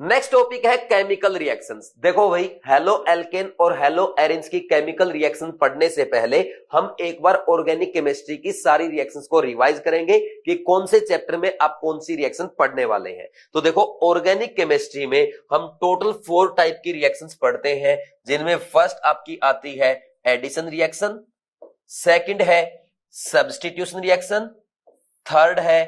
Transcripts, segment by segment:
Next topic है chemical reactions. देखो भाई, हेलो एल्केन और हेलो एरिन्स की केमिकल रिएक्शन पढ़ने से पहले हम एक बार ऑर्गेनिक केमिस्ट्री की सारी रिएक्शंस को रिवाइज करेंगे कि कौन से चैप्टर में आप कौन सी रिएक्शन पढ़ने वाले हैं। तो देखो, ऑर्गेनिक केमिस्ट्री में हम टोटल 4 टाइप की रिएक्शंस पढ़ते हैं, जिनमें फर्स्ट आपकी आती है एडिशन रिएक्शन, सेकंड है सब्स्टिट्यूशन रिएक्शन, थर्ड है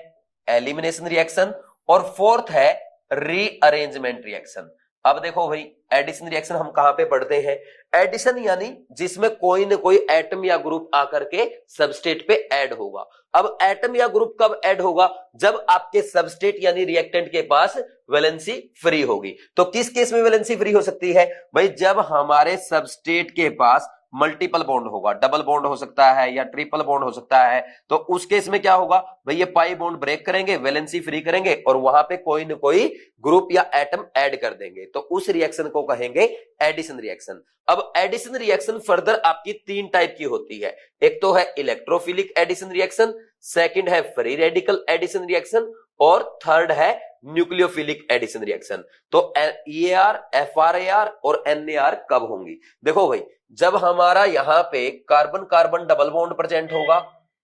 एलिमिनेशन रिएक्शन और फोर्थ है रीअरेंजमेंट रिएक्शन। अब देखो भाई, एडिशन रिएक्शन हम कहां पे पढ़ते हैं? एडिशन यानी जिसमें कोई ना कोई एटम या ग्रुप आकर के सबस्ट्रेट पे ऐड होगा। अब एटम या ग्रुप कब ऐड होगा? जब आपके सबस्ट्रेट यानी रिएक्टेंट के पास वैलेंसी फ्री होगी। तो किस केस में वैलेंसी फ्री हो सकती है भाई? जब हमारे सबस्ट्रेट के पास मल्टीपल बॉन्ड होगा, डबल बॉन्ड हो सकता है या ट्रिपल बॉन्ड हो सकता है। तो उस केस में क्या होगा भाई? ये पाई बॉन्ड ब्रेक करेंगे, वैलेंसी फ्री करेंगे और वहां पे कोई न कोई ग्रुप या एटम ऐड कर देंगे। तो उस रिएक्शन को कहेंगे एडिशन रिएक्शन। अब एडिशन रिएक्शन फर्दर आपकी 3 टाइप की होती है। एक तो है इलेक्ट्रोफिलिक एडिशन रिएक्शन, सेकंड है फ्री रेडिकल एडिशन रिएक्शन और थर्ड है न्यूक्लियोफिलिक एडिशन रिएक्शन। तो EAR, FRAR और NAR कब होंगी? देखो भाई, जब हमारा यहां पे carbon carbon double bond present होगा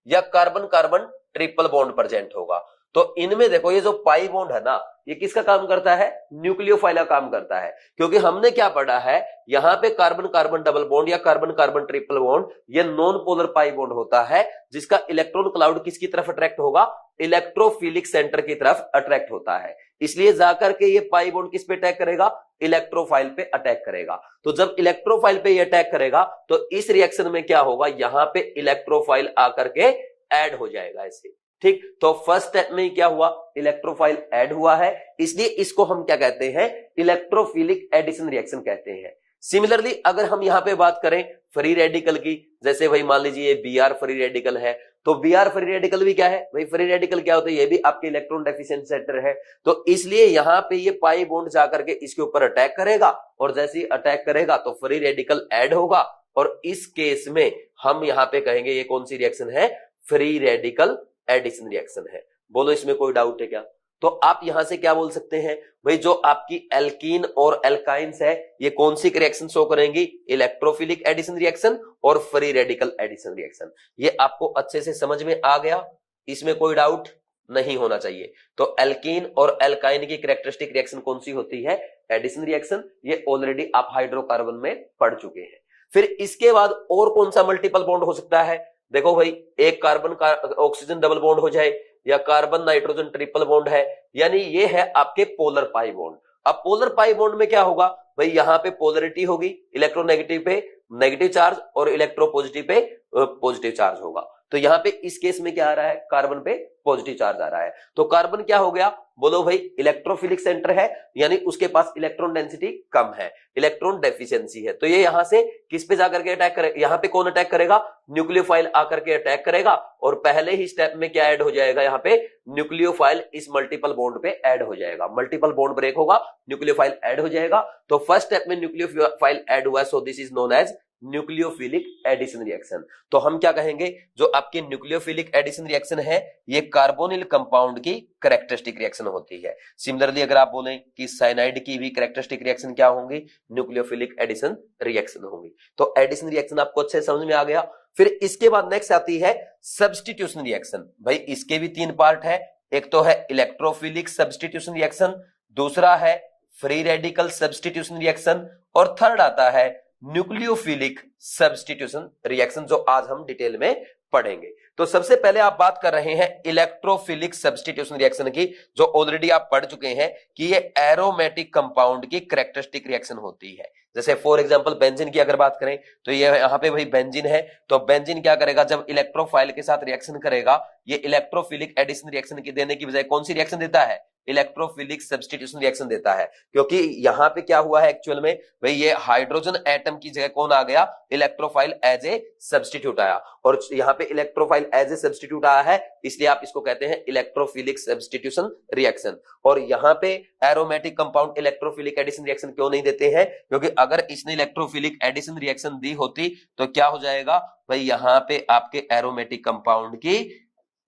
या carbon carbon triple bond present होगा, तो इनमें देखो ये जो पाई बॉन्ड है ना, ये किसका काम करता है? न्यूक्लियोफाइल का काम करता है। क्योंकि हमने क्या पढ़ा है, यहां पे कार्बन कार्बन डबल बॉन्ड या कार्बन कार्बन ट्रिपल बॉन्ड ये नॉन पोलर पाई बॉन्ड होता है, जिसका इलेक्ट्रॉन क्लाउड किसकी तरफ अट्रैक्ट होगा? इलेक्ट्रोफिलिक सेंटर की तरफ अट्रैक्ट होता है। इसलिए जाकर के ये पाई बॉन्ड किस पे अटैक करेगा? इलेक्ट्रोफाइल पे अटैक करेगा। तो जब इलेक्ट्रोफाइल पे ये अटैक करेगा तो इस रिएक्शन में क्या होगा? यहां पे इलेक्ट्रोफाइल आकर के ऐड हो जाएगा ऐसे। ठीक, तो फर्स्ट स्टेप में क्या हुआ? इलेक्ट्रोफाइल ऐड हुआ है, इसलिए इसको हम क्या कहते हैं? इलेक्ट्रोफिलिक एडिशन रिएक्शन कहते हैं। सिमिलरली अगर हम यहां पे बात करें फ्री रेडिकल की, जैसे भाई मान लीजिए Br फ्री रेडिकल है, तो Br फ्री रेडिकल भी क्या है भाई? फ्री रेडिकल क्या होता है? ये भी आपके इलेक्ट्रॉन डेफिशिएंट सेंटर है। तो इसलिए यहां पे ये पाई बॉन्ड जाकर के इसके ऊपर अटैक करेगा और जैसे ही अटैक करेगा तो फ्री रेडिकल ऐड होगा और इस केस में हम यहां पे कहेंगे ये कौन सी रिएक्शन है? फ्री रेडिकल एडिशन रिएक्शन है। बोलो, इसमें कोई डाउट है क्या? तो आप यहां से क्या बोल सकते हैं भाई? जो आपकी एल्कीन और एल्काइंस है, ये कौन सी रिएक्शन शो करेंगी? इलेक्ट्रोफिलिक एडिशन रिएक्शन और फ्री रेडिकल एडिशन रिएक्शन। ये आपको अच्छे से समझ में आ गया? इसमें कोई डाउट नहीं होना चाहिए। तो एल्कीन और एल्काइन की कैरेक्टरिस्टिक रिएक्शन कौन सी होती है? Addition reaction. ये ऑलरेडी आप हाइड्रोकार्बन में पढ़ चुके हैं। फिर इसके बाद और कौन सा मल्टीपल बॉन्ड हो सकता है? देखो भाई, एक कार्बन का ऑक्सीजन डबल बॉन्ड हो जाए या कार्बन नाइट्रोजन ट्रिपल बॉन्ड है, यानी ये है आपके पोलर पाई बॉन्ड। अब पोलर पाई बॉन्ड में क्या होगा भाई? यहां पे पोलरिटी होगी, इलेक्ट्रोनेगेटिव पे नेगेटिव चार्ज और इलेक्ट्रोपॉजिटिव पे पॉजिटिव चार्ज होगा। तो यहां पे इस केस में क्या आ रहा है? कार्बन पे पॉजिटिव चार्ज आ रहा है। तो कार्बन क्या हो गया? बोलो भाई, इलेक्ट्रोफिलिक सेंटर है, यानी उसके पास इलेक्ट्रॉन डेंसिटी कम है, इलेक्ट्रॉन डेफिशिएंसी है। तो ये यहां से किस पे जाकर के अटैक करेगा? यहां पे कौन अटैक करेगा? न्यूक्लियोफाइल आकर के अटैक करेगा और पहले ही स्टेप में क्या ऐड हो जाएगा? यहां पे न्यूक्लियोफाइल इस मल्टीपल बॉन्ड पे ऐड हो जाएगा। मल्टीपल बॉन्ड ब्रेक होगा, न्यूक्लियोफाइल ऐड हो जाएगा। तो फर्स्ट स्टेप में न्यूक्लियोफाइल ऐड हुआ है, so this is known as nucleophilic addition reaction. तो हम क्या कहेंगे? जो आपकी न्यूक्लियोफिलिक एडिशन रिएक्शन है, ये कार्बोनिल कंपाउंड की कैरेक्टरिस्टिक रिएक्शन होती है। सिमिलरली अगर आप बोलें कि साइनाइड की भी कैरेक्टरिस्टिक रिएक्शन क्या होंगी? न्यूक्लियोफिलिक एडिशन रिएक्शन होंगी। तो एडिशन रिएक्शन आपको अच्छे समझ में आ गया। फिर इसके बाद नेक्स्ट आती है सब्स्टिट्यूशन रिएक्शन। भाई, इसके भी 3 पार्ट है। एक तो है इलेक्ट्रोफिलिक सब्स्टिट्यूशन रिएक्शन, दूसरा है फ्री रेडिकल सब्स्टिट्यूशन रिएक्शन और थर्ड आता है न्यूक्लियोफिलिक सब्स्टिट्यूशन रिएक्शन, जो आज हम डिटेल में पढ़ेंगे। तो सबसे पहले आप बात कर रहे हैं इलेक्ट्रोफिलिक सब्स्टिट्यूशन रिएक्शन की, जो ऑलरेडी आप पढ़ चुके हैं कि ये एरोमेटिक कंपाउंड की कैरेक्टरिस्टिक रिएक्शन होती है। जैसे फॉर एग्जांपल बेंजीन की अगर बात करें तो ये यहां पे भाई बेंजीन है, तो बेंजीन क्या करेगा? जब इलेक्ट्रोफाइल के साथ रिएक्शन करेगा, ये इलेक्ट्रोफिलिक एडिशन रिएक्शन की देने की बजाय कौन सी रिएक्शन देता है? इलेक्ट्रोफिलिक सब्स्टिट्यूशन रिएक्शन देता है। क्योंकि यहां पे क्या हुआ है एक्चुअल में भाई? ये हाइड्रोजन एटम की जगह कौन आ गया? इलेक्ट्रोफाइल एज ए सब्स्टिट्यूट आया, और यहां पे इलेक्ट्रोफाइल एज ए सब्स्टिट्यूट आया है, इसलिए आप इसको कहते हैं इलेक्ट्रोफिलिक सब्स्टिट्यूशन रिएक्शन। और यहां पे aromatic compound electrophilic addition reaction क्यों नहीं देते हैं? क्योंकि अगर इसने इलेक्ट्रोफिलिक एडिशन रिएक्शन दी होती तो क्या हो जाएगा भाई? यहां पे आपके एरोमेटिक कंपाउंड की,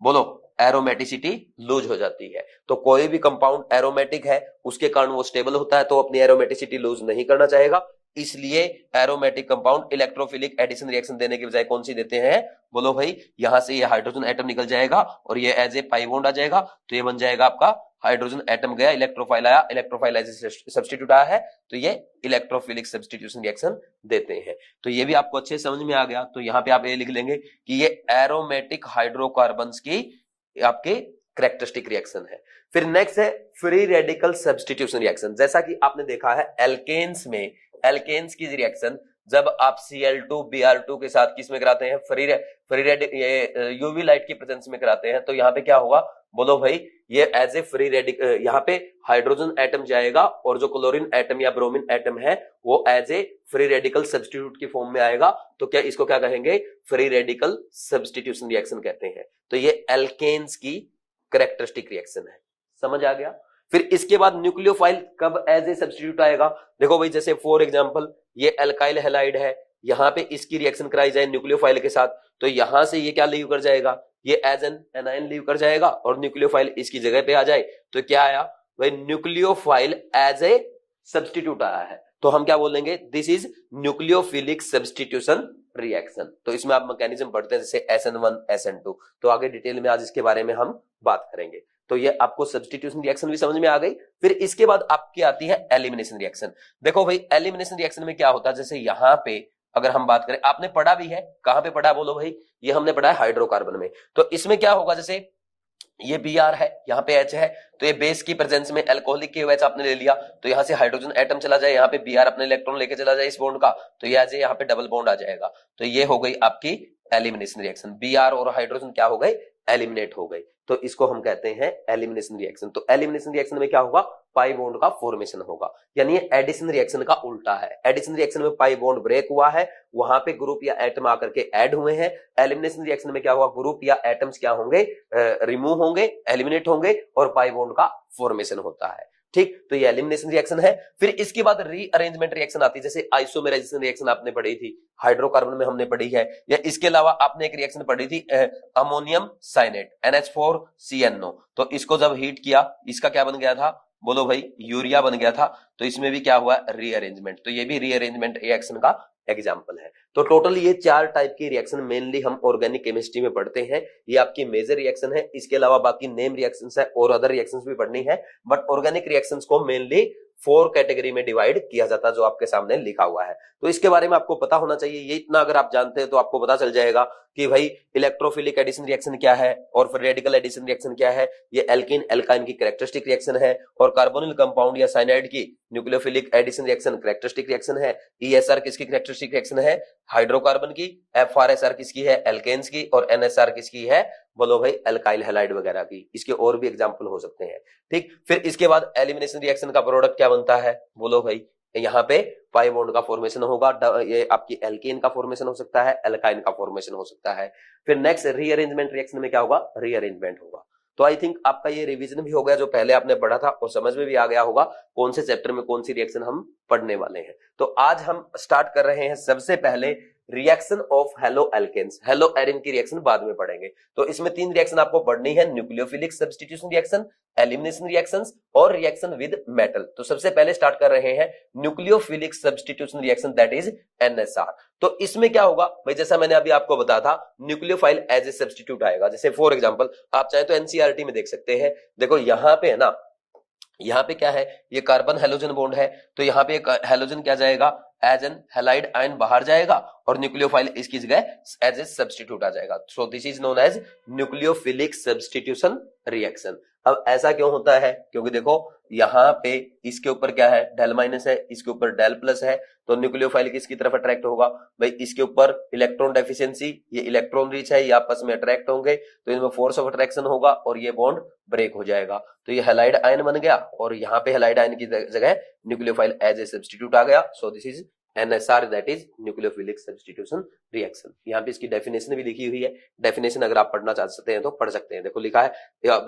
बोलो, एरोमेटिसिटी लूज हो जाती है। तो कोई भी कंपाउंड एरोमेटिक है उसके कारण वो स्टेबल होता है, तो अपनी एरोमेटिसिटी लूज नहीं करना चाहेगा, इसलिए aromatic compound electrophilic addition reaction देने की बजाय कौन सी देते हैं? बोलो भाई, यहां से ये हाइड्रोजन एटम निकल जाएगा और ये एज ए पाई बॉन्ड आ जाएगा, तो ये बन जाएगा आपका हाइड्रोजन एटम गया, इलेक्ट्रोफाइल आया, इलेक्ट्रोफाइल एज ए सब्स्टिट्यूट आया है, तो ये इलेक्ट्रोफिलिक सब्स्टिट्यूशन रिएक्शन देते हैं। तो ये भी आपको अच्छे समझ में आ गया। तो यहाँ पे आप ये लिख लेंगे कि ये एरोमेटिक हाइड्रोकार्बन्स की आपके कैरेक्टरिस्टिक रिएक्शन है। फिर नेक्स्ट है फ्री रेडिकल सब्स्टिट्यूशन रिएक्शन। जैसा कि आपने देखा है एल्केन्स में, एल्केन्स की रिएक्शन जब आप Cl2 Br2 के साथ किस में कराते हैं? फ्री रेडिकल यूवी लाइट की प्रेजेंस में कराते हैं, तो यहाँ पे क्या होगा? बोलो भाई, ये एज ए फ्री रेडिकल, यहाँ पे हाइड्रोजन एटम जाएगा और जो क्लोरीन एटम या ब्रोमीन एटम है वो as a free radical substitute की फॉर्म में आएगा। तो क्या इसको क्या कहेंगे? फ्री रेडिकल सब्स्टिट्यूशन रिएक्शन कहते हैं। तो ये एल्केन्स की कैरेक्टरिस्टिक रिएक्शन है। समझ आ गया? फिर इसके बाद न्यूक्लियोफाइल कब एज ए सब्स्टिट्यूट आएगा? देखो भाई, जैसे फॉर एग्जांपल ये एल्काइल हैलाइड है, यहां पे इसकी रिएक्शन कराई जाए न्यूक्लियोफाइल के साथ, तो यहां से ये क्या लीव कर जाएगा? ये एज एन एनायन लीव कर जाएगा और न्यूक्लियोफाइल इसकी जगह पे आ जाए, तो क्या आया भाई? न्यूक्लियोफाइल एज ए सब्स्टिट्यूट आया है। तो हम क्या बोलेंगे? This is nucleophilic substitution reaction. तो इसमें आप मैकेनिज्म पढ़ते हैं जैसे SN1 SN2, तो आगे डिटेल में आज इसके बारे में हम बात करेंगे। तो ये आपको सब्स्टिट्यूशन रिएक्शन भी समझ में आ गई। फिर इसके बाद आपकी आती है एलिमिनेशन रिएक्शन। देखो भाई, एलिमिनेशन रिएक्शन में क्या होता है? जैसे यहां पे अगर हम बात करें, आपने पढ़ा भी है, कहां पे पढ़ा? बोलो भाई, ये हमने पढ़ा है हाइड्रोकार्बन में। तो इसमें क्या होगा? जैसे ये Br है, यहाँ पे H है, तो ये बेस की प्रेजेंस में एल्कोहलिक KOH आपने ले लिया, तो यहाँ से हाइड्रोजन एटम चला जाए, यहाँ पे Br अपने इलेक्ट्रॉन लेके चला जाए इस बॉन्ड का, तो ये आज यहाँ पे डबल बॉन्ड आ जाएगा। तो ये हो गई आपकी एलिमिनेशन रिएक्शन। Br और हाइड्रोजन क्या हो गए? एलिमिनेट हो गई। तो इसको हम कहते हैं एलिमिनेशन रिएक्शन। तो एलिमिनेशन रिएक्शन में क्या होगा? पाई बॉन्ड का फॉर्मेशन होगा, यानी एडिशन रिएक्शन का उल्टा है। एडिशन रिएक्शन में पाई बॉन्ड ब्रेक हुआ है, वहां पे ग्रुप या एटम आकर के ऐड हुए हैं। एलिमिनेशन रिएक्शन में क्या हुआ? ग्रुप या एटम्स क्या होंगे? रिमूव होंगे, एलिमिनेट होंगे और पाई बॉन्ड का फॉर्मेशन होता है। ठीक, तो ये एलिमिनेशन रिएक्शन है। फिर इसके बाद रीअरेंजमेंट रिएक्शन आती है, जैसे आइसोमेराइजेशन रिएक्शन आपने पढ़ी थी, हाइड्रोकार्बन में हमने पढ़ी है, या इसके अलावा आपने एक रिएक्शन पढ़ी थी अमोनियम साइनेट NH4CnO। तो इसको जब हीट किया, इसका क्या बन गया था? बोलो भाई, यूरिया बन गया था। तो इसमें भी क्या हुआ? रीअरेंजमेंट। तो ये भी रीअरेंजमेंट रिएक्शन का एग्जाम्पल है। तो टोटल ये 4 टाइप की रिएक्शन मेनली हम ऑर्गेनिक केमिस्ट्री में पढ़ते हैं। ये आपकी मेजर रिएक्शन है। इसके अलावा बाकी नेम रिएक्शंस है और अदर रिएक्शंस भी पढ़नी है, बट ऑर्गेनिक रिएक्शंस को मेनली 4 कैटेगरी में डिवाइड किया जाता है, जो आपके सामने लिखा हुआ है। तो इसके बारे में आपको पता होना चाहिए। ये इतना अगर आप जानते हैं तो आपको पता चल जाएगा कि भाई इलेक्ट्रोफिलिक एडिशन रिएक्शन क्या है और फिर रेडिकल एडिशन रिएक्शन क्या है। ये एल्कीन एल्काइन की कैरेक्टरिस्टिक रिएक्शन है, और कार्बोनिल कंपाउंड या साइनाइड की nucleophilic addition reaction characteristic reaction है। ESR किसकी कैरेक्टरिस्टिक रिएक्शन है? हाइड्रोकार्बन की। FRSR किसकी है? एल्केन्स की। और NSR किसकी है? बोलो भाई, एल्काइल हैलाइड वगैरह की। इसके और भी एग्जांपल हो सकते हैं। ठीक, फिर इसके बाद एलिमिनेशन रिएक्शन का प्रोडक्ट क्या बनता है? बोलो भाई, यहाँ पे पाई बॉन्ड का फॉर्मेशन होगा, ये आपकी एल्केन का फॉर्मेशन हो सकता है, एल्काइन का फॉर्मेशन हो सकता है। फिर नेक्स्ट रीअरेंजमेंट रिएक्शन में क्या होगा? रीअरेंजमेंट होगा। तो आई थिंक आपका ये रिवीजन भी हो गया, जो पहले आपने पढ़ा था, और समझ में भी आ गया होगा कौन से चैप्टर में कौन सी रिएक्शन हम पढ़ने वाले हैं। तो आज हम स्टार्ट कर रहे हैं सबसे पहले reaction of haloalkanes. Haloarene की रिएक्शन बाद में पढ़ेंगे। तो इसमें 3 रिएक्शन आपको पढ़नी है, nucleophilic substitution reaction, elimination reactions और रिएक्शन विद मेटल। तो सबसे पहले स्टार्ट कर रहे हैं nucleophilic substitution reaction, that is NSR। तो इसमें क्या होगा भाई? जैसा मैंने अभी आपको बताया था, न्यूक्लियोफाइल एज ए सब्स्टिट्यूट आएगा। जैसे फॉर एग्जांपल आप चाहे तो NCERT में देख सकते हैं। देखो यहाँ पे है ना, यहाँ पे क्या है? ये कार्बन हेलोजन बॉन्ड है, तो यहाँ पे एक हेलोजन क्या जाएगा? एज एन हैलाइड आयन बाहर जाएगा और न्यूक्लियोफाइल इसकी जगह एज ए सब्स्टिट्यूट आ जाएगा। So this is known as nucleophilic substitution reaction. अब ऐसा क्यों होता है? क्योंकि देखो यहाँ पे इसके ऊपर क्या है? डेल माइनस है, इसके ऊपर डेल प्लस है, तो न्यूक्लियोफाइल किसकी तरफ अट्रैक्ट होगा भाई? इसके ऊपर इलेक्ट्रॉन डेफिशिएंसी, ये इलेक्ट्रॉन रिच है, ये आपस में अट्रैक्ट होंगे, तो इनमें फोर्स ऑफ अट्रैक्शन होगा और ये बॉन्ड ब्रेक हो जाएगा। तो ये हैलाइड आयन बन गया और यहाँ पे हैलाइड आयन की जगह न्यूक्लियोफाइल एज ए सब्स्टिट्यूट आ गया। सो this is NSR, that is nucleophilic substitution reaction. यहाँ पे इसकी डेफिनेशन भी लिखी हुई है। डेफिनेशन अगर आप पढ़ना चाहते हैं तो पढ़ सकते हैं। देखो लिखा है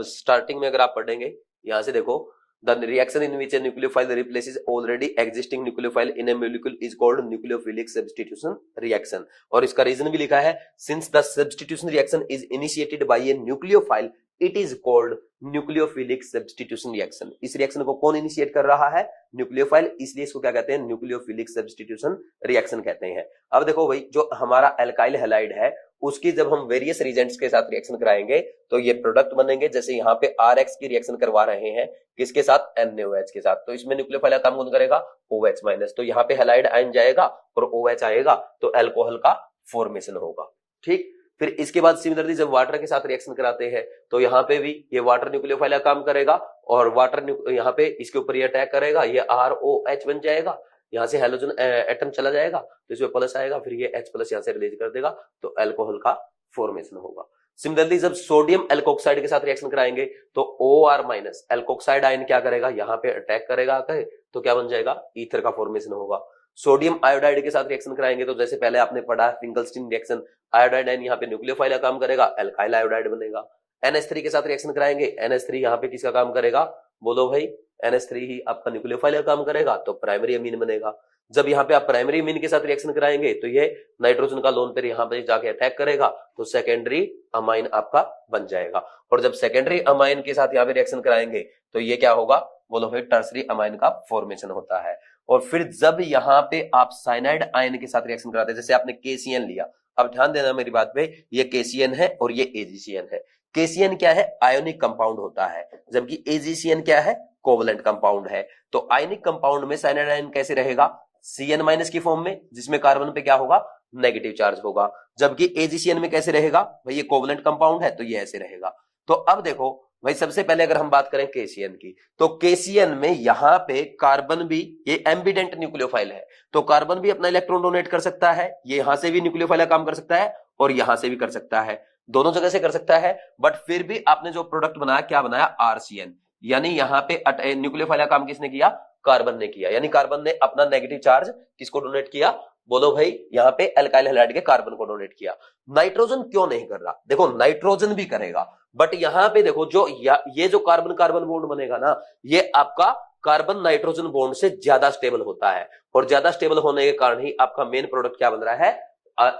स्टार्टिंग में, अगर आप पढ़ेंगे यहाँ से देखो, the reaction in which a nucleophile replaces already existing nucleophile in a molecule is called nucleophilic substitution reaction। और इसका रीजन भी लिखा है, since the substitution reaction is initiated by a nucleophile it is called nucleophilic substitution reaction. इस reaction को कौन initiate कर रहा है? न्यूक्लियोफाइल, इसलिए इसको क्या कहते हैं? न्यूक्लियोफिलिक सब्स्टिट्यूशन रिएक्शन कहते हैं। अब देखो भाई, जो हमारा एल्काइल हैलाइड है उसकी जब हम वेरियस रिएजेंट्स के साथ रिएक्शन कराएंगे तो ये प्रोडक्ट बनेंगे। जैसे यहाँ पे RX की रिएक्शन करवा रहे हैं किसके साथ? NaOH के साथ, तो इसमें न्यूक्लियोफाइल काम कौन करेगा? OH माइनस, तो यहाँ पे हैलाइड आयन जाएगा और OH आएगा तो अल्कोहल का फॉर्मेशन होगा। ठीक, फिर इसके बाद सिमिलरली जब वाटर के साथ रिएक्शन कराते हैं तो यहाँ पे भी ये वाटर न्यूक्लियोफाइल काम करेगा और वाटर यहाँ पे इसके ऊपर ये अटैक करेगा, ये ROH बन जाएगा, यहाँ से हाइड्रोजन एटम चला जाएगा तो इसमें प्लस आएगा, फिर ये H प्लस यहाँ से रिलीज कर देगा तो अल्कोहल का फॉर्मेशन होगा। सिमिलरली जब सोडियम एल्कोक्साइड के साथ रिएक्शन कराएंगे तो OR माइनस एल्कोक्साइड आयन क्या करेगा? यहाँ पे अटैक करेगा आकर, तो क्या बन जाएगा? ईथर का फॉर्मेशन होगा। सोडियम आयोडाइड के साथ रिएक्शन कराएंगे तो जैसे पहले आपने पढ़ा फिंगलस्टीन रिएक्शन, आयोडाइड आयन यहाँ पे न्यूक्लियोफाइल काम करेगा, एल्काइल आयोडाइड बनेगा। NH3 के साथ रिएक्शन कराएंगे, NH3 यहाँ पे किसका काम करेगा? बोलो भाई, NH3 ही आपका न्यूक्लियोफाइल काम करेगा तो प्राइमरी अमीन बनेगा। जब यहाँ पे आप प्राइमरी अमीन के साथ रिएक्शन कराएंगे तो ये नाइट्रोजन का लोन पेयर यहाँ पे जाके अटैक करेगा तो सेकेंडरी अमाइन आपका बन जाएगा। और जब सेकेंडरी अमाइन के साथ यहाँ पे रिएक्शन कराएंगे तो ये क्या होगा? बोलो भाई, टर्सरी अमाइन का फॉर्मेशन होता है। और फिर जब यहाँ पे आप साइनाइड आयन के साथ रिएक्शन कराते हैं, जैसे आपने KCN लिया, अब ध्यान देना मेरी बात पे, ये KCN है और ये AgCN है। KCN क्या है? आयोनिक कंपाउंड होता है, जबकि AgCN क्या है? कोवलेंट कंपाउंड है। तो आयोनिक कंपाउंड में साइनाइड आयन कैसे रहेगा? Cn माइनस की फॉर्म में, जिसमें कार्बन पे क्या होगा? नेगेटिव चार्ज होगा। जबकि AgCN में कैसे रहेगा? भाई ये कोवलेंट कंपाउंड है तो ये ऐसे रहेगा। तो अब देखो भाई, सबसे पहले अगर हम बात करें KCN की तो KCN में यहाँ पे कार्बन भी, ये एम्बिडेंट न्यूक्लियोफाइल है तो कार्बन भी अपना इलेक्ट्रॉन डोनेट कर सकता है, ये यहां से भी न्यूक्लियोफाइल काम कर सकता है और यहां से भी कर सकता है, दोनों जगह से कर सकता है। बट फिर भी आपने जो प्रोडक्ट बनाया, क्या बनाया? RCN, यानी यहाँ पे न्यूक्लियोफाइल काम किसने किया? कार्बन ने किया, यानी कार्बन ने अपना नेगेटिव चार्ज किसको डोनेट किया? बोलो भाई, यहाँ पे एल्काइल हैलाइड के कार्बन को डोनेट किया। नाइट्रोजन क्यों नहीं कर रहा? देखो नाइट्रोजन भी करेगा, बट यहाँ पे देखो जो ये जो कार्बन कार्बन बॉन्ड बनेगा ना, ये आपका कार्बन नाइट्रोजन बॉन्ड से ज्यादा स्टेबल होता है और ज्यादा स्टेबल होने के कारण ही आपका मेन प्रोडक्ट क्या बन रहा है?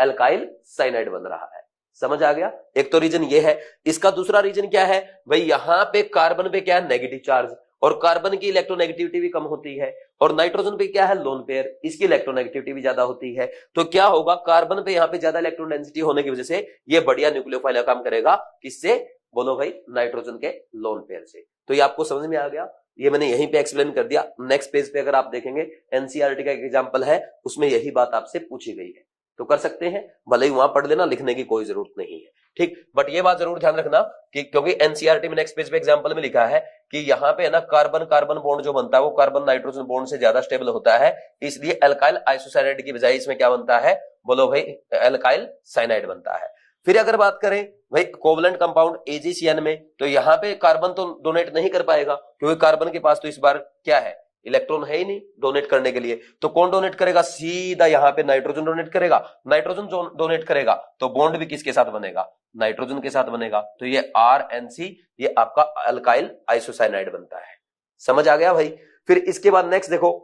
एल्काइल साइनाइड बन रहा है। समझ आ गया? एक तो रीजन ये है। इसका दूसरा रीजन क्या है भाई? यहाँ पे कार्बन पे क्या है? नेगेटिव चार्ज, और कार्बन की इलेक्ट्रोनेगेटिविटी भी कम होती है, और नाइट्रोजन पे क्या है? लोन पेयर, इसकी इलेक्ट्रोनेगेटिविटी भी ज्यादा होती है। तो क्या होगा? कार्बन पे यहाँ पे ज्यादा इलेक्ट्रॉन डेंसिटी होने की वजह से ये बढ़िया न्यूक्लियोफाइल काम करेगा, किससे? बोलो भाई, नाइट्रोजन के लोन पेयर से। तो ये आपको समझ में आ गया, ये मैंने यहीं पे एक्सप्लेन कर दिया। नेक्स्ट पेज पे अगर आप देखेंगे NCERT का एक एग्जांपल है, उसमें यही बात आपसे पूछी गई है, तो कर सकते हैं, भले ही वहां पढ़ लेना, लिखने की कोई जरूरत नहीं है। ठीक, बट ये बात जरूर ध्यान रखना कि क्योंकि NCERT में नेक्स्ट पेज पे एग्जांपल में लिखा है कि यहाँ पे है ना, कार्बन कार्बन बॉन्ड जो बनता है वो कार्बन नाइट्रोजन बॉन्ड से ज्यादा स्टेबल होता है, इसलिए एल्काइल आइसोसाइनाइड की बजाय इसमें क्या बनता है? बोलो भाई, एल्काइल साइनाइड बनता है। फिर अगर बात करें भाई कोवलेंट कंपाउंड AgCN में, तो यहाँ पे कार्बन तो डोनेट नहीं कर पाएगा क्योंकि कार्बन के पास तो इस बार क्या है? इलेक्ट्रॉन है ही नहीं डोनेट करने के लिए। तो कौन डोनेट करेगा? सीधा यहाँ पे नाइट्रोजन डोनेट करेगा। नाइट्रोजन जो डोनेट करेगा तो बॉन्ड भी किसके साथ बनेगा? नाइट्रोजन के साथ बनेगा। तो ये RNC, ये आपका अल्काइल आइसोसाइनाइड बनता है। समझ आ गया भाई? फिर इसके बाद नेक्स्ट देखो,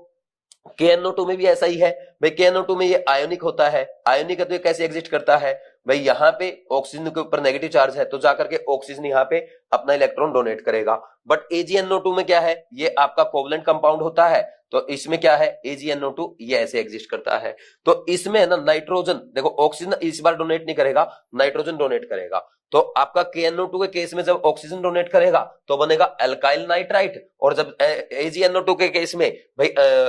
KNO2 में भी ऐसा ही है भाई। KNO2 में ये आयोनिक होता है। आयोनिक है तो ये कैसे एग्जिस्ट करता है भाई? यहाँ पे ऑक्सीजन के ऊपर नेगेटिव चार्ज है तो जाकर के ऑक्सीजन यहाँ पे अपना इलेक्ट्रॉन डोनेट करेगा। बट AgNO2 में क्या है? ये आपका कोवलेंट कंपाउंड होता है, तो इसमें क्या है? AgNO2 ये ऐसे एग्जिस्ट करता है। तो इसमें है ना नाइट्रोजन, देखो ऑक्सीजन इस बार डोनेट नहीं करेगा, नाइट्रोजन डोनेट करेगा। तो आपका KNO2 के केस में जब ऑक्सीजन डोनेट करेगा तो बनेगा अल्काइल नाइट्राइट, और जब AgNO2 के केस में भाई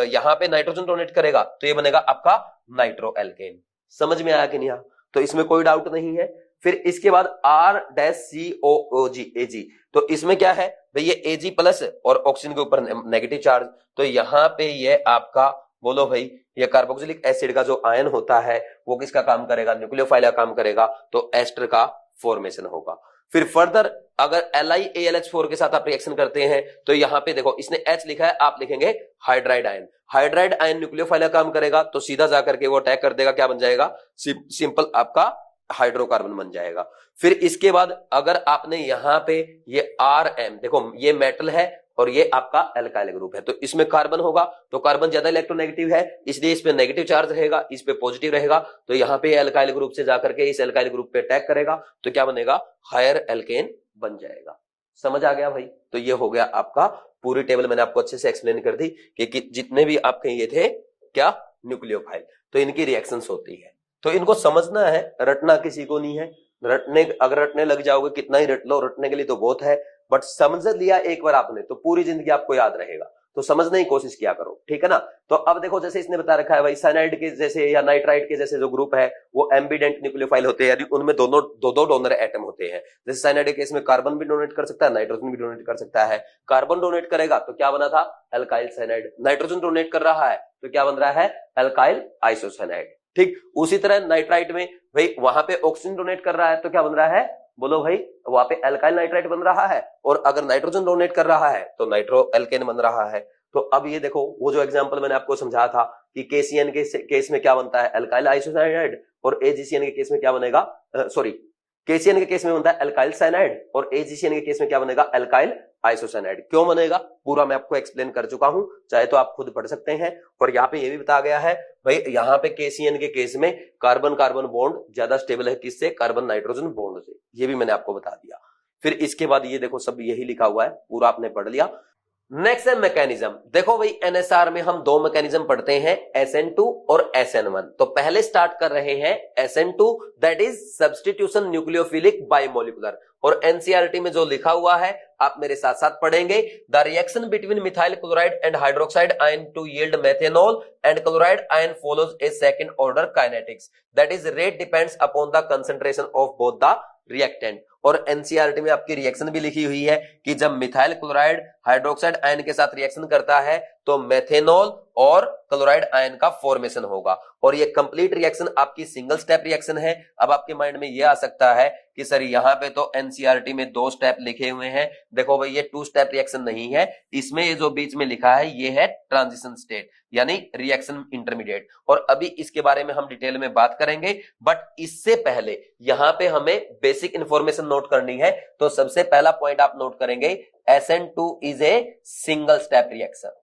यहाँ पे नाइट्रोजन डोनेट करेगा तो ये बनेगा आपका नाइट्रो एल्केन। समझ में आया कि नहीं? तो इसमें कोई डाउट नहीं है। फिर इसके बाद R-COOG Ag, तो इसमें क्या है भाई? ये Ag प्लस और ऑक्सीजन के ऊपर नेगेटिव चार्ज, तो यहाँ पे ये आपका बोलो भाई, ये कार्बोक्सिलिक एसिड का जो आयन होता है वो किसका काम करेगा? न्यूक्लियोफाइल का काम करेगा, तो एस्टर का फॉर्मेशन होगा। फिर फर्दर अगर LiAlH4 के साथ आप रिएक्शन करते हैं तो यहाँ पे देखो, इसने H लिखा है, आप लिखेंगे hydride ion. Hydride ion nucleophile का काम करेगा तो सीधा जाकर के वो अटैक कर देगा, क्या बन जाएगा? सिंपल आपका हाइड्रोकार्बन बन जाएगा। फिर इसके बाद अगर आपने यहाँ पे ये Rm, देखो ये मेटल है और ये आपका एल्काइल ग्रुप है। तो इसमें कार्बन होगा तो कार्बन ज्यादा इलेक्ट्रोनेगेटिव है, इसलिए इस पे नेगेटिव चार्ज रहेगा, इस पे पॉजिटिव रहेगा। तो यहाँ पे एल्काइल ग्रुप से जाकर के इस एल्काइल ग्रुप पे अटैक करेगा तो क्या बनेगा, हायर एल्केन बन जाएगा। समझ आ गया भाई। तो ये हो गया आपका पूरी टेबल, मैंने आपको अच्छे से एक्सप्लेन कर दी कि जितने भी आपके ये थे क्या न्यूक्लियोफाइल, तो इनकी रिएक्शंस होती है। तो इनको समझना है, रटना किसी को नहीं है। अगर रटने लग जाओगे कितना ही रट लो, रटने के लिए तो बहुत है, बट समझ लिया एक बार आपने तो पूरी जिंदगी आपको याद रहेगा। तो समझने की कोशिश किया करो, ठीक है ना। तो अब देखो जैसे इसने बता रखा है भाई, साइनाइड के जैसे या नाइट्राइड के जैसे जो ग्रुप है वो एम्बिडेंट न्यूक्लियोफाइल होते हैं, यानी उनमें दोनों दो डोनर एटम होते हैं। जैसे साइनाइड के केस में कार्बन भी डोनेट कर सकता है, नाइट्रोजन भी डोनेट कर सकता है। कार्बन डोनेट करेगा तो क्या बना था, एल्काइल साइनाइड। नाइट्रोजन डोनेट कर रहा है तो क्या बन रहा है, एल्काइल आइसोसाइनाइड। ठीक उसी तरह नाइट्राइट में भाई वहां पे ऑक्सीजन डोनेट कर रहा है तो क्या बन रहा है, बोलो भाई, वहां पे एल्काइल नाइट्राइट बन रहा है। और अगर नाइट्रोजन डोनेट कर रहा है तो नाइट्रो एल्केन बन रहा है। तो अब ये देखो वो जो एग्जांपल मैंने आपको समझाया था कि केसीएन के केस में क्या बनता है, एल्काइल आइसोसाइनाइड, और एजीसीएन के केस में क्या बनेगा, सॉरी, केसीएन के केस में बनता है एल्काइल साइनाइड और एजीसीएन के केस में क्या बनेगा, एल्काइल आइसोसाइनाइड। क्यों बनेगा पूरा मैं आपको एक्सप्लेन कर चुका हूं, चाहे तो आप खुद पढ़ सकते हैं। और यहाँ पे ये भी बताया गया है भाई, यहाँ पे केसीएन के केस में कार्बन कार्बन बॉन्ड ज्यादा स्टेबल है किससे, कार्बन नाइट्रोजन बॉन्ड से, ये भी मैंने आपको बता दिया। फिर इसके बाद ये देखो सब यही लिखा हुआ है, पूरा आपने पढ़ लिया। नेक्स्ट है मैकेनिज्म। देखो भाई एनएसआर में हम दो मैकेनिज्म पढ़ते हैं, SN2 और SN1। तो पहले स्टार्ट कर रहे हैं SN2, that is substitution nucleophilic bimolecular. और एनसीईआरटी में जो लिखा हुआ है आप मेरे साथ साथ पढ़ेंगे, the reaction between methyl chloride and hydroxide ion to yield methanol and chloride ion follows a second order kinetics, that is rate depends upon the concentration of both the reactant. और एनसीईआरटी में आपकी reaction भी लिखी हुई है कि जब methyl chloride hydroxide ion के साथ रिएक्शन करता है तो मेथेनॉल और क्लोराइड आयन का फॉर्मेशन होगा। और ये कंप्लीट रिएक्शन आपकी सिंगल स्टेप रिएक्शन है। अब आपके माइंड में ये आ सकता है कि सर यहाँ पे तो एनसीईआरटी में 2 स्टेप लिखे हुए हैं। देखो भाई ये 2 स्टेप रिएक्शन नहीं है, इसमें ये जो बीच में लिखा है ये है ट्रांजिशन स्टेट यानी रिएक्शन इंटरमीडिएट। और अभी इसके बारे में हम डिटेल में बात करेंगे, बट इससे पहले यहाँ पे हमें बेसिक इंफॉर्मेशन नोट करनी है। तो सबसे पहला पॉइंट आप नोट करेंगे, SN2 is a single step reaction,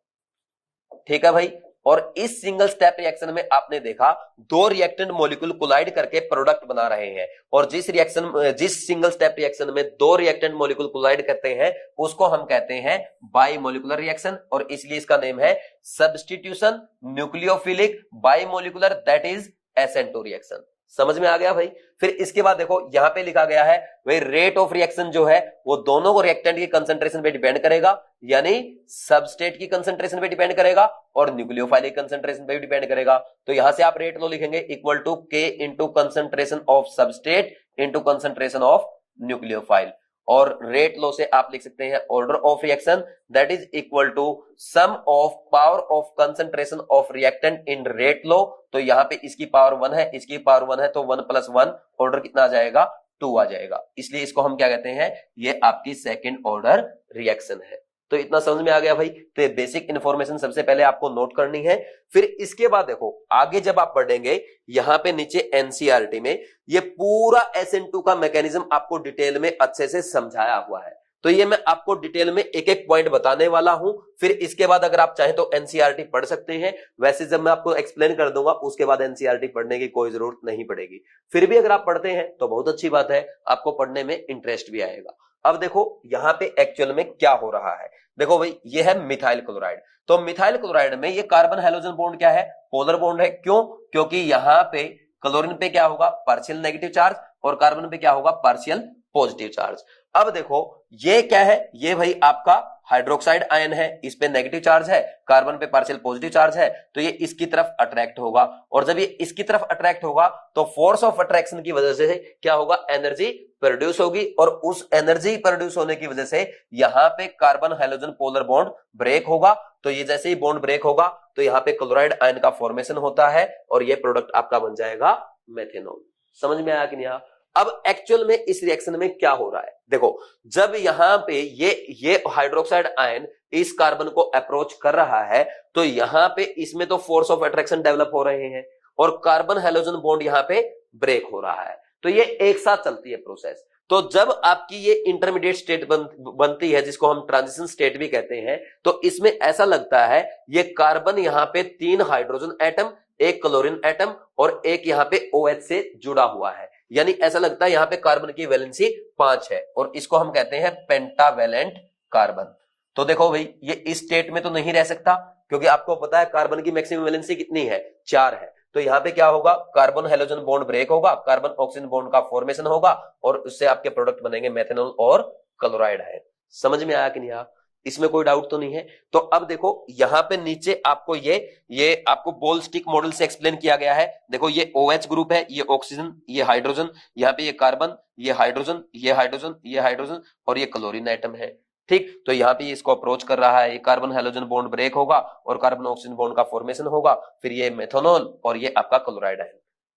ठीक है भाई। और इस सिंगल स्टेप रिएक्शन में आपने देखा 2 रिएक्टेंट मॉलिक्यूल कोलाइड करके प्रोडक्ट बना रहे हैं। और जिस सिंगल स्टेप रिएक्शन में 2 रिएक्टेंट मॉलिक्यूल कोलाइड करते हैं उसको हम कहते हैं बाइमोलिकुलर रिएक्शन, और इसलिए इसका नेम है substitution nucleophilic bimolecular, that is SN2 reaction. समझ में आ गया भाई। फिर इसके बाद देखो यहां पे लिखा गया है भाई रेट ऑफ रिएक्शन जो है वो दोनों को रिएक्टेंट की कंसंट्रेशन पे डिपेंड करेगा, यानी सबस्टेट की कंसंट्रेशन पे डिपेंड करेगा और न्यूक्लियोफाइल की कंसंट्रेशन पे भी डिपेंड करेगा। तो यहां से आप रेट लो लिखेंगे equal to K into concentration of substrate into concentration of nucleophile. और रेट लो से आप लिख सकते हैं order of reaction, that is equal to sum of power of concentration of reactant in rate law. तो यहां पे इसकी पावर 1 है, इसकी पावर 1 है, तो 1 + 1 ऑर्डर कितना आ जाएगा, 2 आ जाएगा। इसलिए इसको हम क्या कहते हैं, ये आपकी सेकंड ऑर्डर रिएक्शन है। तो इतना समझ में आ गया भाई। तो ये बेसिक इंफॉर्मेशन सबसे पहले आपको नोट करनी है। फिर इसके बाद देखो आगे जब आप बढ़ेंगे यहां पे नीचे एनसीईआरटी में ये पूरा SN2 का मैकेनिज्म आपको डिटेल में अच्छे से समझाया हुआ है। तो ये मैं आपको डिटेल में एक एक पॉइंट बताने वाला हूं। फिर इसके बाद अगर आप चाहें तो एनसीईआरटी पढ़ सकते हैं, वैसे जब मैं आपको एक्सप्लेन कर दूंगा उसके बाद एनसीईआरटी पढ़ने की कोई जरूरत नहीं पड़ेगी। फिर भी अगर आप पढ़ते हैं तो बहुत अच्छी बात है, आपको पढ़ने में इंटरेस्ट भी आएगा। अब देखो यहां पे एक्चुअल में क्या हो रहा है। देखो भाई ये है मिथाइल क्लोराइड। तो मिथाइल क्लोराइड में ये कार्बन हाइड्रोजन बॉन्ड क्या है, पोलर बॉन्ड है। क्यों, क्योंकि यहां पे क्लोरीन पे क्या होगा, पार्शियल नेगेटिव चार्ज, और कार्बन पे क्या होगा, पार्शियल पॉजिटिव चार्ज। अब देखो ये क्या है, ये भाई आपका हाइड्रोक्साइड आयन है, इस पे नेगेटिव चार्ज है, कार्बन पे पार्शियल पॉजिटिव चार्ज है, तो ये इसकी तरफ अट्रैक्ट होगा। और जब ये इसकी तरफ अट्रैक्ट होगा तो फोर्स ऑफ अट्रैक्शन की वजह से क्या होगा, एनर्जी प्रोड्यूस होगी। और उस एनर्जी प्रोड्यूस होने की वजह से यहां पे carbon hydrogen polar bond break होगा। तो ये जैसे ही बॉन्ड ब्रेक होगा तो यहां पे क्लोराइड आयन का फॉर्मेशन होता है और ये प्रोडक्ट आपका बन जाएगा मेथेनॉल। समझ में आया कि नहीं? अब एक्चुअल में इस रिएक्शन में क्या हो रहा है, देखो जब यहां पे ये हाइड्रोक्साइड आयन इस कार्बन को अप्रोच कर रहा है तो यहां पे इसमें तो फोर्स ऑफ अट्रैक्शन डेवलप हो रहे हैं और कार्बन हाइड्रोजन बॉन्ड यहां पे ब्रेक हो रहा है। तो ये एक साथ चलती है प्रोसेस। तो जब आपकी ये इंटरमीडिएट स्टेट बनती है, जिसको हम ट्रांजिशन स्टेट भी कहते हैं, तो इसमें ऐसा लगता है ये कार्बन यहां पे 3 हाइड्रोजन एटम, एक क्लोरीन एटम और एक यहां पे OH से जुड़ा हुआ है, यानी ऐसा लगता है यहां पे कार्बन की वैलेंसी 5 है और इसको हम कहते हैं पेंटावैलेंट कार्बन। तो देखो भाई ये इस स्टेट में तो नहीं रह सकता, क्योंकि आपको पता है कार्बन की मैक्सिमम वैलेंसी कितनी है, 4 है। तो यहां पे क्या होगा, कार्बन हाइड्रोजन बॉन्ड ब्रेक होगा, कार्बन ऑक्सीजन बॉन्ड का फॉर्मेशन होगा और उससे आपके प्रोडक्ट बनेंगे मेथनॉल और क्लोराइड है। समझ में आया कि नहीं? इसमें कोई डाउट तो नहीं है। तो अब देखो यहां पे नीचे आपको ये आपको बोल स्टिक मॉडल से एक्सप्लेन किया गया है। देखो ये OH ग्रुप है, ये ऑक्सीजन, ये हाइड्रोजन, यहाँ पे ये कार्बन, ये हाइड्रोजन, ये हाइड्रोजन, ये हाइड्रोजन और ये क्लोरीन एटम है। ठीक, तो यहाँ पे इसको अप्रोच कर रहा है, ये कार्बन हाइड्रोजन बॉन्ड ब्रेक होगा और कार्बन ऑक्सीजन बॉन्ड का फॉर्मेशन होगा, फिर ये मेथनॉल और ये आपका क्लोराइड है।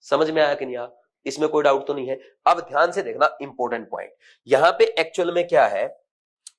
समझ में आया कि नहीं? इसमें कोई डाउट तो नहीं है। अब ध्यान से देखना इंपॉर्टेंट पॉइंट, यहां पे एक्चुअल में क्या है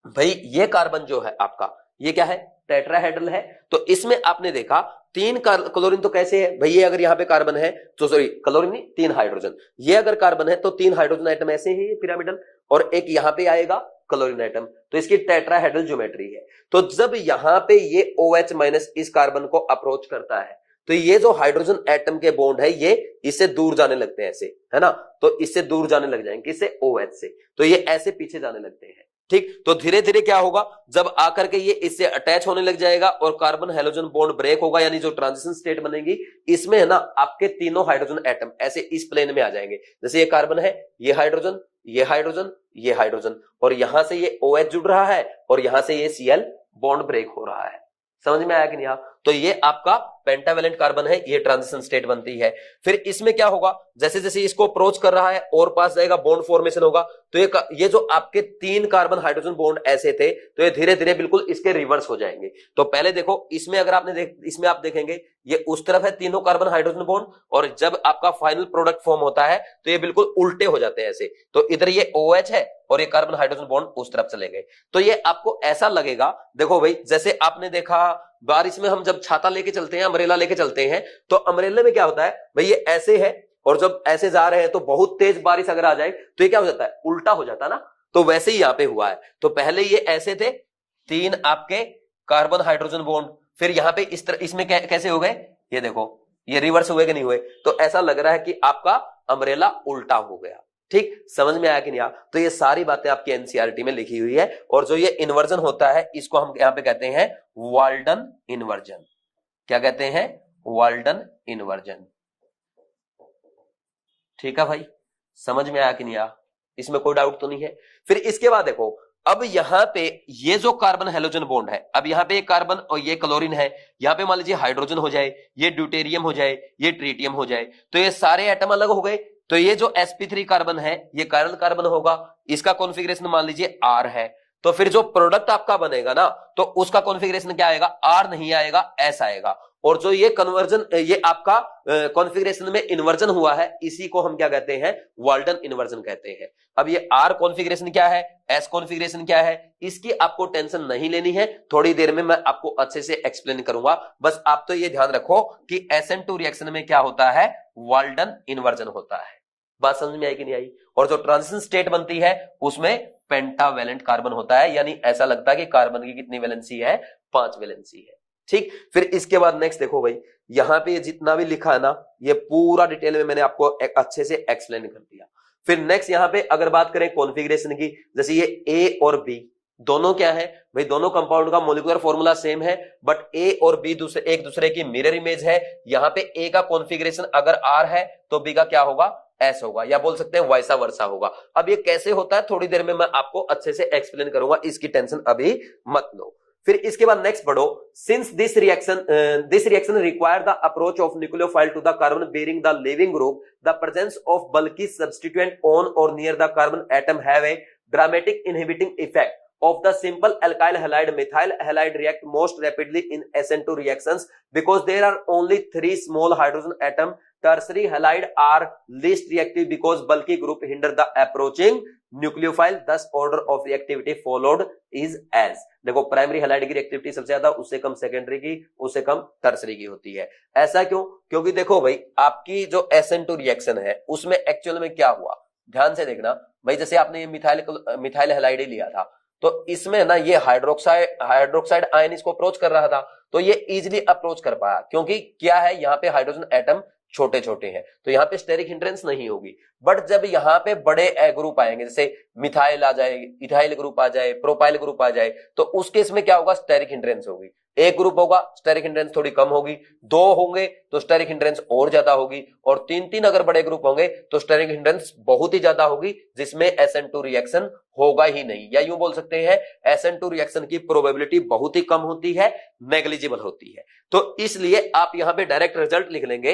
भाई, ये कार्बन जो है आपका, ये क्या है, टेट्राहेड्रल है। तो इसमें आपने देखा 3 क्लोरीन तो कैसे है भाई, ये अगर यहाँ पे कार्बन है तो सॉरी क्लोरीन नहीं, 3 हाइड्रोजन, ये अगर कार्बन है तो 3 हाइड्रोजन आइटम ऐसे ही पिरामिडल और एक यहाँ पे आएगा क्लोरीन एटम, तो इसकी टेट्राहेड्रल ज्योमेट्री है। तो जब यहां पे ये OH माइनस इस कार्बन को अप्रोच करता है तो ये जो हाइड्रोजन एटम के बॉन्ड है ये इससे दूर जाने लगते हैं ऐसे, है ना, तो इससे दूर जाने लग जाएंगे, इससे OH से, तो ये ऐसे पीछे जाने लगते हैं। ठीक, तो धीरे धीरे क्या होगा, जब आकर के ये इससे अटैच होने लग जाएगा और कार्बन हाइड्रोजन बॉन्ड ब्रेक होगा, यानी जो ट्रांजिशन स्टेट बनेगी इसमें है ना आपके तीनों हाइड्रोजन एटम ऐसे इस प्लेन में आ जाएंगे। जैसे ये कार्बन है, ये हाइड्रोजन, ये हाइड्रोजन, ये हाइड्रोजन और यहां से ये OH जुड़ रहा है और यहां से ये Cl बॉन्ड ब्रेक हो रहा है। समझ में आया कि नहीं? तो ये आपका पेंटावैलेंट कार्बन है, ये ट्रांजिशन स्टेट बनती है। फिर इसमें क्या होगा, जैसे जैसे इसको अप्रोच कर रहा है और पास जाएगा, बॉन्ड फॉर्मेशन होगा, तो ये जो आपके 3 कार्बन हाइड्रोजन बॉन्ड ऐसे थे तो ये धीरे धीरे बिल्कुल इसके रिवर्स हो जाएंगे। तो पहले देखो इसमें अगर आपने इसमें आप देखेंगे ये उस तरफ है तीनों कार्बन हाइड्रोजन बॉन्ड और जब आपका फाइनल प्रोडक्ट फॉर्म होता है तो ये बिल्कुल उल्टे हो जाते हैं ऐसे, तो इधर ये OH है और ये कार्बन हाइड्रोजन बॉन्ड उस तरफ चले गए। तो ये आपको ऐसा लगेगा, देखो भाई जैसे आपने देखा बारिश में हम जब छाता लेके चलते हैं, अम्ब्रेला लेके चलते हैं, तो अम्ब्रेला में क्या होता है भाई, ये ऐसे है और जब ऐसे जा रहे हैं तो बहुत तेज बारिश अगर आ जाए तो ये क्या हो जाता है, उल्टा हो जाता है ना। तो वैसे ही यहां पे हुआ है, तो पहले ये ऐसे थे 3 आपके कार्बन हाइड्रोजन बॉन्ड, फिर यहां पे इस तरह इसमें कैसे हो गए, ये देखो ये रिवर्स हुए कि नहीं हुए, तो ऐसा लग रहा है कि आपका अम्ब्रेला उल्टा हो गया। ठीक, समझ में आया कि नहीं? तो ये सारी बातें आपकी एनसीईआरटी में लिखी हुई है और जो ये इन्वर्जन होता है इसको हम यहां पे कहते हैं वाल्डन इन्वर्जन। क्या कहते हैं? Walden inversion. ठीक है भाई, समझ में आया कि नहीं? इसमें कोई डाउट तो नहीं है। फिर इसके बाद देखो, अब यहां पे ये जो कार्बन हेलोजन बॉन्ड है, अब यहां पे एक कार्बन और ये क्लोरीन है, यहां पे मान लीजिए हाइड्रोजन हो जाए, ये ड्यूटेरियम हो जाए, ये ट्रीटियम हो जाए, तो ये सारे एटम अलग हो गए। तो ये जो sp3 कार्बन है ये कायरल कार्बन होगा, इसका कॉन्फ़िगरेशन मान लीजिए R है, तो फिर जो प्रोडक्ट आपका बनेगा ना तो उसका कॉन्फ़िगरेशन क्या आएगा, R नहीं आएगा, S आएगा। और जो ये कन्वर्जन, ये आपका कॉन्फ़िगरेशन में इन्वर्जन हुआ है, इसी को हम क्या कहते हैं, वाल्टन इन्वर्जन कहते हैं। अब ये R कॉन्फ़िगरेशन क्या है, S कॉन्फ़िगरेशन क्या है, इसकी आपको टेंशन नहीं लेनी है, थोड़ी देर में मैं आपको अच्छे से एक्सप्लेन करूंगा। बस आप तो ये ध्यान रखो कि SN2 रिएक्शन में क्या होता है, वाल्टन इन्वर्जन होता है। बात समझ में आई कि नहीं आई? और जो ट्रांजिशन स्टेट बनती है उसमें पेंटावैलेंट कार्बन होता है, यानी ऐसा लगता है कि कार्बन की कितनी वैलेंसी है, 5 वैलेंसी है। ठीक, फिर इसके बाद नेक्स्ट देखो भाई, यहां पे जितना भी लिखा है ना ये पूरा डिटेल में मैंने आपको अच्छे से एक्सप्लेन कर दिया। फिर नेक्स्ट यहां पे अगर बात करें कॉन्फ़िगरेशन की, जैसे ये A और B दोनों क्या है भाई, दोनों कंपाउंड का मॉलिक्यूलर फॉर्मूला सेम है, बट A और B एक दूसरे की मिरर इमेज है। यहां पे A का कॉन्फ़िगरेशन अगर R है तो B का क्या होगा, S होगा, या बोल सकते हैं वैसा वर्सा होगा। अब ये कैसे होता है थोड़ी देर में मैं आपको अच्छे से एक्सप्लेन करूंगा, इसकी टेंशन अभी मत लो। फिर इसके बाद नेक्स्ट बढ़ो, since this reaction require the approach of nucleophile to the carbon bearing the leaving group, the presence of bulky substituent on or near the carbon atom have a dramatic inhibiting effect of the simple alkyl halide methyl halide react most rapidly in SN2 reactions because there are only 3 small hydrogen atom. Tertiary halide are least reactive because bulky group hinder the approaching nucleophile, thus order of reactivity followed is as। देखो primary halide की reactivity सबसे ज्यादा, उससे कम secondary की, उससे कम tertiary की होती है। ऐसा क्यों? क्योंकि देखो भाई आपकी जो SN2 रिएक्शन है उसमें एक्चुअल में क्या हुआ, ध्यान से देखना भाई, जैसे आपने ये मिथाइल हैलाइड ही लिया था, तो इसमें ना ये हाइड्रोक्साइड आयन इसको अप्रोच कर रहा था, तो ये इजीली अप्रोच कर पाया, क्योंकि क्या है यहाँ पे हाइड्रोजन एटम छोटे छोटे हैं, तो यहाँ पे स्टेरिक हिंड्रेंस नहीं होगी। बट जब यहाँ पे बड़े ग्रुप आएंगे, जैसे मिथाइल आ जाए, इथाइल ग्रुप आ जाए, प्रोपाइल ग्रुप आ जाए, तो उस केस में क्या होगा, स्टेरिक हिंड्रेंस होगी। एक ग्रुप होगा, स्टेरिक हिंड्रेंस थोड़ी कम होगी, दो होंगे तो स्टेरिक हिंड्रेंस और ज्यादा होगी, और तीन तीन अगर बड़े ग्रुप होंगे तो स्टेरिक हिंड्रेंस बहुत ही ज्यादा होगी, जिसमें SN2 रिएक्शन होगा ही नहीं, या यूं बोल सकते हैं SN2 रिएक्शन की प्रोबेबिलिटी बहुत ही कम होती है, नेग्लिजिबल होती है। तो इसलिए आप यहां पे डायरेक्ट रिजल्ट लिख लेंगे,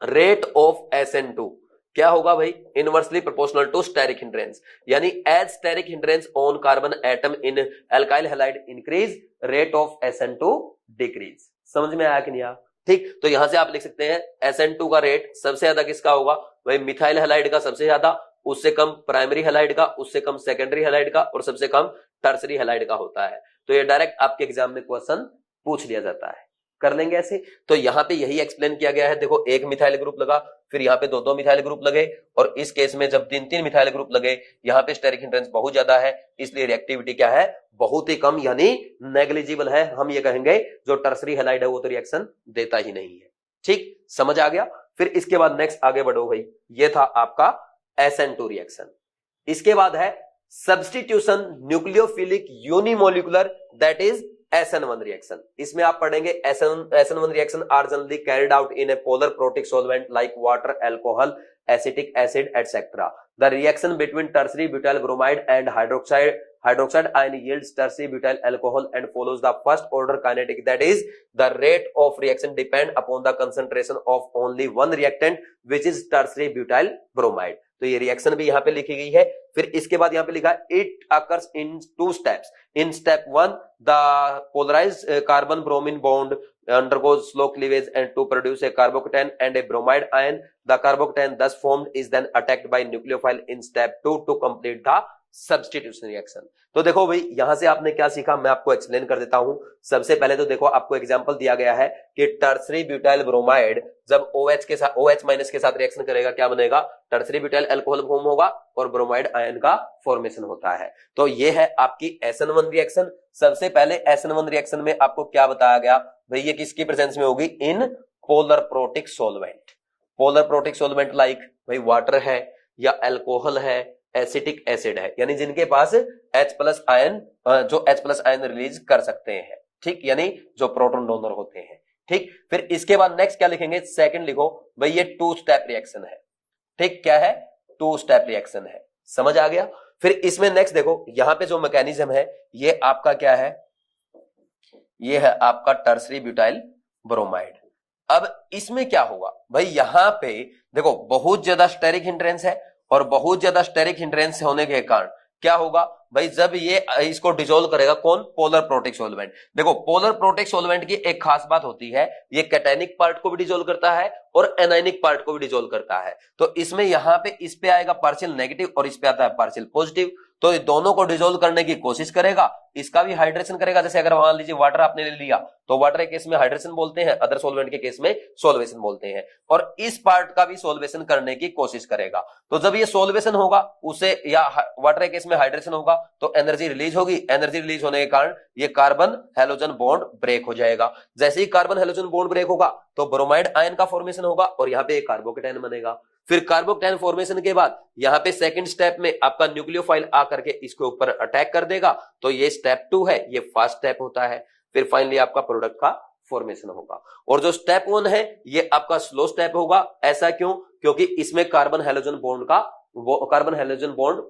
रेट ऑफ SN2 क्या होगा भाई, inversely proportional to steric hindrance, यानी as steric hindrance on carbon atom in alkyl halide increase, rate of SN2 decrease. समझ में आया कि नहीं आया? ठीक, तो यहां से आप लिख सकते हैं SN2 का रेट सबसे ज्यादा किसका होगा भाई, मिथाइल हैलाइड का सबसे ज्यादा, उससे कम प्राइमरी हैलाइड का, उससे कम सेकेंडरी हैलाइड का, और सबसे कम टर्सरी हैलाइड का होता है। तो ये डायरेक्ट आपके एग्जाम में क्वेश्चन पूछ लिया जाता है, कर लेंगे ऐसे। तो यहां पे यही एक्सप्लेन किया गया है, देखो एक मिथाइल ग्रुप लगा, फिर यहाँ पे दो दो मिथाइल ग्रुप लगे, और इस केस में जब तीन तीन मिथाइल ग्रुप लगे, यहाँ पे स्टेरिक हिंड्रेंस बहुत ज्यादा है, इसलिए रिएक्टिविटी क्या है, बहुत ही कम, यानी नेग्लिजिबल है। हम ये कहेंगे जो टर्सरी हैलाइड है वो तो रिएक्शन देता ही नहीं है। ठीक, समझ आ गया? फिर इसके बाद नेक्स्ट आगे बढ़ो भाई, ये था आपका SN2 रिएक्शन। इसके बाद है substitution nucleophilic unimolecular, that is SN1 reaction. इसमें आप पढ़ेंगे SN1 reaction are generally carried out in a polar protic solvent like water, alcohol, acetic acid etcetera. The reaction between tertiary butyl bromide and hydroxide ion yields tertiary butyl alcohol and follows the first order kinetic, that is the rate of reaction depend upon the concentration of only one reactant which is tertiary butyl bromide। तो ये reaction भी यहाँ पे लिखी गई है। फिर इसके बाद यहाँ पे लिखा है it occurs in two steps. In step 1 the polarised carbon bromine bond undergoes slow cleavage and to produce a carbocation and a bromide ion. The carbocation thus formed is then attacked by nucleophile in step 2 to complete the substitution reaction. तो देखो भाई, यहां से आपने क्या सीखा, मैं आपको एक्सप्लेन कर देता हूं। सबसे पहले तो देखो, आपको एग्जांपल दिया गया है कि टर्सरी ब्यूटाइल ब्रोमाइड जब OH के साथ, OH माइनस के साथ रिएक्शन करेगा, क्या बनेगा, टर्सरी ब्यूटाइल अल्कोहल फॉर्म होगा और ब्रोमाइड आयन का फॉर्मेशन होता है। तो ये है आपकी SN1 रिएक्शन। सबसे पहले SN1 रिएक्शन में आपको क्या बताया गया भाई, ये किसकी प्रेजेंस में होगी, in polar protic solvent. Polar protic solvent like भाई वाटर है या अल्कोहल है, एसिटिक एसिड है, यानी जिनके पास H+ आयन, जो H+ आयन रिलीज कर सकते हैं। ठीक, यानी जो प्रोटॉन डोनर होते हैं। ठीक, फिर इसके बाद नेक्स्ट क्या लिखेंगे, सेकंड लिखो भाई, ये 2 स्टेप रिएक्शन है। ठीक, क्या है, 2 स्टेप रिएक्शन है। समझ आ गया? फिर इसमें नेक्स्ट देखो, यहां पे जो मैकेनिज्म है ये आपका क्या है, ये है आपका टर्सरी ब्यूटाइल ब्रोमाइड। अब इसमें क्या होगा भाई, यहां पे देखो बहुत ज्यादा स्टेरिक हिंड्रेंस है, और बहुत ज्यादा स्टेरिक हिंड्रेंस होने के कारण क्या होगा भाई, जब ये इसको डिसॉल्व करेगा, कौन, पोलर प्रोटिक सॉल्वेंट। देखो पोलर प्रोटिक सॉल्वेंट की एक खास बात होती है, ये कैटायनिक पार्ट को भी डिसॉल्व करता है और एनायनिक पार्ट को भी डिसॉल्व करता है। तो इसमें यहां पे इस पे आएगा पार्शियल नेगेटिव और इस पे आता है पार्शियल पॉजिटिव, तो ये दोनों को डिसॉल्व करने की कोशिश करेगा, इसका भी हाइड्रेशन करेगा। जैसे अगर मान लीजिए वाटर आपने ले लिया, तो वाटर के केस में हाइड्रेशन बोलते हैं, अदर सॉल्वेंट के केस में सोल्वेशन बोलते हैं, और इस पार्ट का भी सोल्वेशन करने की कोशिश करेगा। तो जब ये सोल्वेशन होगा उसे, या वाटर के केस में हाइड्रेशन होगा, तो एनर्जी रिलीज होगी। एनर्जी रिलीज होने के कारण ये कार्बन हैलोजन बॉन्ड ब्रेक हो जाएगा। जैसे ही कार्बन हैलोजन बॉन्ड ब्रेक होगा तो ब्रोमाइड आयन का फॉर्मेशन होगा, और यहाँ पे एक कार्बोकेटायन बनेगा। फिर कार्बोकेटायन फॉर्मेशन के बाद यहां पे सेकंड स्टेप में आपका न्यूक्लियोफाइल आकर के इसके ऊपर अटैक कर देगा, तो ये स्टेप 2 है, ये फर्स्ट स्टेप होता है। फिर फाइनली आपका प्रोडक्ट का फॉर्मेशन होगा। और जो स्टेप 1 है ये आपका स्लो स्टेप होगा। ऐसा क्यों? क्योंकि इसमें कार्बन हैलोजन बॉन्ड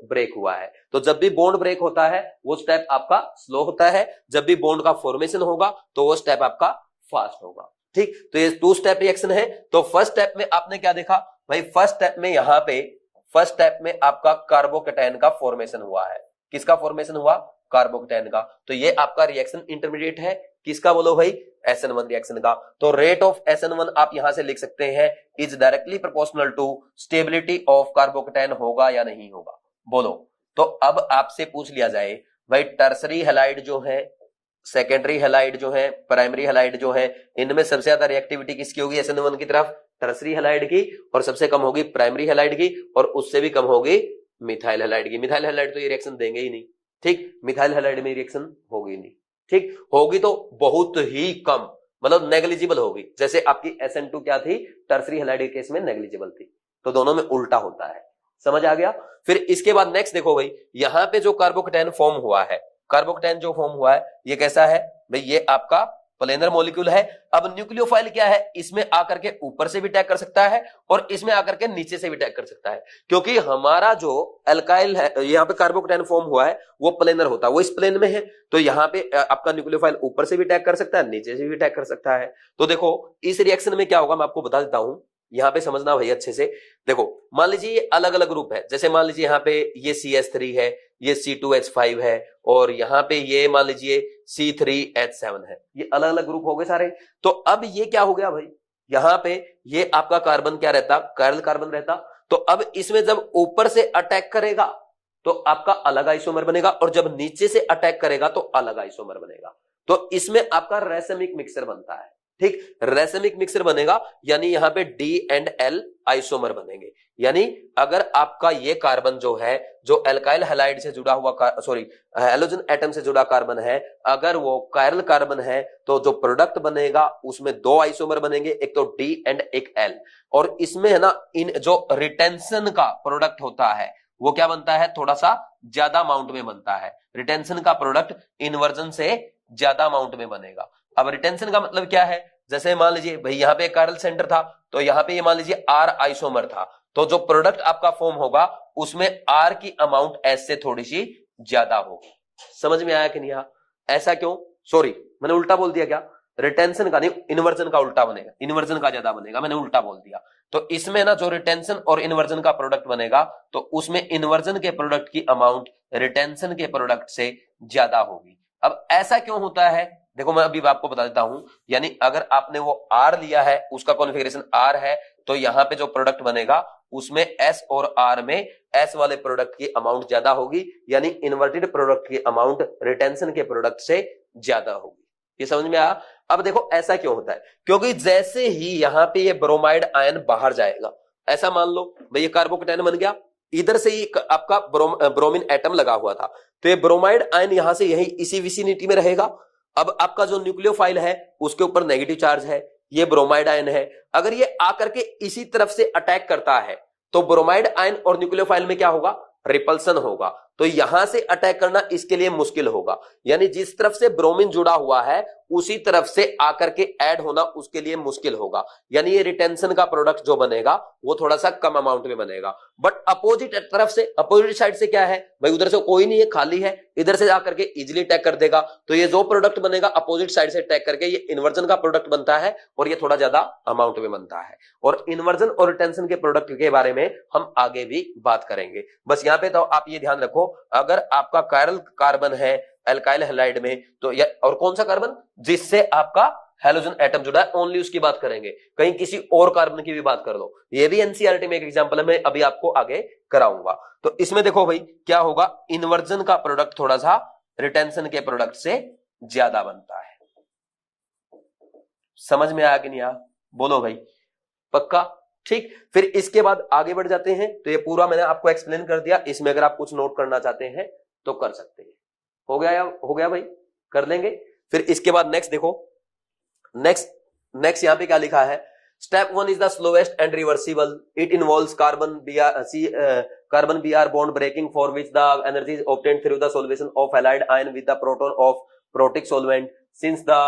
ब्रेक हुआ है। तो जब भी बॉन्ड ब्रेक होता है वो स्टेप आपका स्लो होता है, जब भी बॉन्ड का फॉर्मेशन होगा तो वो स्टेप आपका फास्ट होगा। ठीक, तो ये 2 स्टेप रिएक्शन है। तो फर्स्ट स्टेप में आपने क्या देखा भाई, फर्स्ट स्टेप में यहां पे फर्स्ट स्टेप में आपका कार्बोकेटायन का फॉर्मेशन हुआ है। किसका फॉर्मेशन हुआ? कार्बोकेटायन का। तो ये आपका रिएक्शन इंटरमीडिएट है, किसका बोलो भाई, SN1 रिएक्शन का। तो रेट ऑफ SN1 आप यहां से लिख सकते हैं is directly proportional to stability of carbocation, होगा या नहीं होगा, बोलो। तो अब आपसे पूछ लिया जाए भाई, टर्सरी हैलाइड जो है, सेकेंडरी हैलाइड जो है, प्राइमरी हैलाइड जो है, इनमें सबसे ज्यादा रिएक्टिविटी किसकी होगी SN1 की तरफ? टर्सरी हैलाइड की, और सबसे कम होगी प्राइमरी हैलाइड की, और उससे भी कम होगी मिथाइल हैलाइड की। मिथाइल हैलाइड तो ये रिएक्शन देंगे ही नहीं, ठीक, मिथाइल हैलाइड में रिएक्शन होगी नहीं, ठीक, होगी तो बहुत ही कम, मतलब नेग्लिजिबल होगी। जैसे आपकी SN2 क्या थी, टर्सरी हैलाइड के केस में नेग्लिजिबल थी। तो दोनों में उल्टा होता है, समझ आ गया। फिर इसके बाद नेक्स्ट देखो भाई, यहां पे जो कार्बोकेटायन फॉर्म हुआ है, कार्बोकेटायन जो फॉर्म हुआ है ये कैसा है भाई, ये आपका प्लेनर मॉलिक्यूल है। अब न्यूक्लियोफाइल क्या है, इसमें आकर के ऊपर से भी अटैक कर सकता है और इसमें आकर के नीचे से भी अटैक कर सकता है, क्योंकि हमारा जो अल्काइल है, यहाँ पे कार्बोकेटायन फॉर्म हुआ है वो प्लेनर होता है, वो इस प्लेन में है, तो यहाँ पे आपका न्यूक्लियोफाइल ऊपर से भी अटैक कर सकता है, नीचे से भी अटैक कर सकता है। तो देखो इस रिएक्शन में क्या होगा, मैं आपको बता देता हूं, यहां पे समझना भाई अच्छे से। देखो मान लीजिए ये अलग अलग ग्रुप है, जैसे मान लीजिए यहाँ पे ये CH3 है, ये C2H5 है, और यहाँ पे ये मान लीजिए C3H7 है, ये अलग अलग ग्रुप हो गए सारे। तो अब ये क्या हो गया भाई, यहाँ पे ये आपका कार्बन क्या रहता, कायरल कार्बन रहता, तो अब इसमें जब ऊपर से अटैक करेगा तो आपका अलग आइसोमर बनेगा, और जब नीचे से अटैक करेगा तो अलग आइसोमर बनेगा। तो इसमें आपका रेसमिक मिक्सर बनता है, ठीक, रेसमिक मिक्सर बनेगा, यानी यहां पे D एंड L आइसोमर बनेंगे। यानी अगर आपका ये कार्बन जो है, जो अल्काइल हैलाइड से जुड़ा हुआ हैलोजन एटम से जुड़ा कार्बन है, अगर वो कायरल कार्बन है तो जो प्रोडक्ट बनेगा उसमें दो आइसोमर बनेंगे, एक तो D एंड एक L। और इसमें है ना, इन जो रिटेंशन का प्रोडक्ट होता है वो क्या बनता है, थोड़ा सा ज्यादा अमाउंट में बनता है। रिटेंशन का प्रोडक्ट इन्वर्जन से ज्यादा अमाउंट में बनेगा। अब रिटेंशन का मतलब क्या है, जैसे मान लीजिए भाई यहाँ पे कायरल सेंटर था, तो यहाँ पे ये मान लीजिए R आइसोमर था, तो जो प्रोडक्ट आपका फॉर्म होगा उसमें R की अमाउंट S से थोड़ी सी ज्यादा होगी। समझ में आया कि नहीं? ऐसा क्यों, सॉरी मैंने उल्टा बोल दिया क्या, रिटेंशन का नहीं इन्वर्जन का उल्टा बनेगा, इन्वर्जन का ज्यादा बनेगा, मैंने उल्टा बोल दिया। तो इसमें ना जो रिटेंशन और इन्वर्जन का प्रोडक्ट बनेगा तो उसमें इन्वर्जन के प्रोडक्ट की अमाउंट रिटेंशन के प्रोडक्ट से ज्यादा होगी। अब ऐसा क्यों होता है, देखो मैं अभी आपको बता देता हूं। यानी अगर आपने वो R लिया है, उसका कॉन्फ़िगरेशन R है, तो यहां पे जो प्रोडक्ट बनेगा उसमें S और R में S वाले प्रोडक्ट की अमाउंट ज्यादा होगी, यानी इन्वर्टेड प्रोडक्ट की अमाउंट रिटेंशन के प्रोडक्ट से ज्यादा होगी। ये समझ में आया? अब देखो ऐसा क्यों होता है, क्योंकि जैसे ही यहां पे ये ब्रोमाइड आयन बाहर जाएगा, ऐसा मान लो भाई ये कार्बोकेटायन बन गया, इधर से ही आपका ब्रोमीन एटम लगा हुआ था, तो ये ब्रोमाइड आयन यहां से यही इसी विसिनिटी में रहेगा। अब आपका जो न्यूक्लियोफाइल है उसके ऊपर नेगेटिव चार्ज है, ये ब्रोमाइड आयन है, अगर ये आकर के इसी तरफ से अटैक करता है तो ब्रोमाइड आयन और न्यूक्लियोफाइल में क्या होगा, रिपल्सन होगा, तो यहां से अटैक करना इसके लिए मुश्किल होगा। यानी जिस तरफ से ब्रोमीन जुड़ा हुआ है उसी तरफ से आकर के ऐड होना उसके लिए मुश्किल होगा, यानी ये रिटेंशन का प्रोडक्ट जो बनेगा वो थोड़ा सा कम अमाउंट में बनेगा। बट अपोजिट तरफ से, अपोजिट साइड से क्या है भाई, उधर से कोई नहीं है, खाली है, इधर से आकर के इजिली अटैक कर देगा, तो ये जो प्रोडक्ट बनेगा अपोजिट साइड से अटैक करके ये इन्वर्जन का प्रोडक्ट बनता है और ये थोड़ा ज्यादा अमाउंट में बनता है। और इन्वर्जन और रिटेंशन के प्रोडक्ट के बारे में हम आगे भी बात करेंगे। बस यहाँ पे तो आप ये ध्यान रखो, अगर आपका कायरल कार्बन है अल्काइल हैलाइड में, तो और कौन सा कार्बन जिससे आपका हैलोजन एटम जुड़ा है, ओनली उसकी बात करेंगे, कहीं किसी और कार्बन की भी बात कर लो। ये भी एनसीईआरटी में एक एग्जांपल है, मैं अभी आपको आगे कराऊंगा। तो इसमें देखो भाई क्या होगा, इन्वर्जन का प्रोडक्ट थोड़ा सा रिटेंशन के प्रोडक्ट से ज्यादा बनता है। समझ में आया कि नहीं आया, बोलो भाई, पक्का? ठीक, फिर इसके बाद आगे बढ़ जाते हैं। तो ये पूरा मैंने आपको एक्सप्लेन कर दिया, इसमें अगर आप कुछ नोट करना चाहते हैं तो कर सकते हैं। हो गया भाई, कर लेंगे। फिर इसके बाद नेक्स्ट देखो, नेक्स्ट यहां पे क्या लिखा है, step 1 is the slowest and reversible, it involves carbon Br bond breaking for which the energy is obtained through the solution of halide ion with the proton of protic solvent. Since the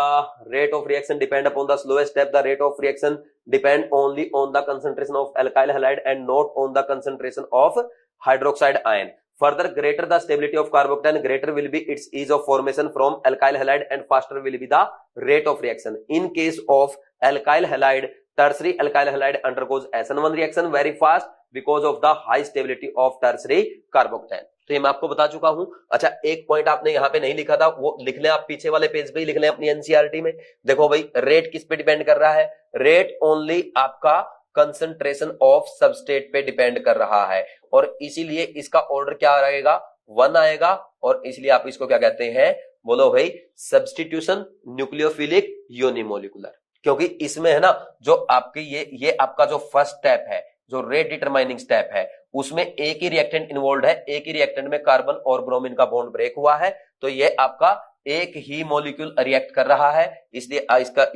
rate of reaction depend upon the slowest step, the rate of reaction depend only on the concentration of alkyl halide and not on the concentration of hydroxide ion. Further, greater the stability of carbocation, greater will be its ease of formation from alkyl halide and faster will be the rate of reaction. In case of alkyl halide, tertiary alkyl halide undergoes SN1 reaction very fast because of the high stability of tertiary carbocation. तो ये मैं आपको बता चुका हूं। अच्छा, एक point आपने यहाँ पे नहीं लिखा था, वो लिख लें आप पीछे वाले पेज पे ही लिख लें अपनी एनसीईआरटी में। देखो भाई, रेट किस पे डिपेंड कर रहा है, रेट ओनली आपका कंसंट्रेशन ऑफ सबस्ट्रेट पे डिपेंड कर रहा है, और इसीलिए इसका ऑर्डर क्या रहेगा, 1 आएगा, और इसलिए आप इसको क्या कहते हैं, बोलो भाई, सब्स्टिट्यूशन न्यूक्लियोफिलिक यूनिमोलिकुलर। क्योंकि इसमें है ना जो आपके ये आपका जो फर्स्ट स्टेप है, जो रेट डिटरमाइनिंग स्टेप है, उसमें एक ही रिएक्टेंट इन्वॉल्व है, एक ही रिएक्टेंट में कार्बन और ब्रोमीन का बॉन्ड ब्रेक हुआ है, तो ये आपका एक ही मॉलिक्यूल रिएक्ट कर रहा है, इसलिए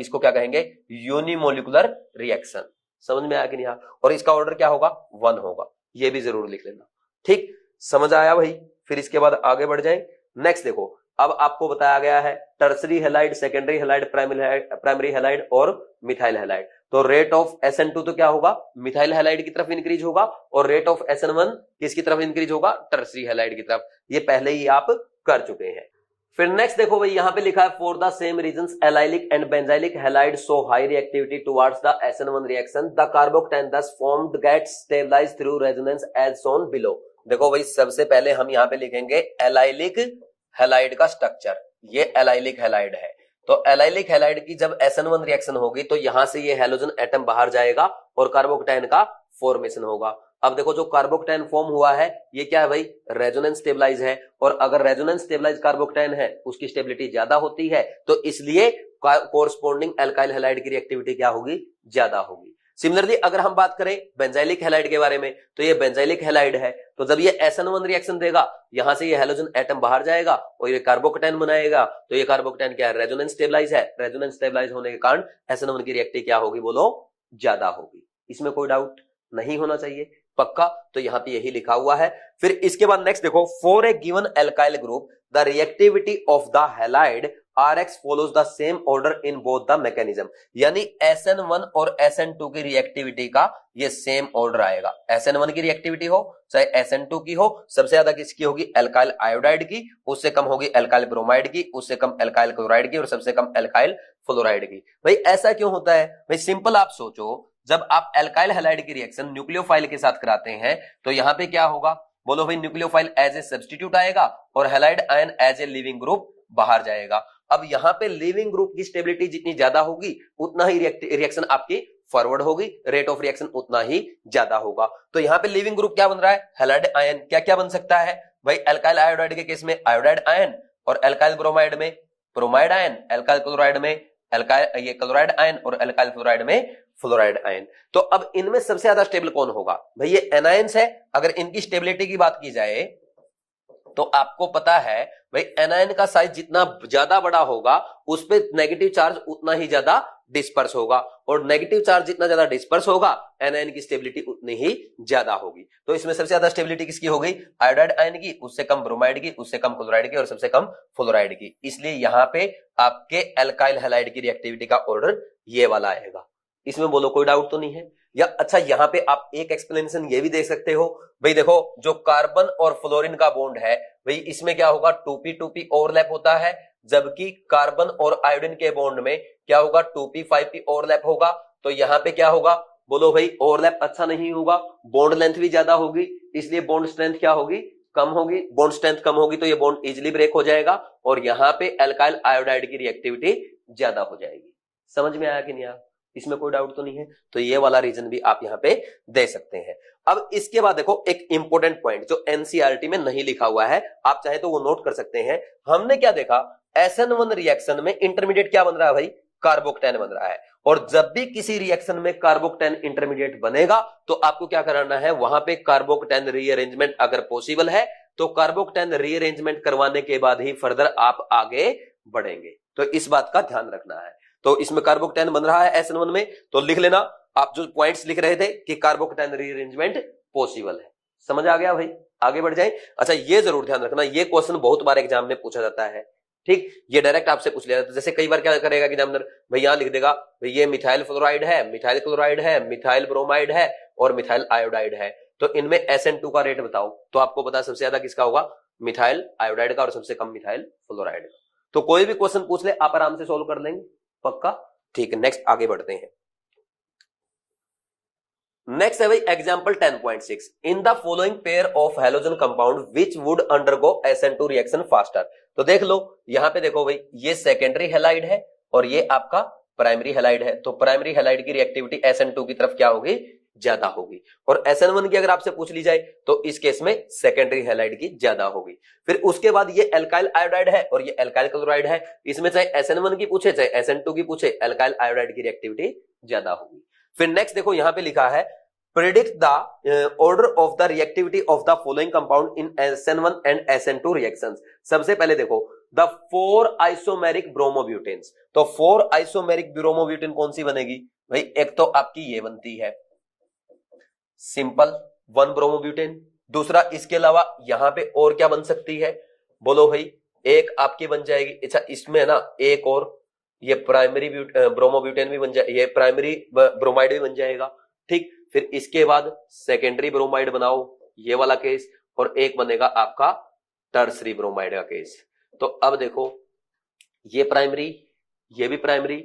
इसको क्या कहेंगे, यूनिमोलिकुलर रिएक्शन। समझ में आया कि नहीं? और इसका ऑर्डर क्या होगा, 1 होगा, ये भी जरूर लिख लेना। ठीक, समझ आया भाई? फिर इसके बाद आगे बढ़ जाए। नेक्स्ट देखो, अब आपको बताया गया है tertiary halide, secondary halide, primary halide और मिथाइल हैलाइड। तो रेट ऑफ SN2 तो क्या होगा, मिथाइल हैलाइड की तरफ इंक्रीज होगा, और रेट ऑफ SN1 किसकी तरफ इंक्रीज होगा, टर्सरी हैलाइड की तरफ। ये पहले ही आप कर चुके हैं। फिर नेक्स्ट देखो भाई, यहां पे लिखा है for the same reasons allylic and benzylic halide show high reactivity towards the SN1 reaction, the carbocation thus formed gets stabilized through resonance as shown below। देखो भाई, सबसे पहले हम यहां पे लिखेंगे एलाइलिक हैलाइड का स्ट्रक्चर। ये एलाइलिक हैलाइड है, तो एलाइलिक हैलाइड की जब SN1 रिएक्शन होगी तो यहां से ये हैलोजन एटम बाहर जाएगा और कार्बोक्टेन का फॉर्मेशन होगा। अब देखो, जो कार्बोक्टेन फॉर्म हुआ है ये क्या है भाई, रेजोनेंस स्टेबलाइज है, और अगर रेजोनेंस स्टेबलाइज कार्बोक्टेन है उसकी स्टेबिलिटी ज्यादा होती है, तो इसलिए कोरस्पोंडिंग एल्काइल हैलाइड की रिएक्टिविटी क्या होगी, ज्यादा होगी। सिमिलरली अगर हम बात करें बेंजाइलिक हैलाइड के बारे में, तो ये बेंजाइलिक हैलाइड है, तो जब ये SN1 रिएक्शन देगा, यहां से ये हैलोजन एटम बाहर जाएगा और ये कार्बोक्टेन बनाएगा, तो ये कार्बोक्टेन क्या है, रेजोनेंस स्टेबलाइज है। रेजोनेंस स्टेबलाइज होने के कारण SN1 की रिएक्टिविटी क्या होगी, बोलो, ज्यादा होगी। इसमें कोई डाउट नहीं होना चाहिए, पक्का? तो यहां पे यही लिखा हुआ है। फिर इसके बाद नेक्स्ट देखो, for a given alkyl group the reactivity of the halide Rx follows the same order in both the mechanism। यानी SN1 और SN2 की रिएक्टिविटी का ये सेम ऑर्डर आएगा। SN1 की रिएक्टिविटी हो चाहे SN2 की हो, सबसे ज्यादा किसकी होगी, एल्काइल आयोडाइड की, उससे कम होगी एल्काइल ब्रोमाइड की, उससे कम एल्काइल क्लोराइड की, और सबसे कम एल्काइल फ्लोराइड की। भाई ऐसा क्यों होता है भाई? सिंपल आप सोचो, जब आप एल्काइल हैलाइड की रिएक्शन न्यूक्लियोफाइल के साथ कराते हैं तो यहां पे क्या होगा, बोलो भाई, न्यूक्लियोफाइल एज ए सब्स्टिट्यूट आएगा और halide ion as a leaving group बाहर जाएगा। अब यहां पे लिविंग ग्रुप की स्टेबिलिटी जितनी ज्यादा होगी उतना ही रिएक्शन आपकी फॉरवर्ड होगी, रेट ऑफ रिएक्शन उतना ही ज्यादा होगा। तो यहां पे लिविंग ग्रुप क्या बन रहा है, हैलाइड आयन। क्या क्या बन सकता है भाई, एल्काइल आयोडाइड के केस में आयोडाइड आयन, और एल्काइल ब्रोमाइड में ब्रोमाइड आयन, एल्काइल क्लोराइड में एल्काइल ये क्लोराइड आयन, और एल्काइल फ्लोराइड में फ्लोराइड आयन। तो अब इनमें सबसे ज्यादा स्टेबल कौन होगा भाई, ये एनायंस है। अगर इनकी स्टेबिलिटी की बात की जाए तो आपको पता है भाई, एनायन का साइज जितना ज्यादा बड़ा होगा उस पे नेगेटिव चार्ज उतना ही ज्यादा डिस्पर्स होगा, और नेगेटिव चार्ज जितना ज्यादा डिस्पर्स होगा एनायन की स्टेबिलिटी उतनी ही ज्यादा होगी। तो इसमें सबसे ज्यादा स्टेबिलिटी किसकी हो गई, आयोडाइड आयन की, उससे कम ब्रोमाइड की, उससे कम क्लोराइड की, और सबसे कम फ्लोराइड की। इसलिए यहां पे आपके एल्काइल हैलाइड की रिएक्टिविटी का ऑर्डर ये वाला आएगा। इसमें बोलो कोई डाउट तो नहीं है? या अच्छा, यहां पे आप एक एक्सप्लेनेशन ये भी दे सकते हो भाई, देखो जो कार्बन और फ्लोरीन का बॉन्ड है भाई, इसमें क्या होगा, 2p ओवरलैप होता है, जबकि कार्बन और आयोडीन के बॉन्ड में क्या होगा, 2p ओवरलैप होगा। तो यहां पे क्या होगा, बोलो भाई, ओवरलैप अच्छा नहीं होगा, बॉन्ड लेंथ भी ज्यादा होगी, इसलिए बॉन्ड स्ट्रेंथ क्या होगी, कम होगी। बॉन्ड स्ट्रेंथ कम होगी तो ये बॉन्ड इजिली ब्रेक हो जाएगा, और यहां पे एल्काइल आयोडाइड की रिएक्टिविटी ज्यादा हो जाएगी। समझ में आया कि नहीं आया? इसमें कोई डाउट तो नहीं है? तो ये वाला रीजन भी आप यहां पे दे सकते हैं। अब इसके बाद देखो एक इंपॉर्टेंट पॉइंट जो एनसीईआरटी में नहीं लिखा हुआ है, आप चाहे तो वो नोट कर सकते हैं। हमने क्या देखा, SN1 रिएक्शन में इंटरमीडिएट क्या बन रहा है भाई, कार्बोक्टेन बन रहा है। और जब भी किसी रिएक्शन में कार्बोक्टेन इंटरमीडिएट बनेगा तो आपको क्या करना है, वहां पे कार्बोक्टेन रीअरेंजमेंट अगर पॉसिबल है तो कार्बोक्टेन रीअरेंजमेंट करवाने के बाद ही फर्दर आप आगे बढ़ेंगे। तो इस बात का ध्यान रखना है। तो इसमें कार्बोक्टेन बन रहा है SN1 में, तो लिख लेना आप जो पॉइंट्स लिख रहे थे कि कार्बोक्टेन रीअरेंजमेंट पॉसिबल है। समझ आ गया भाई? आगे बढ़ जाए। अच्छा, ये जरूर ध्यान रखना, ये क्वेश्चन बहुत बार एग्जाम में पूछा जाता है। ठीक, ये डायरेक्ट आपसे पूछ लिया जाता है। जैसे कई बार क्या करेगा एग्जामिनर, भाई यहां लिख देगा भाई ये मिथाइल फ्लोराइड है, मिथाइल क्लोराइड है, मिथाइल ब्रोमाइड है और मिथाइल आयोडाइड है, तो इनमें SN2 का रेट बताओ। तो आपको पता सबसे ज्यादा किसका होगा, मिथाइल आयोडाइड का, और सबसे कम मिथाइल फ्लोराइड का। तो कोई भी क्वेश्चन पूछ ले आप आराम से सोल्व कर लेंगे, पक्का? ठीक है, नेक्स्ट आगे बढ़ते हैं। नेक्स्ट है भाई example 10.6, in the following pair of halogen compound which would undergo SN2 reaction faster. तो देख लो, यहां पे देखो भाई, ये सेकेंडरी हैलाइड है और ये आपका प्राइमरी हैलाइड है। तो प्राइमरी हैलाइड की रिएक्टिविटी SN2 की तरफ क्या होगी, ज्यादा होगी। और SN1 की अगर आपसे पूछ ली जाए तो इस केस में सेकेंडरी हैलाइड की ज्यादा होगी। फिर उसके बाद ये एल्काइल आयोडाइड है और ये एल्काइल क्लोराइड है, इसमें चाहे SN1 की पूछे चाहे SN2 की पूछे, एल्काइल आयोडाइड की रिएक्टिविटी ज्यादा होगी। फिर नेक्स्ट देखो यहां पे लिखा है predict the order of the reactivity of the following compound in SN1 and SN2 reactions। सबसे पहले देखो the 4 isomeric bromobutanes, तो 4 isomeric ब्रोमोब्यूटेन कौन सी बनेगी भाई? एक तो आपकी ये बनती है सिंपल 1 ब्रोमोब्यूटेन, दूसरा इसके अलावा यहां पे और क्या बन सकती है बोलो भाई? एक आपकी बन जाएगी, अच्छा इसमें है ना एक और ये प्राइमरी ब्रोमोब्यूटेन भी बन जाए, ये प्राइमरी ब्रोमाइड भी बन जाएगा, ठीक। फिर इसके बाद सेकेंडरी ब्रोमाइड बनाओ, ये वाला केस, और एक बनेगा आपका टर्सरी ब्रोमाइड का केस। तो अब देखो ये प्राइमरी, ये भी प्राइमरी,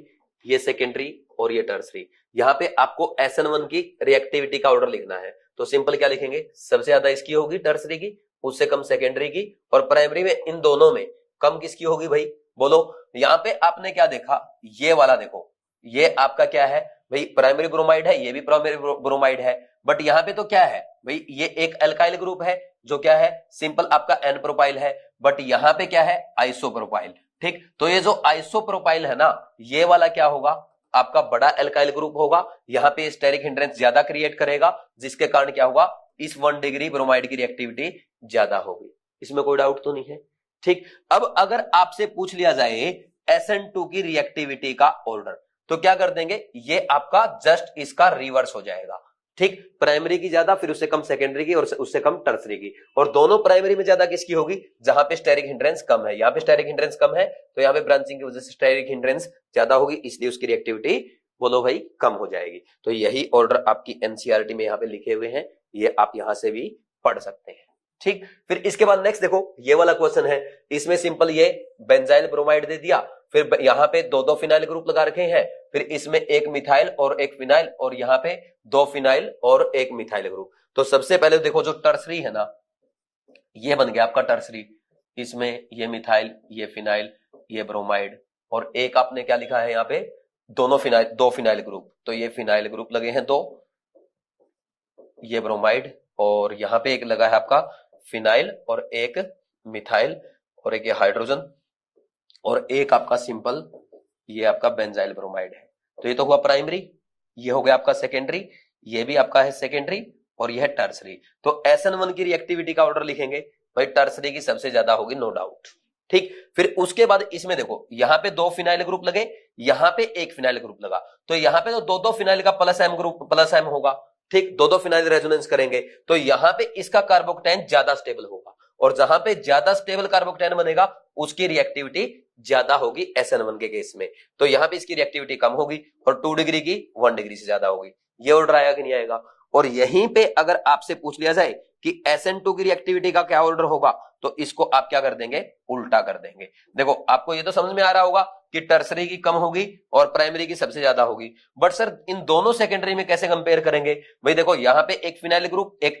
ये सेकेंडरी और ये टर्सरी। यहां पे आपको SN1 की रिएक्टिविटी का ऑर्डर लिखना है, तो सिंपल क्या लिखेंगे? सबसे ज्यादा इसकी होगी टर्सरी की, उससे कम सेकेंडरी की, और प्राइमरी में इन दोनों में कम किसकी होगी भाई बोलो? यहां पे आपने क्या देखा, ये वाला देखो, ये आपका क्या है भाई? प्राइमरी ब्रोमाइड है, ये भी प्राइमरी ब्रोमाइड है, बट यहां पे तो क्या है भाई? ये एक एल्काइल ग्रुप है जो क्या है सिंपल आपका एन प्रोपाइल है, बट यहां पे क्या है आइसोप्रोपाइल, ठीक। तो ये जो आइसोप्रोपाइल है ना, ये वाला क्या होगा आपका? बड़ा एल्काइल ग्रुप होगा, यहां पे स्टेरिक हिंड्रेंस ज्यादा क्रिएट करेगा, जिसके कारण क्या होगा? इस 1 डिग्री ब्रोमाइड की रिएक्टिविटी ज्यादा होगी। इसमें कोई डाउट तो नहीं है, ठीक। अब अगर आपसे पूछ लिया जाए SN2 की रिएक्टिविटी का ऑर्डर, तो क्या कर देंगे? ये आपका जस्ट इसका रिवर्स हो जाएगा, ठीक। प्राइमरी की ज्यादा, फिर उससे कम सेकेंडरी की, और उससे कम टर्सरी की, और दोनों प्राइमरी में ज्यादा किसकी होगी? जहां पे स्टेरिक हिंड्रेंस कम है। यहां पे स्टेरिक हिंड्रेंस कम है तो यहां पे ब्रांचिंग की वजह से स्टेरिक हिंड्रेंस ज्यादा होगी, इसलिए उसकी रिएक्टिविटी बोलो भाई कम हो जाएगी। तो यही ऑर्डर आपकी NCERT में यहां पे लिखे हुए हैं, ये आप यहां से भी पढ़ सकते हैं, ठीक। फिर इसके बाद नेक्स्ट देखो ये वाला क्वेश्चन है, इसमें सिंपल ये बेंजाइल ब्रोमाइड दे दिया, फिर यहां पे 2-2 फिनाइल ग्रुप लगा रखे हैं, फिर इसमें एक मिथाइल और एक फिनाइल, और यहां पे 2 फिनाइल और एक मिथाइल ग्रुप। तो सबसे पहले देखो जो टर्सरी है ना, ये बन गया आपका टर्सरी, इसमें ये मिथाइल, ये फिनाइल, ये ब्रोमाइड, और एक आपने क्या लिखा है यहाँ पे? दोनों फिनाइल, 2 फिनाइल ग्रुप, तो ये फिनाइल ग्रुप लगे हैं 2, ये ब्रोमाइड, और यहां पे एक लगा है आपका फिनाइल और एक मिथाइल और एक ये हाइड्रोजन, और एक आपका सिंपल ये आपका बेंजाइल ब्रोमाइड है। तो ये तो हुआ प्राइमरी, ये हो गया आपका सेकेंडरी, ये भी आपका है सेकेंडरी, और ये है टर्सरी। तो SN1 की रिएक्टिविटी का ऑर्डर लिखेंगे भाई, टर्सरी की सबसे ज्यादा होगी नो डाउट, ठीक। फिर उसके बाद इसमें देखो यहां पे 2 फिनाइल ग्रुप लगे, यहां पे एक फिनाइल ग्रुप लगा, तो यहां पे तो 2-2 फिनाइल का plus M group, plus M होगा, ठीक। 2-2 फिनाइल रेजोनेंस करेंगे तो यहां पे इसका कार्बोक्टेन ज्यादा स्टेबल होगा, और जहां पे ज्यादा स्टेबल कार्बोक्टेन बनेगा उसकी रिएक्टिविटी ज्यादा होगी SN1 के केस में। तो यहां पे इसकी रिएक्टिविटी कम होगी, और 2 डिग्री की 1 डिग्री से ज्यादा होगी। ये ऑर्डर आएगा कि नहीं आएगा? और यहीं पे अगर आपसे पूछ लिया जाए कि SN2 की रिएक्टिविटी का क्या ऑर्डर होगा, तो इसको आप क्या कर देंगे? उल्टा कर देंगे। देखो आपको ये तो समझ में आ रहा होगा कि टर्सरी की कम होगी और प्राइमरी की सबसे ज्यादा होगी, बट सर इन दोनों सेकेंडरी में कैसे कंपेयर करेंगे भाई? देखो यहां पे एक फिनाइल ग्रुप, एक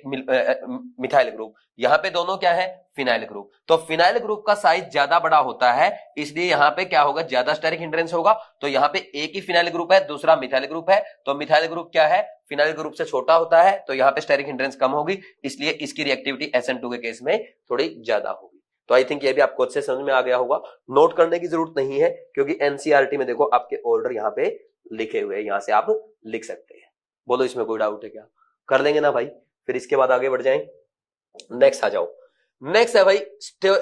मिथाइल ग्रुप, यहां पे दोनों क्या है? Phenyl group. तो फिनाइल ग्रुप का साइज ज्यादा बड़ा होता है, इसलिए यहां पे क्या होगा? ज्यादा स्टेरिक हिंड्रेंस होगा। तो यहां पे एक ही फिनाइल ग्रुप है, दूसरा मिथाइल ग्रुप है, तो मिथाइल ग्रुप क्या है? फिनाइल ग्रुप से छोटा होता है, तो यहां पे स्टेरिक हिंड्रेंस कम होगी, इसलिए इसकी रिएक्टिविटी SN2 के केस में थोड़ी ज्यादा होगी। तो आई थिंक ये भी आपको अच्छे समझ में आ गया होगा, नोट करने की जरूरत नहीं है, क्योंकि NCERT में देखो आपके ऑर्डर यहाँ पे लिखे हुए हैं, यहां से आप लिख सकते हैं। बोलो इसमें कोई डाउट है क्या? कर लेंगे ना भाई? फिर इसके बाद आगे बढ़ जाएं, नेक्स्ट आ जाओ। नेक्स्ट है भाई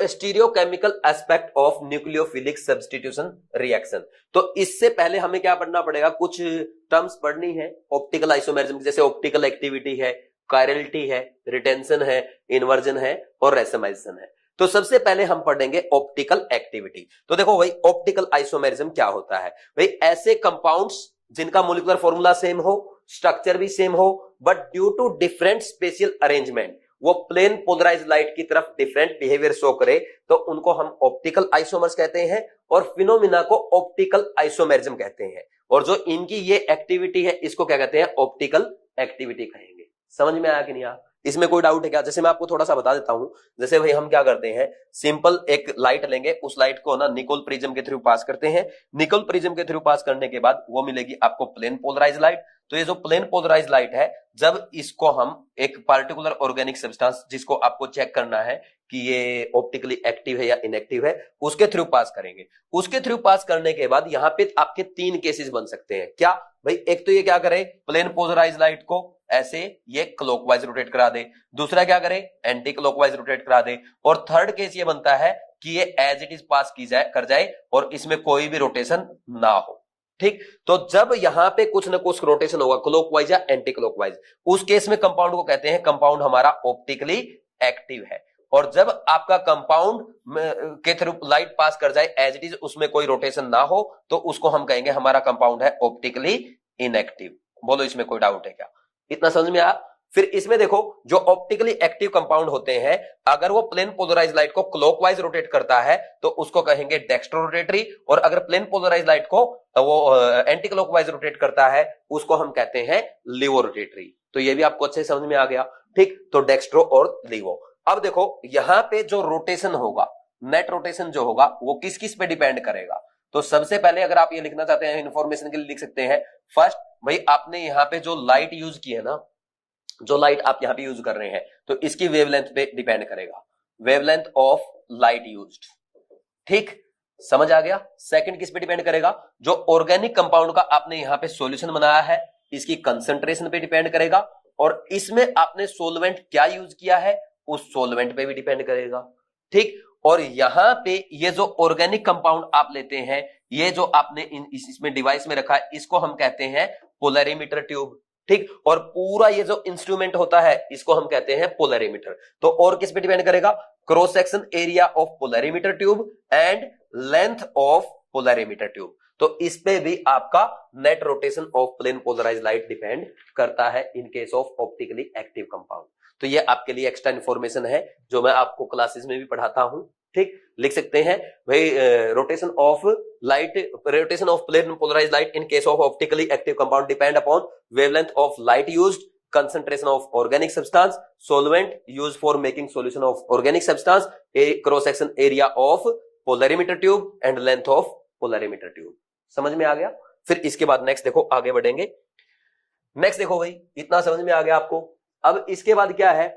stereochemical aspect of nucleophilic substitution reaction. तो इससे पहले हमें क्या पढ़ना पड़ेगा? कुछ टर्म्स पढ़नी है ऑप्टिकल आइसोमेरिज्म, जैसे ऑप्टिकल एक्टिविटी है, कायरलिटी है, रिटेंशन है, इन्वर्जन है और रेसमाइजेशन है। तो सबसे पहले हम पढ़ेंगे ऑप्टिकल एक्टिविटी। तो देखो भाई ऑप्टिकल आइसोमेरिज्म क्या होता है भाई? ऐसे कंपाउंड्स जिनका मोलिकुलर फॉर्मूला सेम हो, स्ट्रक्चर भी सेम हो, but due to different spatial arrangement वो प्लेन पोलराइज लाइट की तरफ डिफरेंट बिहेवियर शो करे, तो उनको हम ऑप्टिकल आइसोमर्स कहते हैं, और फिनोमिना को ऑप्टिकल आइसोमेरिज्म कहते हैं। और जो इनकी ये एक्टिविटी है इसको क्या कहते हैं? ऑप्टिकल एक्टिविटी कहेंगे। समझ में आया कि नहीं आया? इसमें कोई डाउट है क्या? जैसे मैं आपको थोड़ा सा बता देता हूं, जैसे भाई हम क्या करते हैं, सिंपल एक लाइट लेंगे, उस लाइट को ना निकोल प्रिज्म के थ्रू पास करते हैं, निकोल प्रिज्म के थ्रू पास करने के बाद वो मिलेगी आपको प्लेन पोलराइज लाइट। तो ये जो प्लेन पोलराइज लाइट है, जब इसको हम एक पार्टिकुलर ऑर्गेनिक सब्सटेंस जिसको आपको चेक करना है कि ये ऑप्टिकली एक्टिव है या इनएक्टिव है, उसके थ्रू पास करेंगे। उसके थ्रू पास करने के बाद यहां पे आपके 3 केसेस बन सकते हैं। क्या भाई, एक तो ये क्या करे, प्लेन पोलराइज लाइट को ऐसे ये क्लॉकवाइज रोटेट करा दे, दूसरा क्या करे, एंटी क्लॉकवाइज रोटेट करा दे, और थर्ड केस ये बनता है कि ये एज इट इज पास की जाए कर जाए और इसमें कोई भी रोटेशन ना हो। ठीक, तो जब यहां पे कुछ ना कुछ रोटेशन होगा क्लॉकवाइज या एंटी क्लॉकवाइज, उस केस में कंपाउंड को कहते हैं कंपाउंड हमारा ऑप्टिकली एक्टिव है। और जब आपका कंपाउंड के थ्रू लाइट पास कर जाए एज इट इज, उसमें कोई रोटेशन ना हो, तो उसको हम कहेंगे हमारा कंपाउंड है ऑप्टिकली इनएक्टिव। बोलो इसमें कोई डाउट है क्या? इतना समझ में आया? फिर इसमें देखो, जो ऑप्टिकली एक्टिव कंपाउंड होते हैं, अगर वो प्लेन पोलराइज लाइट को क्लॉकवाइज रोटेट करता है तो उसको कहेंगे डेक्स्ट्रो रोटेटरी, और अगर प्लेन पोलराइज लाइट को वो एंटी क्लॉकवाइज रोटेट करता है उसको हम कहते हैं लिवो रोटेटरी। तो ये भी आपको अच्छे समझ में आ गया। ठीक, तो डेक्स्ट्रो और लिवो। अब देखो यहां पे जो रोटेशन होगा, नेट रोटेशन जो होगा, वो किस किस पे डिपेंड करेगा? तो सबसे पहले अगर आप ये लिखना चाहते हैं इंफॉर्मेशन के लिए लिख सकते हैं। फर्स्ट भाई, आपने यहां पे जो लाइट यूज की है ना, जो लाइट आप यहां पे यूज कर रहे हैं, तो इसकी वेवलेंथ पे डिपेंड करेगा, वेवलेंथ ऑफ लाइट यूज्ड। ठीक, समझ आ गया? सेकंड किस पे डिपेंड करेगा? जो ऑर्गेनिक कंपाउंड का आपने यहां पे सॉल्यूशन बनाया है, इसकी कंसंट्रेशन पे डिपेंड करेगा, और इसमें आपने सोलवेंट क्या यूज किया है उस सोलवेंट पे भी डिपेंड करेगा। ठीक, और यहां पे ये जो ऑर्गेनिक कंपाउंड आप लेते हैं, ये जो आपने इसमें डिवाइस में रखा है, इसको हम कहते हैं पोलरीमीटर ट्यूब। ठीक, और पूरा ये जो इंस्ट्रूमेंट होता है इसको हम कहते हैं पोलरीमीटर। तो और किस पे डिपेंड करेगा? Cross section area of polarimeter tube and length of polarimeter tube. तो इस पे भी आपका net rotation of plane polarise light depend करता है in case of optically active compound. तो ये आपके लिए एक्स्ट्रा इन्फॉर्मेशन है जो मैं आपको क्लासेस में भी पढ़ाता हूं। ठीक, लिख सकते हैं भाई, rotation of light, rotation of plane polarised light in case of optically active compound depend upon wavelength of light used, concentration of organic substance, solvent used for making solution of organic substance, a cross section area of polarimeter tube and length of polarimeter tube। समझ में आ गया? फिर इसके बाद next देखो, आगे बढ़ेंगे। Next देखो भाई, इतना समझ में आ गया आपको। अब इसके बाद क्या है,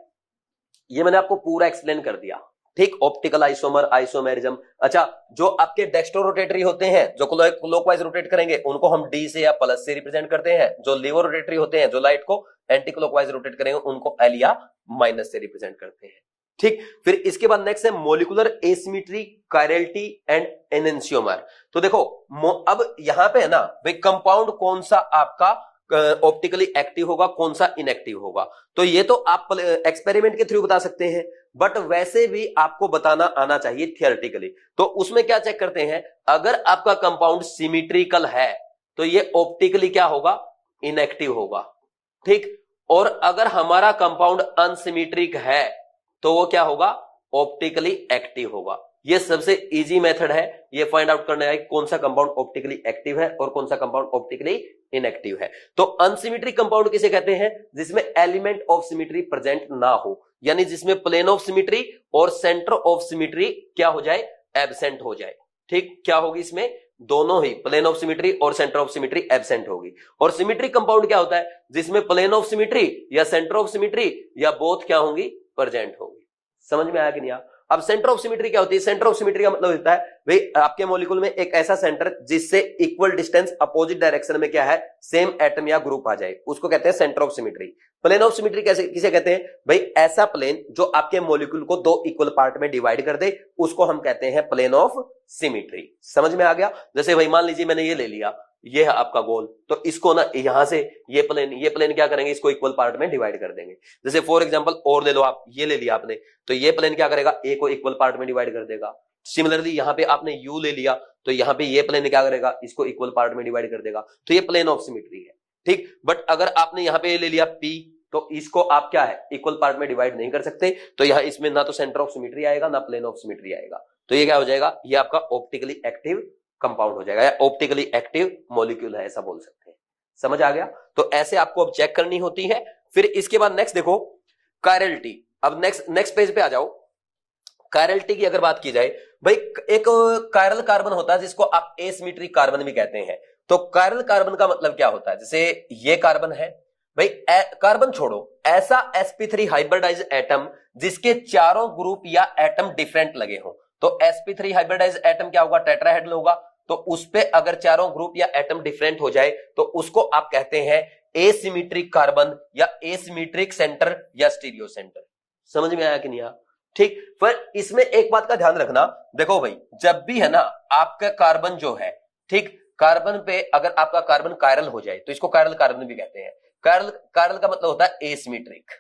ये मैंने आपको पूरा एक्सप्लेन कर दिया। ठीक, ऑप्टिकल आइसोमर, आइसोमेरिज्म। अच्छा, जो आपके डेक्स्ट्रो रोटेटरी होते हैं, जो क्लॉकवाइज रोटेट करेंगे, उनको हम डी से या प्लस से रिप्रेजेंट करते हैं। जो लिवो रोटेटरी होते हैं, जो लाइट को एंटी क्लॉकवाइज रोटेट करेंगे, उनको एल या माइनस से रिप्रेजेंट करते हैं। ठीक, फिर इसके बाद नेक्स्ट है molecular asymmetry, chirality and enantiomer. तो देखो अब यहां पे है ना भाई, कंपाउंड कौन सा आपका ऑप्टिकली एक्टिव होगा, कौन सा इनएक्टिव होगा, तो ये तो आप एक्सपेरिमेंट के थ्रू बता सकते हैं, बट वैसे भी आपको बताना आना चाहिए थियोरेटिकली। तो उसमें क्या चेक करते हैं, अगर आपका कंपाउंड सिमेट्रिकल है तो ये ऑप्टिकली क्या होगा, इनएक्टिव होगा। ठीक, और अगर हमारा कंपाउंड अनसिमेट्रिक है तो वो क्या होगा, ऑप्टिकली एक्टिव होगा। ये सबसे इजी मेथड है ये फाइंड आउट करने का कौन सा कंपाउंड ऑप्टिकली एक्टिव है और कौन सा कंपाउंड ऑप्टिकली इनएक्टिव है। तो अनसिमेट्रिक कंपाउंड किसे कहते हैं? जिसमें एलिमेंट ऑफ सिमेट्री प्रेजेंट ना हो, यानी जिसमें प्लेन ऑफ सिमेट्री और सेंटर ऑफ सिमेट्री क्या हो जाए, एब्सेंट हो जाए। ठीक, क्या होगी इसमें, दोनों ही प्लेन ऑफ सिमेट्री और सेंटर ऑफ सिमेट्री एब्सेंट होगी। और सिमेट्रिक कंपाउंड क्या होता है, जिसमें प्लेन ऑफ सिमेट्री या सेंटर ऑफ सिमेट्री या बोथ क्या होंगी, प्रेजेंट होगी। समझ में आया कि नहीं? अब सेंटर ऑफ सिमेट्री क्या होती है? सेंटर ऑफ सिमेट्री का मतलब होता है भाई, आपके मॉलिक्यूल में एक ऐसा सेंटर जिससे इक्वल डिस्टेंस अपोजिट डायरेक्शन में क्या है, सेम एटम या ग्रुप आ जाए, उसको कहते हैं centre of symmetry. Plane of symmetry कैसे किसे कहते हैं भाई, ऐसा प्लेन जो आपके मॉलिक्यूल को दो इक्वल पार्ट में डिवाइड कर दे, उसको हम कहते हैं प्लेन ऑफ सिमेट्री। समझ में आ गया? जैसे भाई मान लीजिए मैंने ये ले लिया, ये है आपका गोल, तो इसको ना यहां से ये प्लेन क्या करेंगे, इसको इक्वल पार्ट में डिवाइड कर देंगे। जैसे फॉर एग्जांपल और ले लो आप, ये ले लिया आपने, तो ये प्लेन क्या करेगा, ए को इक्वल पार्ट में डिवाइड कर देगा। सिमिलरली यहां पे आपने यू ले लिया, तो यहां पे ये प्लेन क्या करेगा, इसको इक्वल पार्ट में डिवाइड कर देगा। तो ये प्लेन ऑफ सिमेट्री है। ठीक, बट अगर आपने यहां पे ले लिया पी, तो इसको आप क्या है, इक्वल पार्ट में डिवाइड नहीं कर सकते, तो यहां इसमें ना तो सेंटर ऑफ सिमेट्री आएगा ना प्लेन ऑफ सिमेट्री आएगा। तो ये क्या हो जाएगा, ये आपका ऑप्टिकली एक्टिव कंपाउंड हो जाएगा या ऑप्टिकली एक्टिव मॉलिक्यूल है, ऐसा बोल सकते हैं। समझ आ गया? तो ऐसे आपको अब चेक करनी होती है। फिर इसके बाद नेक्स्ट देखो कायरलिटी। अब नेक्स्ट पेज पे आ जाओ। कायरलिटी की अगर बात की जाए भाई, एक कायरल कार्बन होता है जिसको आप एसिमेट्रिक कार्बन भी कहते हैं। तो कायरल कार्बन का मतलब क्या होता है, जैसे ये कार्बन है भाई, कार्बन छोड़ो, ऐसा sp3 हाइब्रिडाइज एटम जिसके चारों ग्रुप या एटम डिफरेंट लगे हो, तो sp3 हाइब्रिडाइज एटम क्या होगा, टेट्राहेड्रल होगा। तो उस पे अगर चारों ग्रुप या एटम डिफरेंट हो जाए तो उसको आप कहते हैं एसिमेट्रिक कार्बन या एसिमेट्रिक सेंटर या स्टीरियो सेंटर। समझ में आया कि नहीं आया? ठीक, पर इसमें एक बात का ध्यान रखना, देखो भाई जब भी है ना आपका कार्बन जो है, ठीक, कार्बन पे अगर आपका कार्बन कायरल हो जाए तो इसको कायरल कार्बन भी कहते हैं। कायरल कायरल का मतलब होता है एसिमेट्रिक,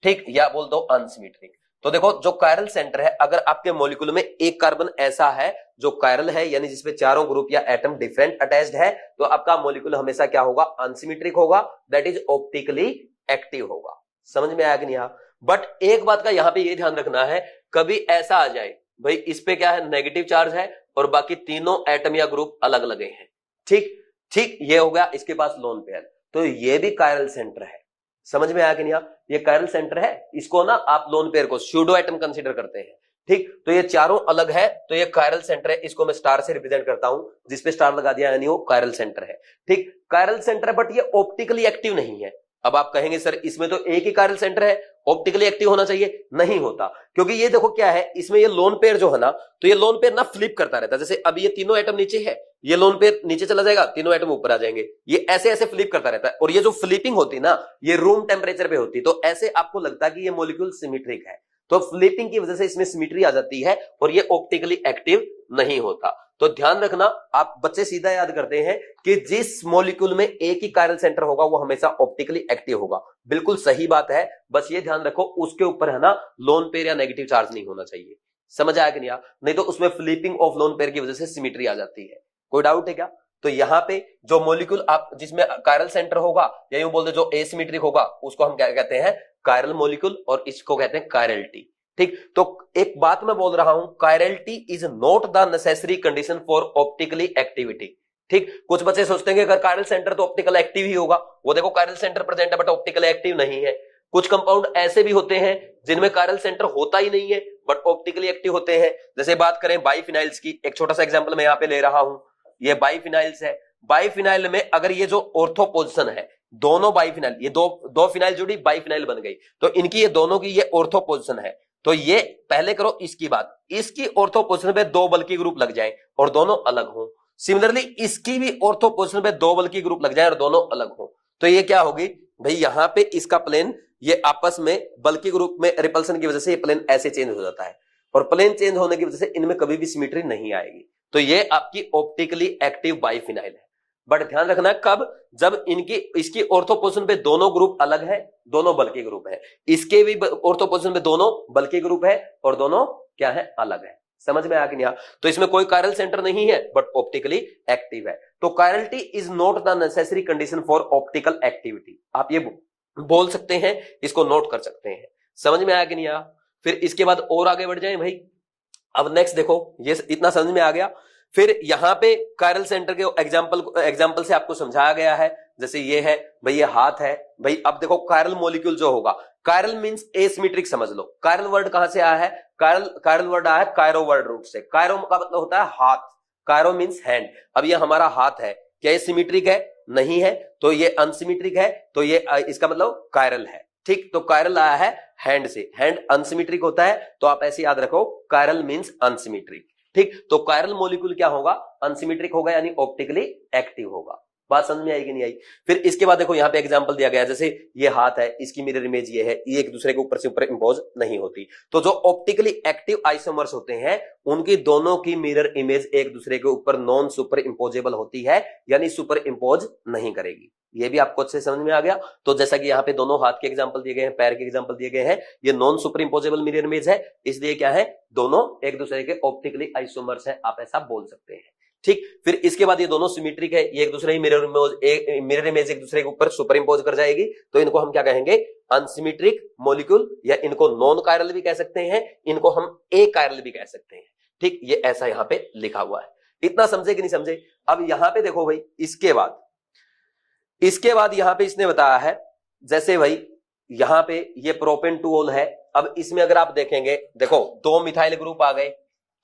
ठीक, या बोल दो अनसिमेट्रिक। तो देखो जो कायरल सेंटर है, अगर आपके मॉलिक्यूल में एक कार्बन ऐसा है जो कायरल है, यानी जिसपे चारों ग्रुप या एटम डिफरेंट अटैच्ड है, तो आपका मॉलिक्यूल हमेशा क्या होगा, अनसिमेट्रिक होगा, दैट इज ऑप्टिकली एक्टिव होगा। समझ में आया कि नहीं? बट एक बात का यहां पे ये ध्यान रखना है, कभी ऐसा आ जाए भाई इस पे क्या है, नेगेटिव चार्ज है और बाकी तीनों एटम या ग्रुप अलग लगे हैं, ठीक ठीक, ये हो गया इसके पास लोन पेयर, तो ये भी कायरल सेंटर है। समझ में आया कि नहीं? ये कायरल सेंटर है, इसको ना आप लोन पेयर को स्यूडो एटम कंसीडर करते हैं, ठीक। तो ये चारों अलग है, तो ये कायरल सेंटर है, इसको मैं स्टार से रिप्रेजेंट करता हूं, जिसपे स्टार लगा दिया यानी वो कायरल सेंटर है, ठीक। कायरल सेंटर है बट ये ऑप्टिकली एक्टिव नहीं है। अब आप कहेंगे सर इसमें तो एक ही कायरल सेंटर है, ऑप्टिकली एक्टिव होना चाहिए, नहीं होता, क्योंकि ये देखो क्या है, इसमें ये लोन पेयर जो है ना, तो ये लोन पेयर ना फ्लिप करता रहता है। जैसे अब ये तीनों एटम नीचे है, ये लोन पेयर नीचे चला जाएगा, तीनों एटम ऊपर आ जाएंगे, ये ऐसे ऐसे फ्लिप करता रहता है। और ये जो फ्लिपिंग होती है ना, ये रूम टेम्परेचर पे होती है, तो ऐसे आपको लगता है कि ये मॉलिक्यूल सिमेट्रिक है, तो फ्लिपिंग की वजह से इसमें सिमेट्री आ जाती है और ये ऑप्टिकली एक्टिव नहीं होता। तो ध्यान रखना, आप बच्चे सीधा याद करते हैं कि जिस मॉलिक्यूल में एक ही कायरल सेंटर होगा वो हमेशा ऑप्टिकली एक्टिव होगा, बिल्कुल सही बात है। बस ये ध्यान रखो उसके ऊपर है ना लोन पेयर या नेगेटिव चार्ज नहीं होना चाहिए। समझ आया कि नहीं? नहीं तो उसमें फ्लिपिंग ऑफ लोन पेयर की वजह से सिमेट्री आ जाती है। कोई डाउट है क्या? तो यहां पे जो मॉलिक्यूल आप जिसमें कायरल सेंटर होगा या यूं बोल दे जो एसिमेट्रिक होगा, उसको हम क्या कहते हैं, कायरल मॉलिक्यूल, और इसको कहते हैं कायरलिटी, ठीक। तो एक बात मैं बोल रहा हूं, chirality is not the necessary condition for optically activity, ठीक। कुछ बच्चे सोचते हैं कि अगर कायरल सेंटर तो ऑप्टिकल एक्टिव ही होगा, वो देखो कायरल सेंटर प्रेजेंट है बट ऑप्टिकल एक्टिव नहीं है। कुछ कंपाउंड ऐसे भी होते हैं जिनमें कायरल सेंटर होता ही नहीं है बट ऑप्टिकली एक्टिव होते हैं। जैसे बात करें बाइफिनाइल्स की, एक छोटा सा एग्जांपल मैं यहां पे ले रहा हूं, ये बाइफिनाइल्स है। बाइफिनाइल में अगर ये जो ऑर्थो पोजीशन है, दोनों बाइफिनाइल, ये दो फिनाइल जुड़ी बाइफिनाइल बन गई, तो इनकी ये दोनों की ये ऑर्थो पोजीशन है, तो ये पहले करो इसकी बात, इसकी ऑर्थो पोजीशन पे दो बल की ग्रुप लग जाए और दोनों अलग हो। सिमिलरली इसकी भी ऑर्थो पोजीशन पे दो बल की ग्रुप लग जाए और दोनों अलग हो, तो ये क्या होगी भाई, यहां पे इसका प्लेन, ये आपस में बल के ग्रुप में रिपल्सन की वजह से ये प्लेन ऐसे चेंज हो जाता है, और प्लेन चेंज होने की वजह से इनमें कभी भी सिमेट्री नहीं आएगी। तो ये आपकी ऑप्टिकली एक्टिव बाइफिनाइल है। बट ध्यान रखना कब, जब इसकी ऑर्थो पोजीशन पे दोनों ग्रुप अलग है, दोनों बल के ग्रुप है, इसके भी ऑर्थो पोजीशन पे दोनों बल के ग्रुप है और दोनों क्या है, अलग है। समझ में आ गया? तो इसमें कोई कायरल सेंटर नहीं है बट ऑप्टिकली एक्टिव है। तो chirality is not the necessary condition for optical activity, आप ये बोल सकते हैं, इसको नोट कर सकते हैं। समझ में आया कि नहीं आया? फिर इसके बाद और आगे बढ़ जाए भाई। अब नेक्स्ट देखो, ये इतना समझ में आ गया। फिर यहां पे कायरल सेंटर के एग्जांपल से आपको समझाया गया है। जैसे ये है भाई, ये हाथ है भाई। अब देखो कायरल मॉलिक्यूल जो होगा, कायरल मींस एसिमेट्रिक समझ लो। कायरल वर्ड कहां से आया है? कायरल वर्ड आया है कायरो वर्ड रूट से। कायरो का मतलब होता है हाथ, कायरो मींस हैंड। अब ये हमारा हाथ है, क्या ये सिमेट्रिक है? नहीं है, तो ये अनसिमेट्रिक है, तो ये इसका मतलब कायरल है, ठीक। तो कायरल आया है हैंड से, हैंड अनसिमेट्रिक होता है, तो आप ऐसे याद रखो कायरल मींस अनसिमेट्रिक, ठीक। तो कायरल मॉलिक्यूल क्या होगा? अनसिमेट्रिक होगा, यानी ऑप्टिकली एक्टिव होगा। बात समझ में आएगी नहीं आई? फिर इसके बाद देखो यहां पे एग्जांपल दिया गया है, जैसे ये हाथ है, इसकी मिरर इमेज ये है, ये एक दूसरे के ऊपर से ऊपर इंपोज नहीं होती। तो जो ऑप्टिकली एक्टिव आइसोमर्स होते हैं उनकी दोनों की मिरर इमेज एक दूसरे के ऊपर नॉन सुपर इंपोजेबल होती है, यानी सुपर इंपोज नहीं करेगी। ये भी आपको अच्छे समझ में आ गया। तो जैसा कि यहाँ पे दोनों हाथ के एग्जांपल दिए गए हैं, पैर के एग्जांपल दिए गए हैं, ये non superimposable mirror image है, इसलिए क्या है, दोनों एक दूसरे के ऑप्टिकली आइसोमर्स हैं, आप ऐसा बोल सकते हैं, ठीक। फिर इसके बाद ये दोनों सिमेट्रिक है, ये एक दूसरे ही मिरर इमेज एक दूसरे के ऊपर सुपर इंपोज कर जाएगी, तो इनको हम क्या कहेंगे? अनसिमेट्रिक मॉलिक्यूल, या इनको नॉन कायरल भी कह सकते हैं, इनको हम ए कायरल भी कह सकते हैं, ठीक। ये ऐसा यहां पे लिखा हुआ है। इतना समझे कि नहीं समझे? अब यहां पे देखो भाई, इसके बाद यहां पे इसने बताया है, जैसे भाई यहां पे ये प्रोपेन 2 ओल है। अब इसमें अगर आप देखेंगे, देखो 2 मिथाइल ग्रुप आ गए,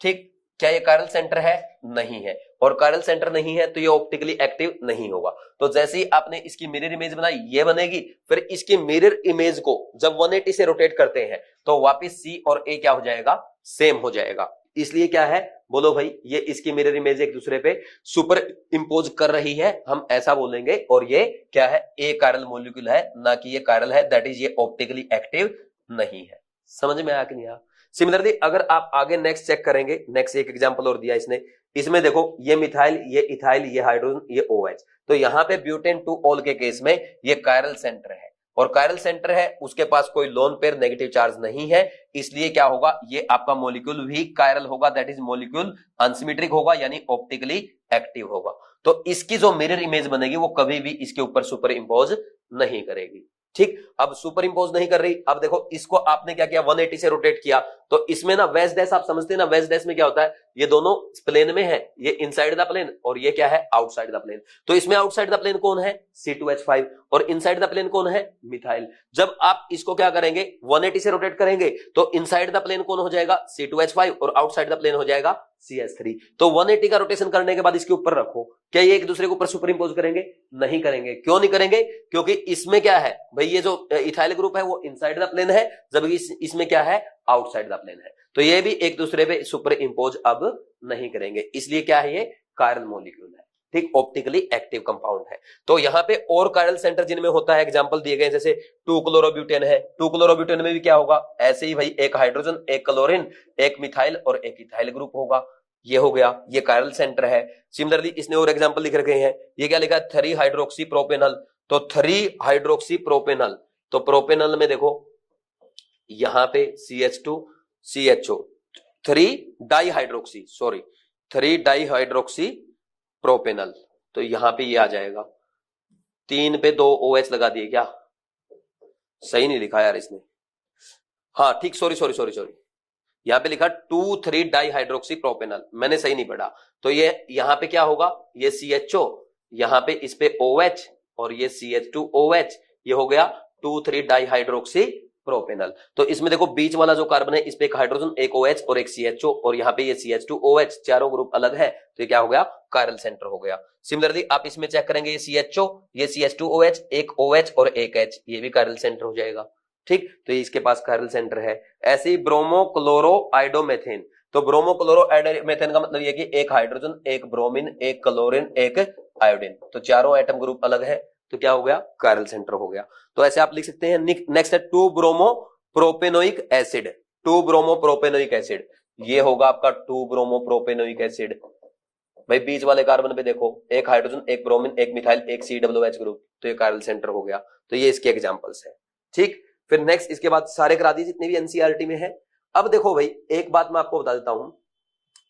ठीक। क्या ये कायरल सेंटर है? नहीं है। और कायरल सेंटर नहीं है तो ये ऑप्टिकली एक्टिव नहीं होगा। तो जैसे ही आपने इसकी मिरर इमेज बनाई ये बनेगी, फिर इसकी मिरर इमेज को जब 180 से रोटेट करते हैं तो वापस C और A क्या हो जाएगा? सेम हो जाएगा। इसलिए क्या है, बोलो भाई, ये इसकी मिरर इमेज एक दूसरे पे सुपर इंपोज कर रही है, हम ऐसा बोलेंगे। और ये क्या है? ए कायरल मॉलिक्यूल है, ना कि ये कायरल है, दैट इज ये ऑप्टिकली एक्टिव नहीं है। समझ में आया कि नहीं आया? सिमिलरली अगर आप आगे नेक्स्ट चेक करेंगे, नेक्स्ट एक एग्जांपल और दिया इसने, इसमें देखो ये मिथाइल, ये इथाइल, ये हाइड्रोजन, ये OH। तो यहां पे ब्यूटेन टू ऑल के केस में ये कायरल सेंटर है, और कायरल सेंटर है, उसके पास कोई लोन पेयर नेगेटिव चार्ज नहीं है, इसलिए क्या होगा? ये आपका मॉलिक्यूल भी कायरल होगा, दैट इज मॉलिक्यूल अनसिमेट्रिक होगा, यानी ऑप्टिकली एक्टिव होगा। तो इसकी जो मिरर इमेज बनेगी वो कभी भी इसके ऊपर सुपर इंपोज नहीं करेगी। ठीक, अब सुपर इंपोज नहीं कर रही। अब देखो इसको आपने क्या किया? 180 से रोटेट किया, तो इसमें ना वेज डैश आप समझते हैं ना, वेज डैश में क्या होता है? ये दोनों प्लेन में है, ये इनसाइड द प्लेन और ये क्या है? Outside the plane. तो इसमें आउटसाइड द प्लेन कौन है? C2H5, और इनसाइड द प्लेन कौन है? मिथाइल। जब आप इसको क्या करेंगे? 180 से रोटेट करेंगे तो इनसाइड द प्लेन कौन हो जाएगा? C2H5, और आउटसाइड द प्लेन हो जाएगा CH3। तो 180 का रोटेशन करने के बाद इसके ऊपर रखो, क्या ये एक दूसरे के ऊपर सुपर इंपोज करेंगे? नहीं करेंगे। क्यों नहीं करेंगे? क्योंकि इसमें क्या है भाई, ये जो इथाइल ग्रुप है वो इनसाइड द प्लेन है, जबकि इसमें क्या है? आउटसाइड द प्लेन है। तो ये भी एक दूसरे पे सुपर इंपोज अब नहीं करेंगे, इसलिए क्या है? ये कायरल मॉलिक्यूल है। ठीक, ऑप्टिकली एक्टिव कंपाउंड है। तो यहां पे और कायरल सेंटर जिनमें होता है, एग्जांपल दिए गए, जैसे 2-क्लोरोब्यूटेन है। 2-क्लोरोब्यूटेन में भी क्या होगा? ऐसे ही भाई, एक हाइड्रोजन, एक क्लोरीन, एक मिथाइल और एक इथाइल ग्रुप होगा। ये हो गया, ये कायरल सेंटर है। सिमिलरली इसने और एग्जांपल लिख रखे हैं, ये क्या लिखा है? 3 हाइड्रोक्सी प्रोपेनल। तो 3 हाइड्रोक्सी प्रोपेनल, तो प्रोपेनल में देखो यहां पे CH2 CHO, 3 di hydroxy, sorry 3 di hydroxy propanal, तो यहां पे ये आ जाएगा। 3 पे 2 OH लगा दिए क्या? सही नहीं लिखा यार इसने। हाँ ठीक, सॉरी, यहां पे लिखा 2,3 डाई हाइड्रोक्सी प्रोपेनल, मैंने सही नहीं पढ़ा। तो ये यहां पे क्या होगा? ये CHO, यहां पे इस पे OH, और ये CH2OH, ये हो गया 2,3 डाई हाइड्रोक्सी प्रोपेनल। तो इसमें देखो बीच वाला जो कार्बन है, इस पे एक हाइड्रोजन, एक OH और एक CHO, और यहाँ पे ये CH2OH, चारों ग्रुप अलग है, तो ये क्या हो गया? कायरल सेंटर हो गया। सिमिलरली आप इसमें चेक करेंगे, ये CHO, ये CH2OH, एक OH और एक H, ये भी कायरल सेंटर हो जाएगा। ठीक, तो ये इसके पास कायरल सेंटर है। ऐसे ही ब्रोमो क्लोरो आइडोमेथेन, तो ब्रोमो क्लोरो आइडोमेथेन का मतलब ये कि एक हाइड्रोजन, एक ब्रोमीन, एक क्लोरीन, एक आयोडीन, तो चारों एटम ग्रुप अलग है, तो क्या हो गया? कायरल सेंटर हो गया। तो ऐसे आप लिख सकते हैं। नेक्स्ट है 2 bromo propanoic acid. 2 bromo propanoic acid, ये होगा आपका 2 ब्रोमो प्रोपेनोइक एसिड। भाई बीच वाले कार्बन पे देखो, एक हाइड्रोजन, एक ब्रोमीन, एक मिथाइल, एक COOH ग्रुप, तो ये कायरल सेंटर हो गया। तो ये इसके एग्जांपल्स है। ठीक, फिर नेक्स्ट इसके बाद सारे करा दीजिए जितने भी NCERT में है। अब देखो भाई, एक बात मैं आपको बता देता हूं,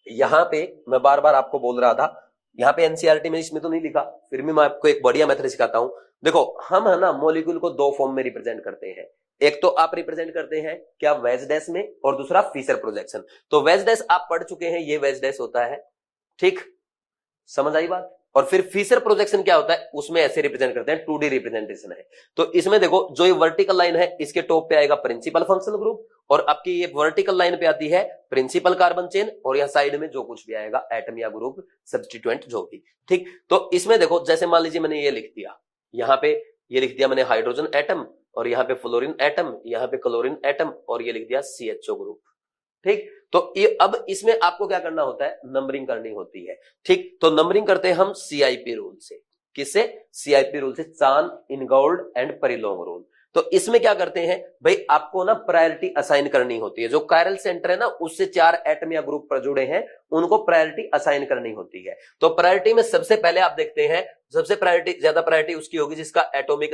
यहां पे मैं बार बार आपको बोल रहा था, यहां पे NCERT में इसमें तो नहीं लिखा, फिर भी मैं आपको एक बढ़िया मेथड सिखाता हूं। देखो हम है ना मॉलिक्यूल को 2 फॉर्म में रिप्रेजेंट करते हैं। एक तो आप रिप्रेजेंट करते हैं क्या? वेज डैश में, और दूसरा फिशर प्रोजेक्शन। तो वेज डैश आप पढ़ चुके हैं, ये वेज डैश होता है। ठीक, समझ आई बात? और फिर फिशर प्रोजेक्शन क्या होता है? उसमें ऐसे रिप्रेजेंट करते हैं, 2D रिप्रेजेंटेशन है। तो इसमें देखो, जो ये वर्टिकल लाइन है, इसके टॉप पे आएगा प्रिंसिपल फंक्शनल ग्रुप, और आपकी ये वर्टिकल लाइन पे आती है प्रिंसिपल कार्बन चेन, और यहाँ साइड में जो कुछ भी आएगा एटम या ग्रुप सब्स्टिट्यूएंट जो भी। ठीक, तो इसमें देखो, जैसे मान लीजिए मैंने ये लिख दिया, यहाँ पे ये लिख दिया मैंने हाइड्रोजन एटम, और यहाँ पे फ्लोरीन एटम, यहाँ पे क्लोरीन एटम, और ये लिख दिया CHO ग्रुप। ठीक, तो ये अब इसमें आपको क्या करना होता है? नंबरिंग करनी होती है। ठीक, तो नंबरिंग करते हैं हम CIP रूल से। किससे? CIP रूल से, चान, इनगोल्ड एंड परिलोंग रूल। तो इसमें क्या करते हैं भाई, आपको ना प्रायोरिटी असाइन करनी होती है। जो कायरल सेंटर है ना, उससे 4 एटम या ग्रुप पर जुड़े हैं, उनको प्रायोरिटी असाइन करनी होती है। तो प्रायोरिटी में सबसे पहले आप देखते हैं, सबसे प्रायोरिटी, ज्यादा प्रायोरिटी उसकी होगी जिसका एटॉमिक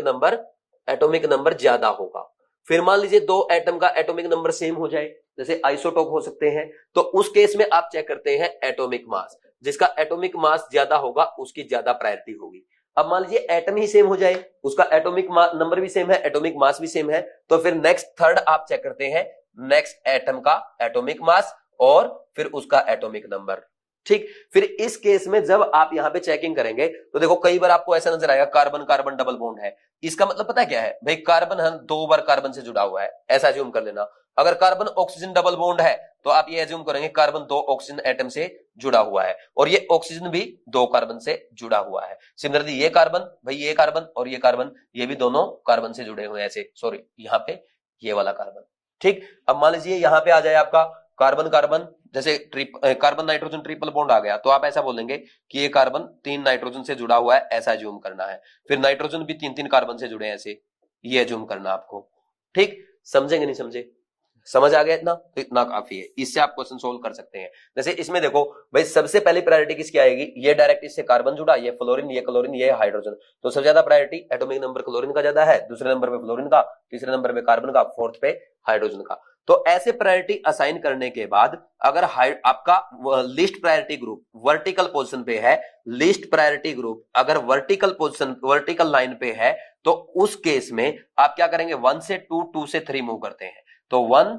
नंबर ज्यादा होगा। फिर मान लीजिए 2 एटम का एटॉमिक नंबर सेम हो जाए, जैसे आइसोटोप हो सकते हैं, तो उस केस में आप चेक करते हैं एटॉमिक मास। जिसका एटॉमिक मास ज्यादा होगा उसकी ज्यादा प्रायोरिटी होगी। अब मान लीजिए एटम ही सेम हो जाए, उसका एटॉमिक नंबर भी सेम है, एटॉमिक मास भी सेम है, तो फिर नेक्स्ट थर्ड आप चेक करते हैं नेक्स्ट एटम का एटॉमिक मास और फिर उसका एटॉमिक नंबर। ठीक, फिर इस केस में जब आप यहां पे चेकिंग करेंगे तो देखो कई बार आपको ऐसा नजर आएगा कार्बन कार्बन डबल बॉन्ड है। इसका मतलब पता क्या है भाई, कार्बन 2 बार कार्बन से जुड़ा हुआ है, ऐसा ज्यूम कर लेना। अगर कार्बन ऑक्सीजन डबल बॉन्ड है तो आप ये एज्यूम करेंगे कार्बन 2 ऑक्सीजन एटम से जुड़ा हुआ है और ये ऑक्सीजन भी 2 कार्बन से जुड़ा हुआ है। सिमिलरली ये कार्बन, भाई ये कार्बन और ये कार्बन, ये भी दोनों कार्बन से जुड़े हुए हैं ऐसे, सॉरी यहाँ पे ये वाला कार्बन। ठीक, अब मान लीजिए यहाँ पे आ जाए आपका कार्बन कार्बन, जैसे कार्बन नाइट्रोजन ट्रिपल बॉन्ड आ गया तो आप ऐसा बोलेंगे कि ये कार्बन 3 नाइट्रोजन से जुड़ा हुआ है, ऐसा एज्यूम करना है। फिर नाइट्रोजन भी 3-3 कार्बन से जुड़े हैं ऐसे, ये एज्यूम करना आपको। ठीक, समझेंगे नहीं समझे? समझ आ गया इतना? तो इतना काफी है, इससे आप क्वेश्चन सोल्व कर सकते हैं। जैसे इसमें देखो भाई, सबसे पहली प्रायोरिटी किसकी आएगी? ये डायरेक्ट इससे कार्बन जुड़ा, ये फ्लोरीन, ये क्लोरीन, ये हाइड्रोजन, तो सबसे ज्यादा प्रायोरिटी एटॉमिक नंबर क्लोरीन का ज्यादा है, दूसरे नंबर पे फ्लोरीन का, तीसरे नंबर पे कार्बन का, फोर्थ पे हाइड्रोजन का। तो ऐसे प्रायोरिटी असाइन करने के बाद अगर आपका list priority group vertical position पे है, लिस्ट प्रायोरिटी ग्रुप अगर वर्टिकल पोजीशन, वर्टिकल लाइन पे है, तो उस केस में आप क्या करेंगे? 1 से 2, 2 से 3 मूव करते हैं। तो 1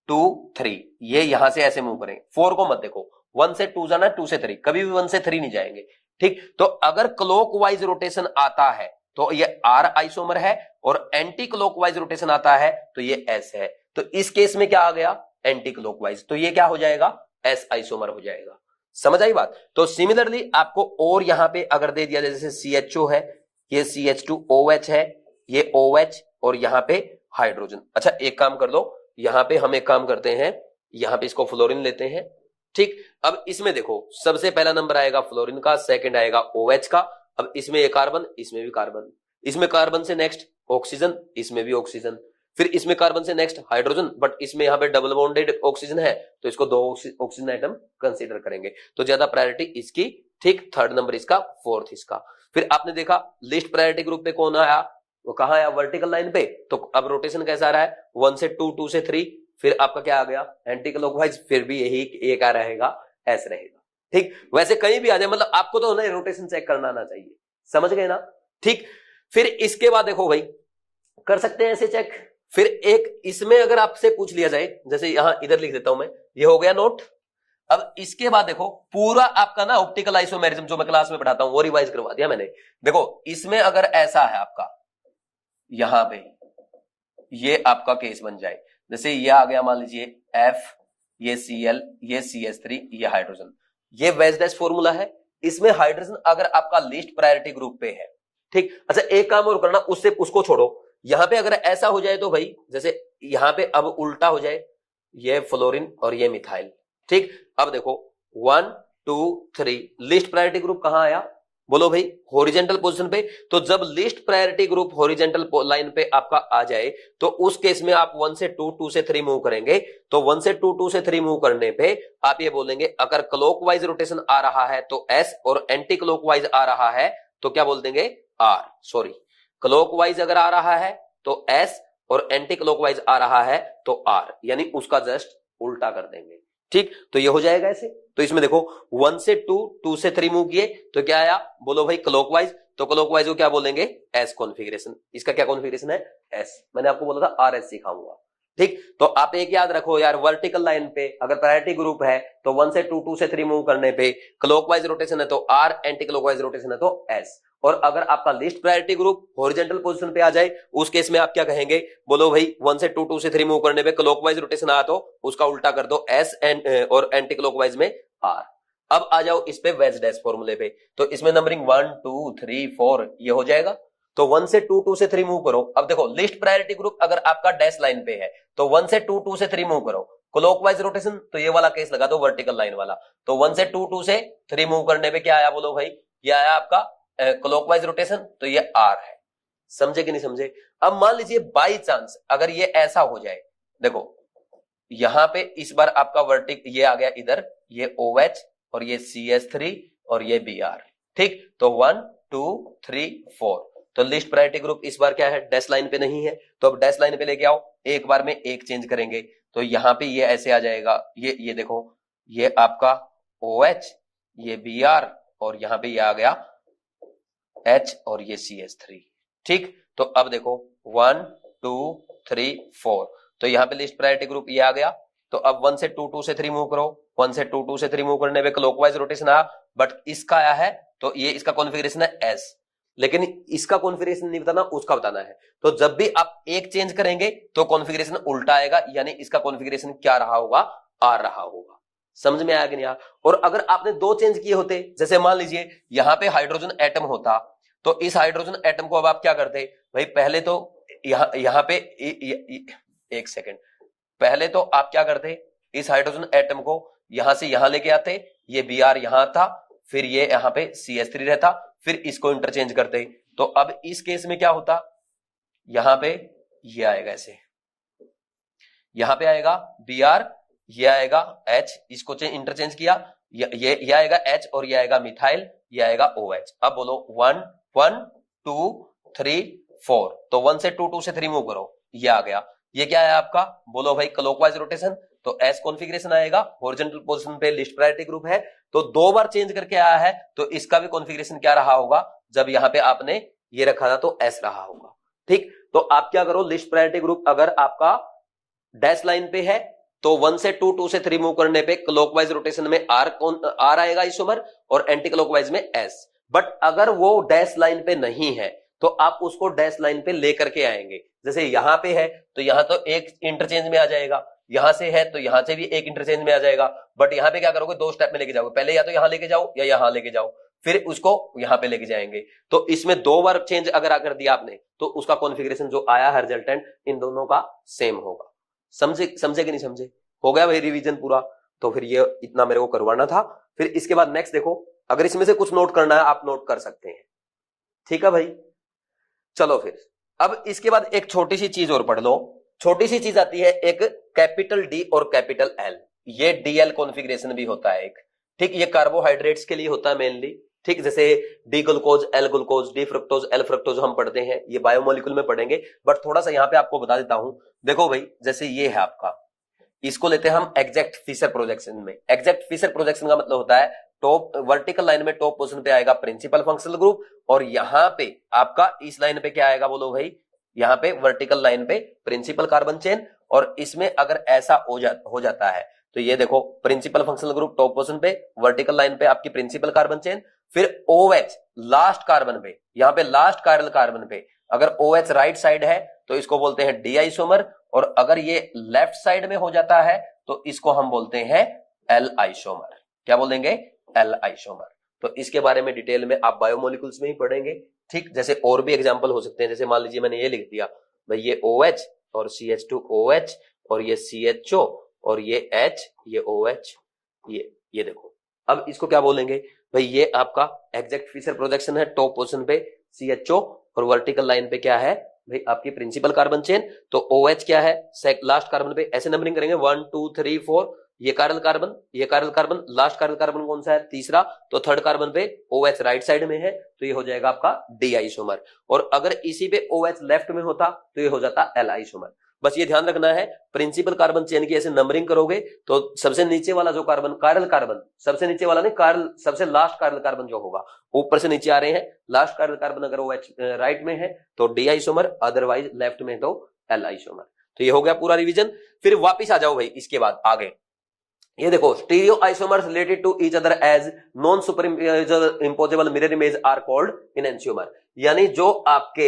2 3 ये यहां से ऐसे मूव करेंगे। 4 को मत देखो, 1 से 2 जाना, 2 से 3, कभी भी 1 से 3 नहीं जाएंगे। ठीक, तो अगर क्लॉकवाइज रोटेशन आता है तो ये R आइसोमर है और एंटी क्लॉकवाइज रोटेशन आता है तो ये S है। तो इस केस में क्या आ गया? एंटी क्लॉकवाइज, तो ये क्या हो जाएगा? S आइसोमर हो जाएगा। समझ आई बात? तो सिमिलरली आपको और यहां पे अगर दे दिया जैसे CHO है, ये CH2OH है, ये OH और यहां पे हाइड्रोजन। अच्छा एक काम कर दो, यहां पे हम एक काम करते हैं, यहां पे इसको फ्लोरीन लेते हैं। ठीक, अब इसमें देखो सबसे पहला नंबर आएगा फ्लोरीन का, सेकंड आएगा OH का। अब इसमें ये कार्बन, इसमें भी कार्बन, इसमें कार्बन से नेक्स्ट ऑक्सीजन, इसमें भी ऑक्सीजन, फिर इसमें कार्बन से नेक्स्ट हाइड्रोजन, बट इसमें यहां पे डबल बॉन्डेड ऑक्सीजन है तो इसको 2 ऑक्सीजन आइटम कंसीडर करेंगे, तो ज्यादा प्रायोरिटी इसकी। ठीक, थर्ड नंबर इसका, फोर्थ इसका। फिर आपने देखा लिस्ट प्रायोरिटी ग्रुप पे कौन आया? वो कहां आया? वर्टिकल लाइन पे। तो अब रोटेशन कैसा आ रहा है? 1 से 2, 2 से 3, फिर आपका क्या आ गया? एंटी क्लॉकवाइज, फिर भी यही एक क्या रहेगा? एस रहेगा। ठीक, वैसे कहीं भी आ जाए, मतलब आपको तो ना रोटेशन चेक करना आना चाहिए। समझ गए ना? ठीक, फिर इसके बाद देखो भाई, कर सकते हैं ऐसे चेक। फिर एक इसमें अगर आपसे पूछ लिया जाए, जैसे यहां इधर लिख देता हूं मैं, ये हो गया नोट। अब इसके बाद देखो पूरा आपका ना ऑप्टिकल आइसोमेरिज्म जो मैं क्लास में पढ़ाता हूं वो रिवाइज करवा दिया मैंने। देखो इसमें अगर ऐसा है आपका, यहां पे ये आपका केस बन जाए, जैसे ये आ गया मान लीजिए F, ये Cl, ये CH3, ये हाइड्रोजन, ये वेज डैश फॉर्मूला है। इसमें हाइड्रोजन अगर आपका लिस्ट प्रायोरिटी ग्रुप पे है। ठीक, अच्छा एक काम और करना, उससे उसको छोड़ो, यहां पे अगर ऐसा हो जाए तो भाई, जैसे यहां पे अब उल्टा हो जाए, ये फ्लोरीन और ये मिथाइल। ठीक, अब देखो 1 2 3 लिस्ट प्रायोरिटी ग्रुप कहां आया? बोलो भाई, हॉरिजेंटल पोजीशन पे। तो जब list priority group horizontal line पे आपका आ जाए तो उस केस में आप 1 से 2, 2 से 3 मूव करेंगे। तो 1 से 2, 2 से 3 मूव करने पे आप ये बोलेंगे, अगर क्लॉकवाइज रोटेशन आ रहा है तो S और एंटी क्लॉकवाइज आ रहा है तो क्या बोल देंगे? R। सॉरी, क्लॉकवाइज अगर आ रहा है तो S और एंटी क्लॉकवाइज आ रहा है तो R, यानी उसका जस्ट उल्टा कर देंगे। ठीक, तो ये हो जाएगा ऐसे। तो इसमें देखो 1 से 2, 2 से 3 मूव किए तो क्या आया? बोलो भाई क्लॉकवाइज, तो क्लॉकवाइज को क्या बोलेंगे? S configuration. इसका क्या कॉन्फ़िगरेशन है? एस। मैंने आपको बोला था आरएस सिखाऊंगा। ठीक, तो आप एक याद रखो यार, वर्टिकल लाइन पे अगर प्रायोरिटी ग्रुप है तो 1 से 2, 2 से 3 मूव करने पे क्लॉकवाइज रोटेशन है तो आर, एंटी क्लॉकवाइज रोटेशन है तो एस। और अगर आपका list priority group horizontal position पे आ जाए उस केस में आप क्या कहेंगे? बोलो भाई 1 से 2, 2 से 3 मूव करने पे क्लॉकवाइज रोटेशन आया तो उसका उल्टा कर दो एस और एंटी क्लॉकवाइज में आर। अब आ जाओ इस पे वेज डैश फॉर्मूले पे, तो इसमें नंबरिंग 1 2 3 4 ये हो जाएगा। तो 1 से 2, 2 से 3 मूव करो। अब देखो लिस्ट प्रायोरिटी ग्रुप अगर आपका डैश लाइन पे है तो 1 से 2, 2 से 3 मूव करो। क्लॉकवाइज रोटेशन तो ये वाला केस लगा दो, वर्टिकल लाइन वाला। तो 1 से 2, 2 से 3 मूव करने पे क्या आया? बोलो भाई, ये आया आपका क्लॉकवाइज रोटेशन, तो ये आर है। समझे कि नहीं समझे? अब मान लीजिए बाई चांस अगर ये ऐसा हो जाए, देखो यहां पे इस बार आपका वर्टिक ये आ गया इधर, ये OH और ये CH3 और ये Br। ठीक, तो 1 2 3 4, तो लिस्ट प्रायोरिटी ग्रुप इस बार क्या है? डैश लाइन पे नहीं है, तो अब डैश लाइन पे लेके आओ, एक बार में एक चेंज करेंगे। तो यहां पे ये ऐसे आ जाएगा, ये देखो, ये आपका OH, ये Br और यहां पे ये आ गया H और ये CH3। ठीक, तो अब देखो 1 2 3 4, तो यहां पे लिस्ट प्रायोरिटी ग्रुप ये आ गया। तो अब 1 से 2, 2 से 3 मूव करो। 1 से 2, 2 से 3 मूव करने पे क्लॉकवाइज रोटेशन आया, बट इसका आया है तो ये इसका कॉन्फ़िगरेशन है S। लेकिन इसका कॉन्फ़िगरेशन नहीं बताना, उसका बताना है। तो जब भी आप एक चेंज करेंगे तो कॉन्फ़िगरेशन उल्टा आएगा, यानी इसका कॉन्फ़िगरेशन क्या रहा होगा, आर रहा होगा। समझ में आया कि नहीं आया? और अगर आपने दो चेंज किए होते, जैसे मान लीजिए यहां पे हाइड्रोजन एटम होता, तो इस हाइड्रोजन एटम को अब आप क्या करते भाई, पहले तो यहां पे एक सेकेंड, पहले तो आप क्या करते, इस हाइड्रोजन एटम को यहां से यहां लेके आते, ये Br यहां था, फिर ये यहां पे CH3 रहता, फिर इसको इंटरचेंज करते। तो अब इस केस में क्या होता, यहां पे ये आएगा, ऐसे यहां पे आएगा Br, ये आएगा H, इसको इंटरचेंज किया, ये आएगा H और ये आएगा मिथाइल, ये आएगा OH। अब बोलो 1 1 2 3 4, तो 1 से 2, 2 से 3 मूव करो, ये आ गया। ये क्या है आपका, बोलो भाई क्लॉकवाइज रोटेशन, तो एस कॉन्फ़िगरेशन आएगा। हॉरिजॉन्टल पोजीशन पे लिस्ट प्रायोरिटी ग्रुप है, तो 2 बार चेंज करके आया है, तो इसका भी कॉन्फ़िगरेशन क्या रहा होगा, जब यहां पे आपने ये रखा था तो एस रहा होगा। ठीक, तो आप क्या करो, लिस्ट प्रायोरिटी ग्रुप अगर आपका डैश लाइन पे है तो 1 से 2, 2 से 3 मूव करने पे क्लॉकवाइज रोटेशन में आर आएगा आइसोमर, और एंटी क्लॉकवाइज में एस। बट अगर वो डैश लाइन पे नहीं है तो आप उसको डैश लाइन पे लेकर के आएंगे। जैसे यहां पे है तो यहां तो एक इंटरचेंज में आ जाएगा, यहां से है तो यहां से भी एक इंटरचेंज में आ जाएगा, बट यहां पे क्या करोगे, 2 स्टेप में लेके जाओगे, पहले या तो यहां लेके जाओ या यहां लेके जाओ, फिर उसको यहां पे लेके जाएंगे। तो इसमें 2 बार चेंज अगर कर दिया आपने तो उसका कॉन्फ़िगरेशन जो आया है रिजल्टेंट इन दोनों का सेम होगा। समझे कि नहीं समझे? हो गया भाई रिवीजन पूरा? तो फिर ये इतना मेरे को करवाना था। फिर इसके बाद नेक्स्ट देखो, अगर इसमें से कुछ नोट करना है आप नोट कर सकते हैं। ठीक है भाई, चलो फिर अब इसके बाद एक छोटी सी चीज और पढ़ लो। छोटी सी चीज आती है एक कैपिटल डी और कैपिटल एल, ये डीएल कॉन्फ़िगरेशन भी होता है एक। ठीक, ये कार्बोहाइड्रेट्स के लिए होता है मेनली। ठीक, जैसे D glucose, L glucose, D fructose, L fructose हम पढ़ते हैं, ये बायोमोलिक्यूल में पढ़ेंगे, बट थोड़ा सा यहां पे आपको बता देता हूं। देखो भाई, जैसे ये है आपका, इसको लेते हैं हम एग्जैक्ट फिशर प्रोजेक्शन में। एग्जैक्ट फिशर प्रोजेक्शन का मतलब होता है टॉप वर्टिकल लाइन में टॉप पोजीशन पे आएगा प्रिंसिपल फंक्शनल ग्रुप, और यहां पे आपका इस लाइन पे क्या आएगा, बोलो भाई, यहां पे वर्टिकल लाइन पे प्रिंसिपल कार्बन चेन। और इसमें अगर ऐसा हो जाता है तो ये देखो, principal functional group top position पे, वर्टिकल लाइन पे आपकी प्रिंसिपल कार्बन चेन, फिर OH लास्ट कार्बन पे, यहां पे लास्ट कायरल कार्बन पे अगर OH राइट साइड है तो इसको बोलते हैं डी आइसोमर, और अगर ये लेफ्ट साइड में हो जाता है तो इसको हम बोलते हैं एल आइसोमर। क्या बोलेंगे? L isomer. तो इसके बारे में डिटेल में आप बायोमोलिक्यूल्स में ही पढ़ेंगे। ठीक, जैसे और भी एग्जांपल हो सकते हैं, जैसे मान लीजिए मैंने ये लिख दिया भाई, ये OH और CH2OH और ये CHO और ये H, ये OH, ये देखो। अब इसको क्या बोलेंगे भाई, ये आपका एग्जैक्ट फिशर प्रोजेक्शन है, टॉप पोजीशन पे CHO और वर्टिकल लाइन पे क्या है भाई, आपकी प्रिंसिपल कार्बन चेन। तो OH क्या है, लास्ट कार्बन पे, ऐसे नंबरिंग करेंगे 1 2 3 4, ये कायरल कार्बन, ये chiral carbon, last chiral carbon कौन सा है, तीसरा, तो थर्ड कार्बन पे OH राइट साइड में है तो ये हो जाएगा आपका डी आइसोमर। और अगर इसी पे OH लेफ्ट में होता तो ये हो जाता एल आइसोमर। बस ये ध्यान रखना है, प्रिंसिपल कार्बन चेन की ऐसे नंबरिंग करोगे तो सबसे नीचे वाला जो कार्बन, कायरल कार्बन, सबसे नीचे वाला नहीं, कायरल, सबसे लास्ट कायरल कार्बन जो होगा, ऊपर से नीचे आ रहे हैं, लास्ट कायरल कार्बन अगर OH राइट में है तो डी आइसोमर, अदरवाइज लेफ्ट में तो एल आइसोमर। तो ये हो गया पूरा रिवीजन। फिर वापिस आ जाओ भाई, इसके बाद आगे ये देखो, stereoisomers related to each other as non superimposable mirror image are called enantiomer. यानी जो आपके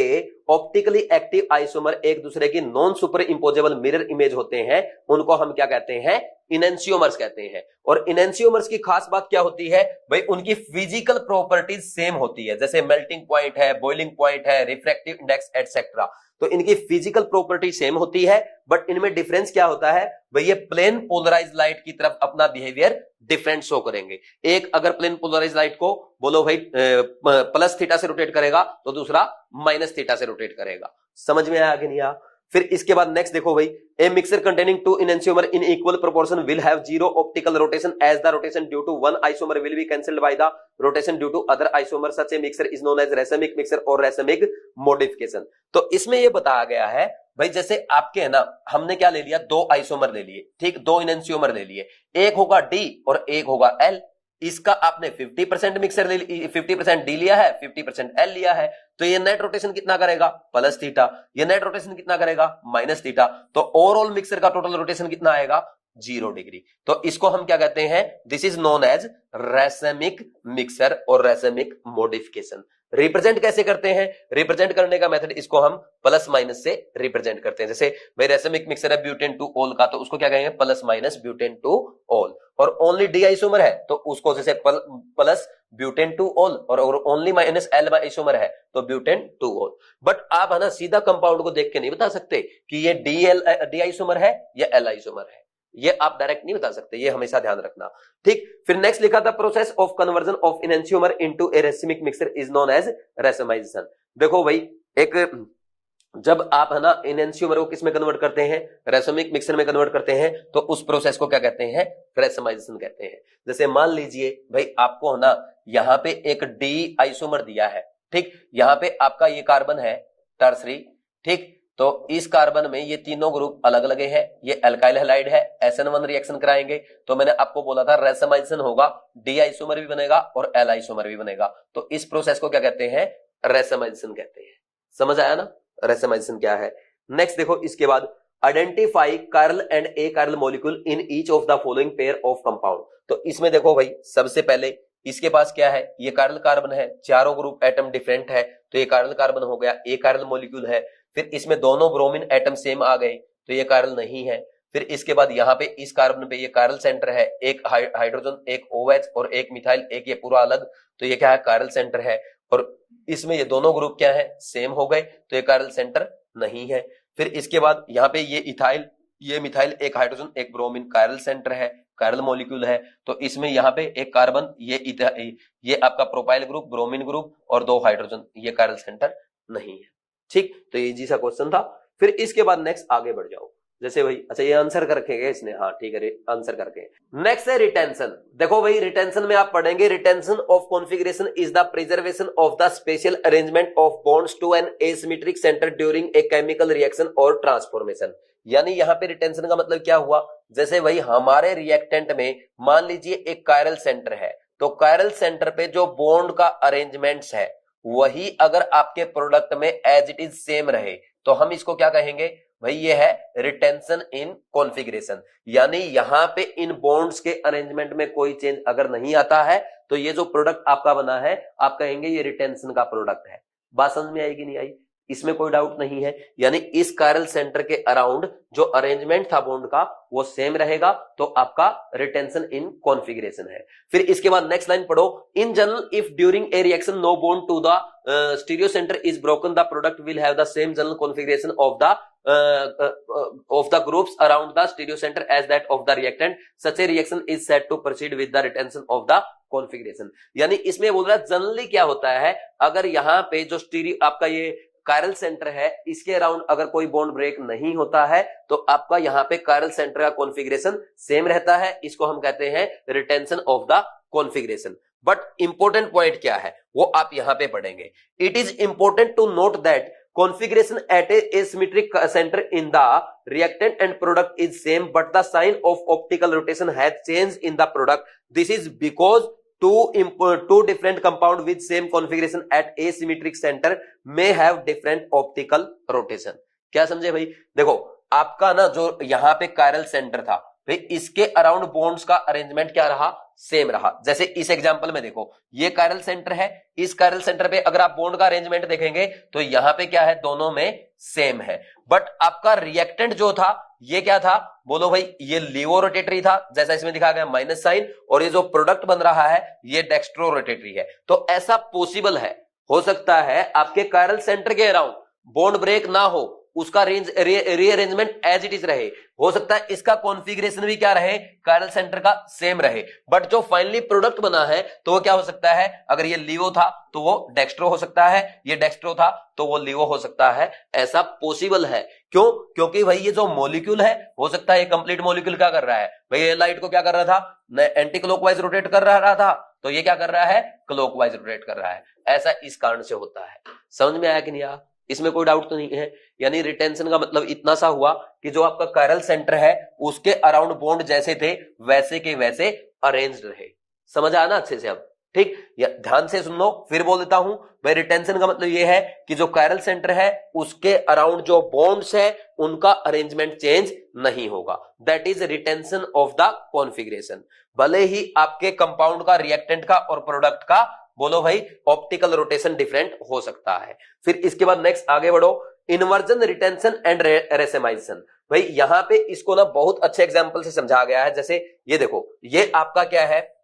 ऑप्टिकली एक्टिव आइसोमर एक दूसरे की non superimposable mirror image होते हैं, उनको हम क्या कहते हैं, इनएंशियोमर्स कहते हैं। और इनएंशियोमर्स की खास बात क्या होती है भाई, उनकी फिजिकल प्रॉपर्टीज सेम होती है, जैसे मेल्टिंग पॉइंट है, बॉइलिंग पॉइंट है, रिफ्रैक्टिव इंडेक्स एटसेट्रा। तो इनकी फिजिकल प्रॉपर्टी सेम होती है, बट इनमें डिफरेंस क्या होता है भाई, ये प्लेन पोलराइज लाइट की तरफ अपना बिहेवियर डिफरेंट शो करेंगे। एक अगर प्लेन पोलराइज लाइट को बोलो भाई प्लस थीटा से रोटेट करेगा तो दूसरा माइनस थीटा से रोटेट करेगा। समझ में आया कि नहीं आया? फिर इसके बाद नेक्स्ट देखो भाई, a mixture containing two enantiomer in equal proportion will have zero optical rotation as the rotation due to one isomer will be cancelled by the rotation due to other isomer. Such a mixture is known as racemic mixture और racemic modification. तो इसमें यह बताया गया है भाई, जैसे आपके है ना, हमने क्या ले लिया, 2 आइसोमर ले लिए, ठीक, 2 इनएंशियोमर ले लिए, एक होगा डी और एक होगा एल। इसका आपने 50% मिक्सर ले 50% डी लिया है, 50% एल लिया है, तो ये नेट रोटेशन कितना करेगा, प्लस थीटा, ये नेट रोटेशन कितना करेगा, माइनस थीटा। तो ओवरऑल मिक्सर का टोटल रोटेशन कितना आएगा, 0 डिग्री। तो इसको हम क्या कहते हैं, this is known as racemic mixture और रेसमिक मॉडिफिकेशन। रिप्रेजेंट कैसे करते हैं? रिप्रेजेंट करने का मेथड इसको हम प्लस माइनस से रिप्रेजेंट करते हैं। जैसे भाई रेसमिक मिक्सर है ब्यूटेन टू ऑल का, तो उसको क्या कहेंगे? Plus minus butane two all. और ओनली डी आइसोमर है तो उसको जैसे प्लस ब्यूटेन टू ऑल, और ओनली माइनस एल आइसोमर है तो ब्यूटेन टू ऑल। बट आप है ना सीधा कंपाउंड को देख के नहीं बता सकते कि ये डी आइसोमर है या एल आइसोमर है, ये आप डायरेक्ट नहीं बता सकते, ये हमेशा ध्यान रखना। ठीक, फिर नेक्स्ट लिखा था process of conversion of enantiomer into a racemic mixture is known as racemization. देखो भाई, एक जब आप है ना एनेंटियोमर को किस में कन्वर्ट करते हैं? रेसमिक मिक्सर में कन्वर्ट करते हैं, तो उस प्रोसेस को क्या कहते हैं? रेसमाइजेशन कहते हैं। जैसे मान लीजिए भाई आपको है ना यहां पे एक डी आइसोमर दिया है, ठीक, यहां पे आपका ये कार्बन है टर्सरी, ठीक, तो इस कार्बन में ये तीनों ग्रुप अलग अलग है, ये अल्काइल हैलाइड है, SN1 रिएक्शन कराएंगे, तो मैंने आपको बोला था रेसमाइजेशन होगा, डी आइसोमर भी बनेगा और एल आइसोमर भी बनेगा, तो इस प्रोसेस को क्या कहते हैं? रेसमाइजेशन कहते हैं। समझ आया ना रेसमाइजेशन क्या है? नेक्स्ट देखो, इसके बाद identify chiral and achiral molecule in each of the following pair of compound. तो इसमें देखो भाई, सबसे पहले इसके पास क्या है? ये कार्ल कार्बन है, चारों ग्रुप एटम डिफरेंट है, तो ये कार्ल कार्बन हो गया, ए कार्ल मॉलिक्यूल है। फिर इसमें दोनों ब्रोमीन एटम सेम आ गए, तो ये कार्ल नहीं है। फिर इसके बाद यहाँ पे इस कार्बन पे ये कार्ल सेंटर है, एक हाइड्रोजन, एक OH और एक मिथाइल, एक ये पूरा अलग, तो ये क्या है? कार्ल सेंटर है। और इसमें ये दोनों ग्रुप क्या है? सेम हो गए, तो ये कार्ल सेंटर नहीं है। फिर इसके बाद यहाँ पे ये इथाइल, ये मिथाइल, एक हाइड्रोजन, एक ब्रोमीन, कार्ल सेंटर है, कार्ल मॉलिक्यूल है, तो इसमें यहाँ पे एक कार्बन, ये आपका प्रोपाइल ग्रुप, ब्रोमीन ग्रुप और 2 हाइड्रोजन, ये कार्ल सेंटर नहीं है। ठीक, तो ये इजी सा क्वेश्चन था। फिर इसके बाद नेक्स्ट आगे बढ़ जाओ। जैसे भाई, अच्छा ये आंसर कर रखेंगे इसने, हाँ ठीक है, आंसर करके। नेक्स्ट है रिटेंशन। देखो भाई, रिटेंशन में आप पढ़ेंगे retention of configuration is the preservation of the spatial arrangement of bonds to an asymmetric centre during a chemical reaction और ट्रांसफॉर्मेशन। यानी यहाँ पे रिटेंशन का मतलब क्या हुआ? जैसे भाई हमारे रिएक्टेंट में मान लीजिए एक कायरल सेंटर है, तो कायरल सेंटर पे जो बॉन्ड का अरेंजमेंट्स है वही अगर आपके प्रोडक्ट में एज इट इज सेम रहे, तो हम इसको क्या कहेंगे? भाई ये है रिटेंशन इन कॉन्फिगरेशन। यानी यहां पे इन बॉन्ड्स के अरेंजमेंट में कोई चेंज अगर नहीं आता है, तो ये जो प्रोडक्ट आपका बना है आप कहेंगे ये रिटेंशन का प्रोडक्ट है। बात समझ में आएगी नहीं आई? इसमें कोई डाउट नहीं है। यानी इस कायरल सेंटर के अराउंड जो अरेंजमेंट था बॉन्ड का वो सेम रहेगा, तो आपका रिटेंशन इन कॉन्फिगरेशन है। फिर इसके बाद नेक्स्ट लाइन पढ़ो, in general if during a reaction no bond to the stereocentre is broken the product will have the same general configuration of the groups around the stereo center as that of the reactant. Such a reaction is said to proceed with the retention of the configuration. यानी इसमें बोल रहा है generally क्या होता है, अगर यहाँ पे जो स्टीरियो आपका ये कायरल सेंटर है इसके अराउंड अगर कोई बॉन्ड ब्रेक नहीं होता है, तो आपका यहाँ पे कायरल सेंटर का कॉन्फिगरेशन सेम रहता है। इसको हम कहते हैं retention of the configuration. But important point क्या है वो आप यहां पे पढ़ेंगे। It is important to note that configuration at a asymmetric center in the reactant and product is same, but the sign of optical rotation has changed in the product. This is because two different compound with same configuration at asymmetric center may have different optical rotation. क्या समझे भाई? देखो आपका ना जो यहाँ पे chiral centre था भाई, इसके अराउंड बॉन्ड्स का अरेंजमेंट क्या रहा? सेम रहा। जैसे इस एग्जांपल में देखो, ये कायरल सेंटर है, इस कायरल सेंटर पे अगर आप बॉन्ड का अरेंजमेंट देखेंगे तो यहां पे क्या है? दोनों में सेम है। बट आपका रिएक्टेंट जो था ये क्या था? बोलो भाई, ये लीवो रोटेटरी था, जैसा इसमें दिखा गया माइनस साइन, और ये जो प्रोडक्ट बन रहा है ये डेक्स्ट्रो रोटेटरी है। तो ऐसा पॉसिबल है, हो सकता है आपके कायरल सेंटर के अराउंड बॉन्ड ब्रेक ना हो, उसका रीअरेंजमेंट एज इट इज रहे, हो सकता है इसका कॉन्फ़िगरेशन भी क्या रहे? कायरल सेंटर का सेम रहे, बट जो फाइनली प्रोडक्ट बना है तो वो क्या हो सकता है? अगर ये लीवो था तो वो डेक्स्ट्रो हो सकता है, ये डेक्स्ट्रो था तो वो लीवो हो सकता है। ऐसा पॉसिबल है। क्यों? क्योंकि भाई ये जो मॉलिक्यूल है, हो सकता है ये कंप्लीट मॉलिक्यूल क्या कर रहा है भाई? ये लाइट को क्या कर रहा था? एंटी क्लॉकवाइज रोटेट कर रहा था, तो ये क्या कर रहा है? क्लॉकवाइज रोटेट कर रहा है। ऐसा इस कारण से होता है। समझ में आया कि नहीं आया? इसमें कोई डाउट तो नहीं है। यानी रिटेंशन का मतलब इतना सा हुआ कि जो आपका कायरल सेंटर है उसके अराउंड बॉन्ड जैसे थे वैसे के वैसे अरेंज्ड रहे। समझ आया ना अच्छे से? अब ठीक, ध्यान से सुन लो, फिर बोल देता हूं भाई। रिटेंशन का मतलब ये है कि जो कायरल सेंटर है उसके अराउंड जो बॉन्ड्स है उनका अरेंजमेंट चेंज नहीं होगा। That is retention of the configuration. भले ही आपके कंपाउंड का, रिएक्टेंट का और प्रोडक्ट का बोलो भाई, ऑप्टिकल रोटेशन डिफरेंट हो सकता है। फिर इसके बाद नेक्स्ट आगे बढ़ो, इन्वर्जन, रिटेंशन एंड रेसेमाइजेशन। भाई यहां पे इसको ना बहुत अच्छे एग्जांपल से समझा गया है। जैसे ये देखो, ये आपका क्या है,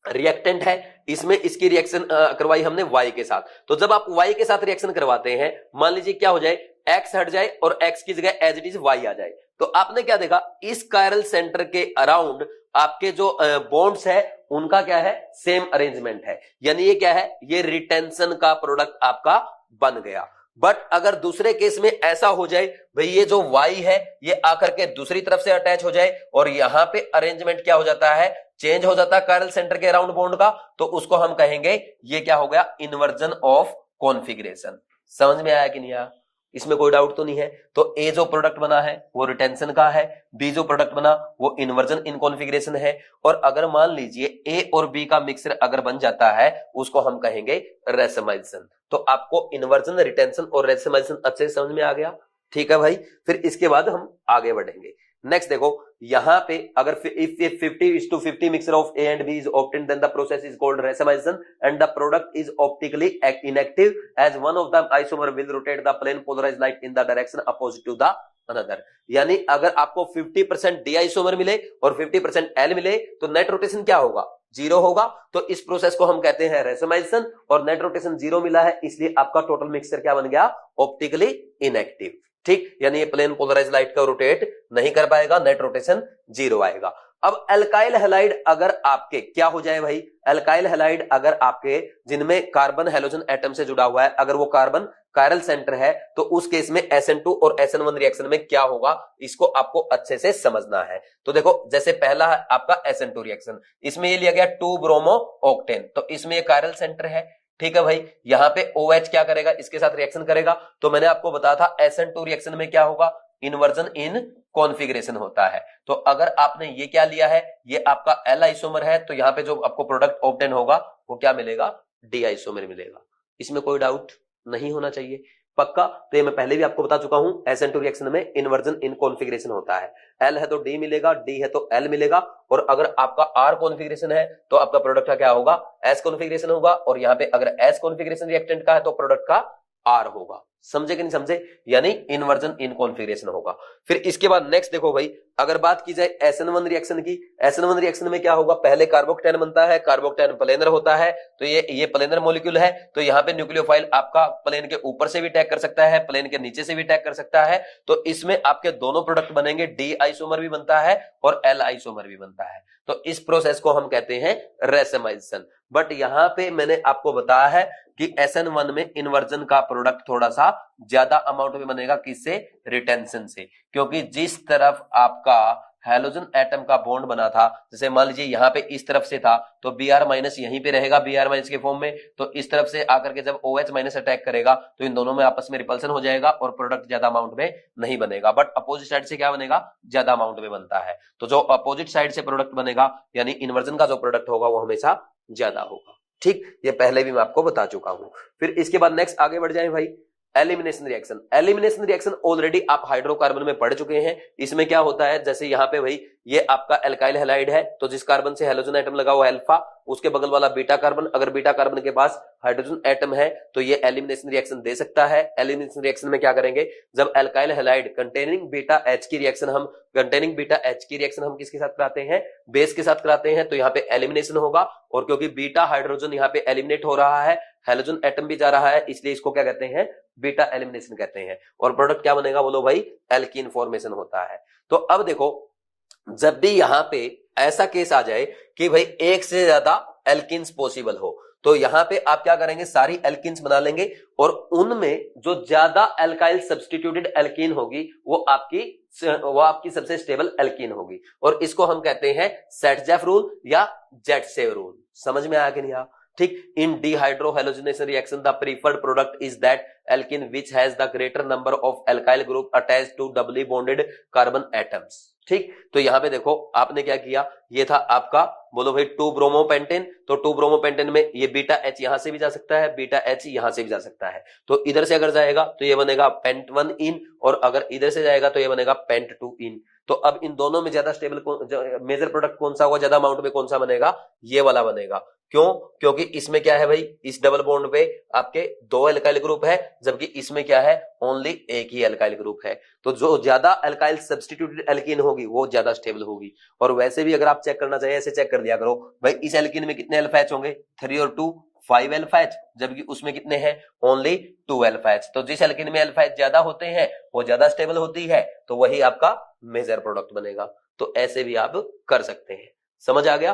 रिएक्टेंट है, इसमें इसकी रिएक्शन करवाई हमने Y के साथ। तो जब आप Y के साथ रिएक्शन करवाते हैं, मान लीजिए क्या हो जाए, X हट जाए और X की जगह एज इट इज Y आ जाए, तो आपने क्या देखा, इस कायरल सेंटर के अराउंड आपके जो बॉन्ड्स है उनका क्या है, सेम अरेंजमेंट है। यानी ये क्या है, ये रिटेंशन का प्रोडक्ट आपका बन गया। बट अगर दूसरे केस में ऐसा हो जाए, भाई ये जो Y है ये आकर के दूसरी तरफ से अटैच हो जाए और यहां पे अरेंजमेंट क्या हो जाता है, चेंज हो जाता है कायरल सेंटर के अराउंड बॉन्ड का, तो उसको हम कहेंगे ये क्या हो गया, इन्वर्जन ऑफ कॉन्फिगरेशन। समझ में आया कि नहीं आया, इसमें कोई डाउट तो नहीं है। तो ए जो प्रोडक्ट बना है वो रिटेंशन का है, बी जो प्रोडक्ट बना वो इन्वर्जन इन कॉन्फिगरेशन है। और अगर मान लीजिए ए और बी का मिक्सर अगर बन जाता है, उसको हम कहेंगे रेसेमाइजेशन। तो आपको इन्वर्जन, रिटेंशन और रेसेमाइजेशन अच्छे से समझ में आ गया, ठीक है भाई। फिर इसके बाद हम आगे बढ़ेंगे। नेक्स्ट देखो, यहां पे अगर if 50:50 mixture of A and B is obtained, then the process is called racemization and the product is optically inactive as one of the isomer will rotate the plane polarized light in the direction opposite to the another। यानी अगर आपको 50% D isomer मिले और 50% L मिले तो net rotation क्या होगा, 0 होगा। तो इस प्रोसेस को हम कहते हैं रेसेमाइजेशन, और नेट रोटेशन 0 मिला है इसलिए आपका टोटल मिक्सचर क्या बन गया, ऑप्टिकली इनएक्टिव। ठीक, यानी ये प्लेन पोलराइज लाइट का रोटेट नहीं कर पाएगा, नेट रोटेशन 0 आएगा। अब एल्काइल हैलाइड अगर आपके क्या हो जाए भाई, एल्काइल हैलाइड अगर आपके जिनमें कार्बन हैलोजन एटम से जुड़ा हुआ है, अगर वो कार्बन कायरल सेंटर है, तो उस केस में SN2 और SN1 रिएक्शन में क्या होगा, इसको आपको अच्छे से समझना है। तो देखो, जैसे पहला है आपका SN2 रिएक्शन, इसमें ये लिया गया 2 ब्रोमो ऑक्टेन, तो इसमें ये कायरल सेंटर है, ठीक है भाई। यहां पे OH क्या करेगा, इसके साथ रिएक्शन करेगा। तो मैंने आपको बताया था SN2 रिएक्शन में क्या होगा, इन्वर्जन इन कॉन्फिगरेशन होता है। तो अगर आपने ये क्या लिया है, ये आपका L आइसोमर है, तो यहां पे जो आपको प्रोडक्ट ऑब्टेन होगा वो क्या मिलेगा, D आइसोमर मिलेगा। इसमें कोई डाउट नहीं होना चाहिए, पक्का। तो ये मैं पहले भी आपको बता चुका हूं, SN2 रिएक्शन में इन्वर्जन इन कॉन्फिगरेशन होता है। L है तो D मिलेगा, D है तो L मिलेगा, और अगर आपका R कॉन्फिगरेशन है तो आपका प्रोडक्ट का क्या होगा, S कॉन्फिगरेशन होगा, और यहां पे अगर S कॉन्फिगरेशन रिएक्टेंट का है तो प्रोडक्ट का R होगा। समझे कि नहीं समझे, यानी इन्वर्जन इन कॉन्फिगरेशन होगा। फिर इसके बाद नेक्स्ट देखो भाई, अगर बात की जाए SN1 रिएक्शन की, SN1 रिएक्शन में क्या होगा, पहले कार्बोक्टेन बनता है, कार्बोक्टेन प्लेनर होता है, तो ये प्लेनर मॉलिक्यूल है, तो यहाँ पे न्यूक्लियोफाइल आपका प्लेन के ऊपर से भी अटैक कर सकता है, प्लेन के नीचे से भी अटैक कर सकता है। तो इसमें आपके दोनों प्रोडक्ट बनेंगे, D आइसोमर भी बनता है और L आइसोमर भी बनता है। तो इस प्रोसेस को हम कहते हैं रेसेमाइजेशन। बट यहां पे मैंने आपको बताया है कि SN1 में इन्वर्जन का प्रोडक्ट थोड़ा सा ज्यादा अमाउंट में बनेगा, किससे, रिटेंशन से। क्योंकि जिस तरफ आपका हैलोजन एटम का बॉन्ड बना था, जैसे मान लीजिए यहां पे इस तरफ से था, तो Br- यहीं पे रहेगा, Br- के फॉर्म में। तो इस तरफ से आकर के जब OH- अटैक करेगा तो इन दोनों में आपस में रिपल्सन हो जाएगा और प्रोडक्ट ज्यादा अमाउंट में नहीं बनेगा। बट अपोजिट साइड से क्या बनेगा, ज्यादा अमाउंट में बनता है। तो जो अपोजिट साइड से प्रोडक्ट बनेगा, यानी इन्वर्जन का जो प्रोडक्ट होगा वो हमेशा ज्यादा होगा। ठीक, ये पहले भी मैं आपको बता चुका हूं। फिर इसके बाद नेक्स्ट आगे बढ़ जाए भाई, elimination reaction. Elimination reaction already आप हाइड्रोकार्बन में पढ़ चुके हैं। इसमें क्या होता है, जैसे यहां पे भाई ये आपका एल्काइल हैलाइड है, तो जिस कार्बन से हैलोजन एटम लगा हुआ है अल्फा, उसके बगल वाला बीटा कार्बन, अगर बीटा कार्बन के पास हाइड्रोजन एटम है तो ये एलिमिनेशन रिएक्शन दे सकता है। एलिमिनेशन रिएक्शन में क्या करेंगे, जब alkyl halide containing beta H की रिएक्शन हम किसके साथ कराते हैं, बेस के साथ कराते हैं, तो यहाँ पे एलिमिनेशन होगा। और क्योंकि बीटा हाइड्रोजन यहाँ पे एलिमिनेट हो रहा है, हैलोजन एटम भी जा रहा है, इसलिए इसको क्या कहते हैं, बीटा एलिमिनेशन कहते हैं। और प्रोडक्ट क्या बनेगा, बोलो भाई, एल्कीन फॉर्मेशन होता है। तो अब देखो, जब भी यहां पे ऐसा केस आ जाए कि भाई एक से ज्यादा एल्किन्स पॉसिबल हो, तो यहां पे आप क्या करेंगे, सारी एल्किन्स बना लेंगे और उनमें जो ज्यादा एल्काइल सब्स्टिट्यूटेड एल्कीन होगी वो आपकी सबसे स्टेबल एल्कीन होगी। और इसको हम कहते हैं सेटजेफ रूल या जेटसेव रूल। समझ में आया कि नहीं? ठीक, in dehydrohalogenation reaction the preferred product is that alkene which has the greater number of alkyl group attached to doubly bonded carbon atoms. ठीक, तो यहां पे देखो आपने क्या किया, ये था आपका, बोलो भाई, 2 ब्रोमोपेंटेन। तो 2 ब्रोमोपेंटेन में ये बीटा H यहां से भी जा सकता है, बीटा H यहां से भी जा सकता है। तो इधर से अगर जाएगा तो ये बनेगा पेंट 1 इन, और अगर इधर से जाएगा तो ये बनेगा पेंट 2 इन। तो अब इन दोनों में ज्यादा स्टेबल मेजर प्रोडक्ट कौन सा होगा, ज्यादा अमाउंट में कौन सा बनेगा, ये वाला बनेगा। क्यों? क्योंकि इसमें क्या है भाई, इस डबल बॉन्ड पे आपके 2 अल्काइल ग्रुप है, जबकि इसमें क्या है, ओनली एक ही अल्काइल ग्रुप है। तो जो ज्यादा अल्काइल सब्स्टिट्यूटेड एल्कीन होगी वो ज्यादा स्टेबल होगी। और वैसे भी अगर आप चेक करना चाहिए, ऐसे चेक कर लिया करो भाई, इस एल्कीन में कितने अल्फा एच होंगे, 3 और 2 5 अल्फा एच, जबकि उसमें कितने हैं, ओनली 2 अल्फा एच। तो जिस एल्कीन में अल्फा एच ज्यादा होते हैं वो ज्यादा स्टेबल होती है, तो वही आपका मेजर प्रोडक्ट बनेगा। तो ऐसे भी आप कर सकते हैं। समझ आ गया?